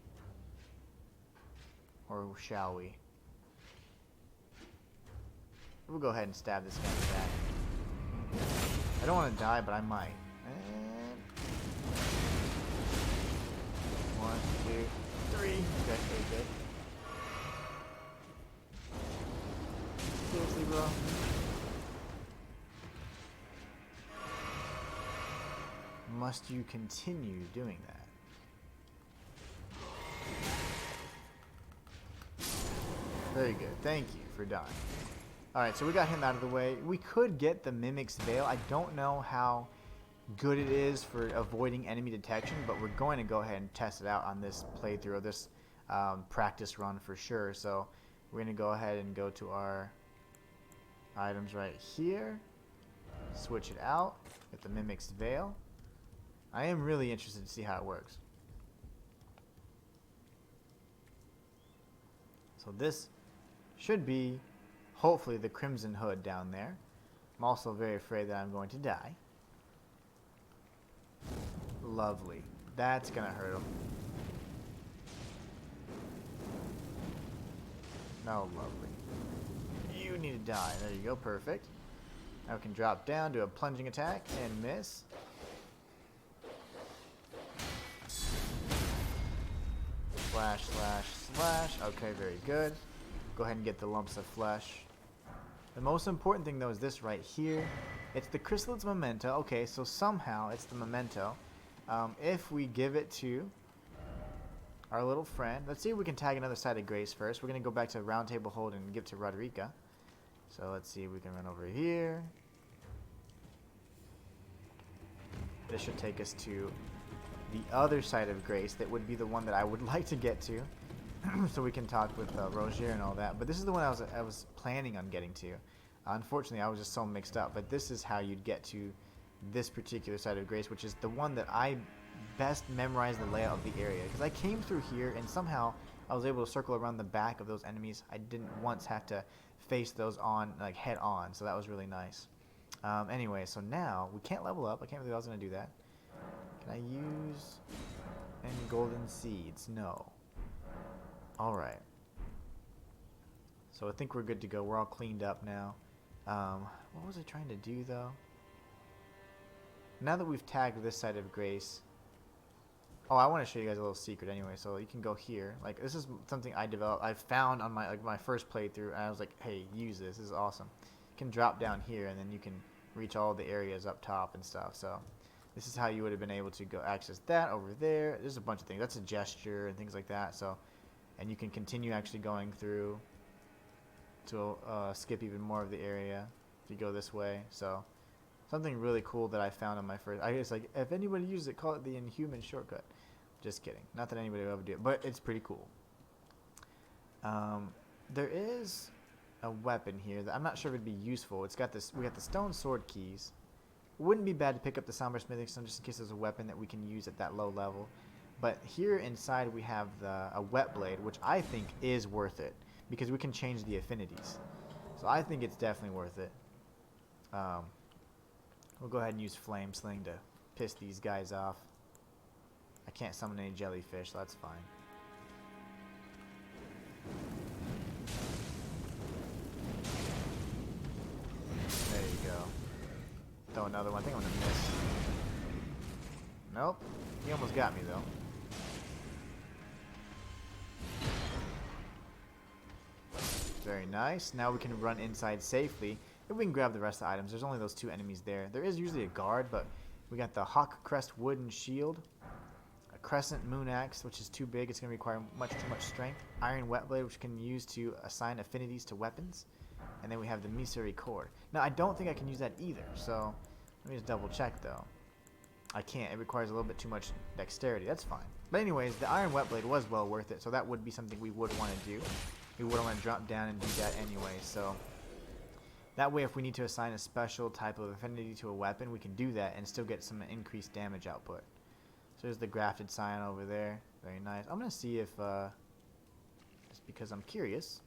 or shall we? We'll go ahead and stab this guy in the back. I don't want to die, but I might. And 1, 2, 3. Okay, very good. bro. Must you continue doing that? Very good. Thank you for dying. Alright, so we got him out of the way. We could get the Mimic's Veil. I don't know how good it is for avoiding enemy detection, but we're going to go ahead and test it out on this playthrough, or this practice run for sure. So we're going to go ahead and go to our items right here. Switch it out. Get the Mimic's Veil. I am really interested to see how it works. So this should be, hopefully, the Crimson Hood down there. I'm also very afraid that I'm going to die. Lovely. That's going to hurt him. No, lovely. You need to die. There you go. Perfect. Now we can drop down, do a plunging attack, and miss. Slash, slash, slash. Okay, very good. Go ahead and get the lumps of flesh. The most important thing, though, is this right here. It's the Chrysalis Memento. Okay, so somehow it's the Memento. If we give it to our little friend. Let's see if we can tag another Side of Grace first. We're going to go back to Round Table Hold and give it to Roderica. So let's see if we can run over here. This should take us to the other Side of Grace. That would be the one that I would like to get to. So we can talk with Rogier and all that. But this is the one I was planning on getting to. Unfortunately, I was just so mixed up. But this is how you'd get to this particular Side of Grace, which is the one that I best memorized the layout of the area. Because I came through here and somehow I was able to circle around the back of those enemies. I didn't once have to face those on, like, head on. So that was really nice. Anyway, so now we can't level up. I can't believe I was going to do that. Can I use any golden seeds? No. Alright. So I think we're good to go. We're all cleaned up now. What was I trying to do, though? Now that we've tagged this Side of Grace... Oh, I want to show you guys a little secret anyway. So you can go here. Like, this is something I developed. I found on my first playthrough. And I was like, hey, use this. This is awesome. You can drop down here, and then you can reach all the areas up top and stuff. So this is how you would have been able to go access that over there. There's a bunch of things. That's a gesture and things like that. So, and you can continue actually going through to skip even more of the area if you go this way. So something really cool that I found on my first. I guess, like, if anybody uses it, call it the Inhuman shortcut. Just kidding. Not that anybody will ever do it, but it's pretty cool. There is a weapon here that I'm not sure if it'd be useful. It's got this. We got the stone sword keys. It wouldn't be bad to pick up the somber smithing stone just in case there's a weapon that we can use at that low level. But here inside we have a wet blade, which I think is worth it because we can change the affinities. So I think it's definitely worth it. We'll go ahead and use Flame Sling to piss these guys off. I can't summon any jellyfish, so that's fine. There you go. Throw another one. I think I'm going to miss. Nope. He almost got me, though. Very nice. Now we can run inside safely. If we can grab the rest of the items. There's only those two enemies there. There is usually a guard, but we got the Hawk Crest Wooden Shield. A Crescent Moon Axe, which is too big. It's going to require too much strength. Iron Wet Blade, which can use to assign affinities to weapons. And then we have the Misericord. Now, I don't think I can use that either. So, let me just double check, though. I can't. It requires a little bit too much dexterity. That's fine. But anyways, the Iron Wet Blade was well worth it. So that would be something we would want to do. We would want to drop down and do that anyway. So that way, if we need to assign a special type of affinity to a weapon, we can do that and still get some increased damage output. So there's the Grafted Scion over there. Very nice. I'm going to see if, just because I'm curious.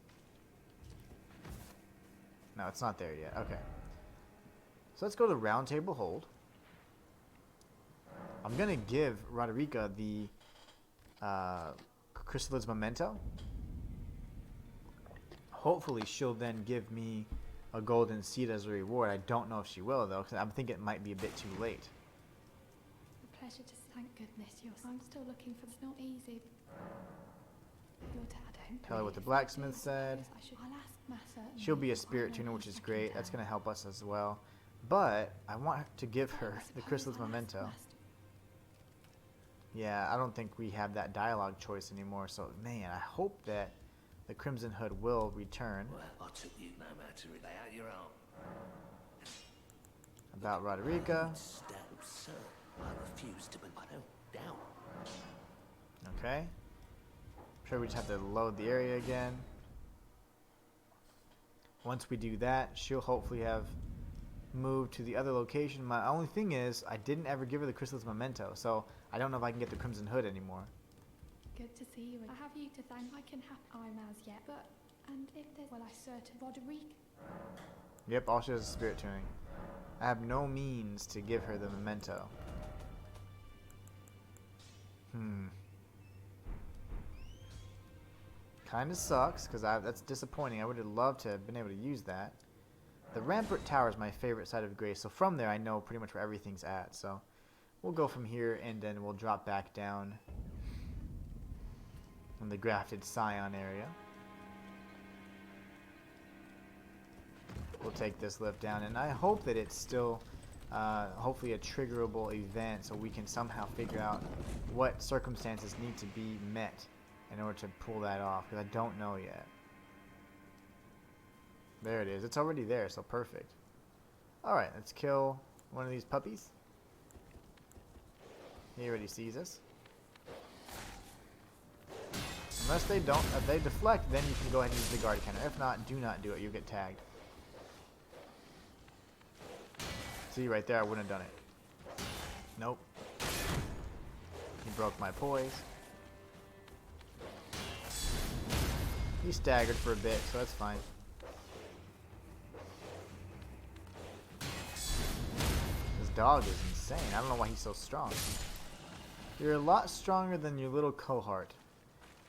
No, it's not there yet. Okay. So let's go to Round Table Hold. I'm going to give Roderica the Chrysalis Memento. Hopefully she'll then give me a golden seed as a reward. I don't know if she will, though, because I think it might be a bit too late. A pleasure to thank goodness I'm still looking for. It's not easy. Your dad, Tell her what the blacksmith said. I'll ask She'll be a spirit tuner, which is great. That's going to help us as well. But I want to give her the Chrysalis Memento. Yeah, I don't think we have that dialogue choice anymore. So, man, I hope that the Crimson Hood will return. Well, I took you no matter lay out your arm. About Roderica. Step, sir. I refuse to be down. Okay. I'm sure we just have to load the area again. Once we do that, she'll hopefully have moved to the other location. My only thing is, I didn't ever give her the Chrysalis Memento, so I don't know if I can get the Crimson Hood anymore. Good to see you. I have you to thank. I can have I'm as yet, but and if there's well, I certain Roderica. Yep, all she has is spirit tuning. I have no means to give her the memento. Kinda sucks, because that's disappointing. I would have loved to have been able to use that. The Rampart Tower is my favorite side of Grace, so from there I know pretty much where everything's at. So we'll go from here, and then we'll drop back down in the Grafted Scion area. We'll take this lift down, and I hope that it's still hopefully a triggerable event, so we can somehow figure out what circumstances need to be met in order to pull that off, because I don't know yet. There it is. It's already there, so perfect. Alright, let's kill one of these puppies. He already sees us. Unless they don't, if they deflect, then you can go ahead and use the guard counter. If not, do not do it. You'll get tagged. See, right there, I wouldn't have done it. Nope. He broke my poise. He staggered for a bit, so that's fine. This dog is insane. I don't know why he's so strong. You're a lot stronger than your little cohort.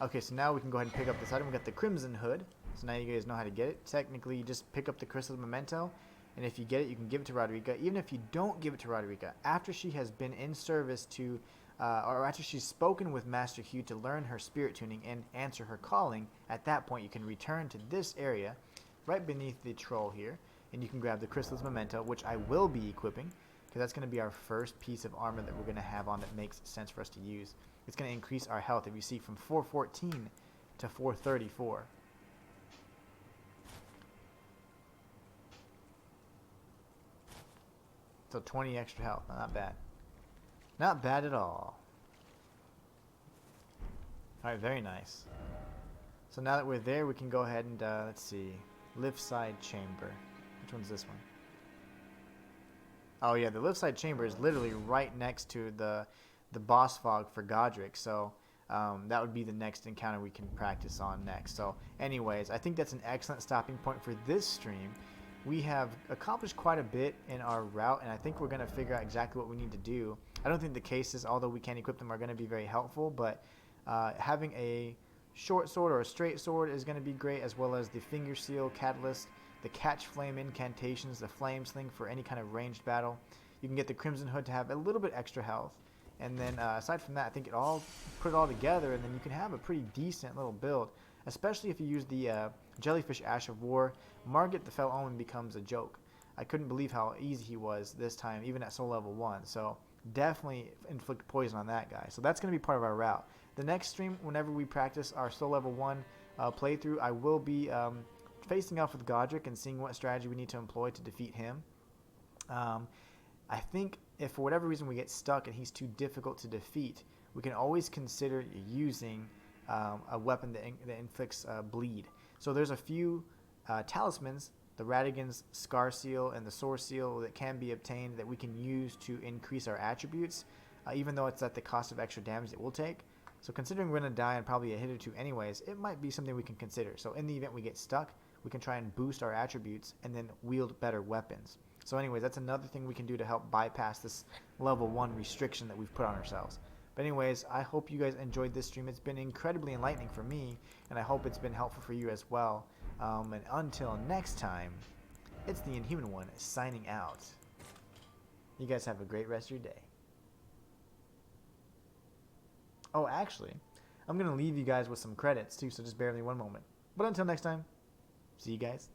Okay, so now we can go ahead and pick up this item. We got the Crimson Hood. So now you guys know how to get it. Technically, you just pick up the Chrysalis Memento. And if you get it, you can give it to Roderica. Even if you don't give it to Roderica, after she has been in service to, or after she's spoken with Master Hugh to learn her spirit tuning and answer her calling, at that point you can return to this area, right beneath the troll here, and you can grab the Chrysalis Memento, which I will be equipping, because that's going to be our first piece of armor that we're going to have on that makes sense for us to use. It's going to increase our health, if you see, from 414 to 434. So 20 extra health. Not bad. Not bad at all. Alright, very nice. So now that we're there, we can go ahead and, let's see. Lift side chamber. Which one's this one? Oh yeah, the lift side chamber is literally right next to the boss fog for Godric. So that would be the next encounter we can practice on next. So anyways, I think that's an excellent stopping point for this stream. We have accomplished quite a bit in our route, and I think we're going to figure out exactly what we need to do. I don't think the cases, although we can equip them, are going to be very helpful, but having a short sword or a straight sword is going to be great, as well as the finger seal, catalyst, the catch flame incantations, the flame sling for any kind of ranged battle. You can get the Crimson Hood to have a little bit extra health, and then aside from that, I think put it all together, and then you can have a pretty decent little build, especially if you use the Jellyfish Ash of War. Margit the Fell Omen becomes a joke. I couldn't believe how easy he was this time, even at soul level 1. So definitely inflict poison on that guy. So that's going to be part of our route. The next stream, whenever we practice our soul level 1 playthrough, I will be facing off with Godric and seeing what strategy we need to employ to defeat him. I think if for whatever reason we get stuck and he's too difficult to defeat, we can always consider using a weapon that inflicts bleed. So there's a few talismans, the Radigan's Scar Seal and the Sore Seal, that can be obtained that we can use to increase our attributes, even though it's at the cost of extra damage that we'll take. So considering we're going to die in probably a hit or two anyways, it might be something we can consider. So in the event we get stuck, we can try and boost our attributes and then wield better weapons. So anyways, that's another thing we can do to help bypass this level 1 restriction that we've put on ourselves. But anyways, I hope you guys enjoyed this stream. It's been incredibly enlightening for me, and I hope it's been helpful for you as well. And until next time, it's the Inhuman One signing out. You guys have a great rest of your day. Oh, actually, I'm going to leave you guys with some credits too, so just bear with me one moment. But until next time, See you guys.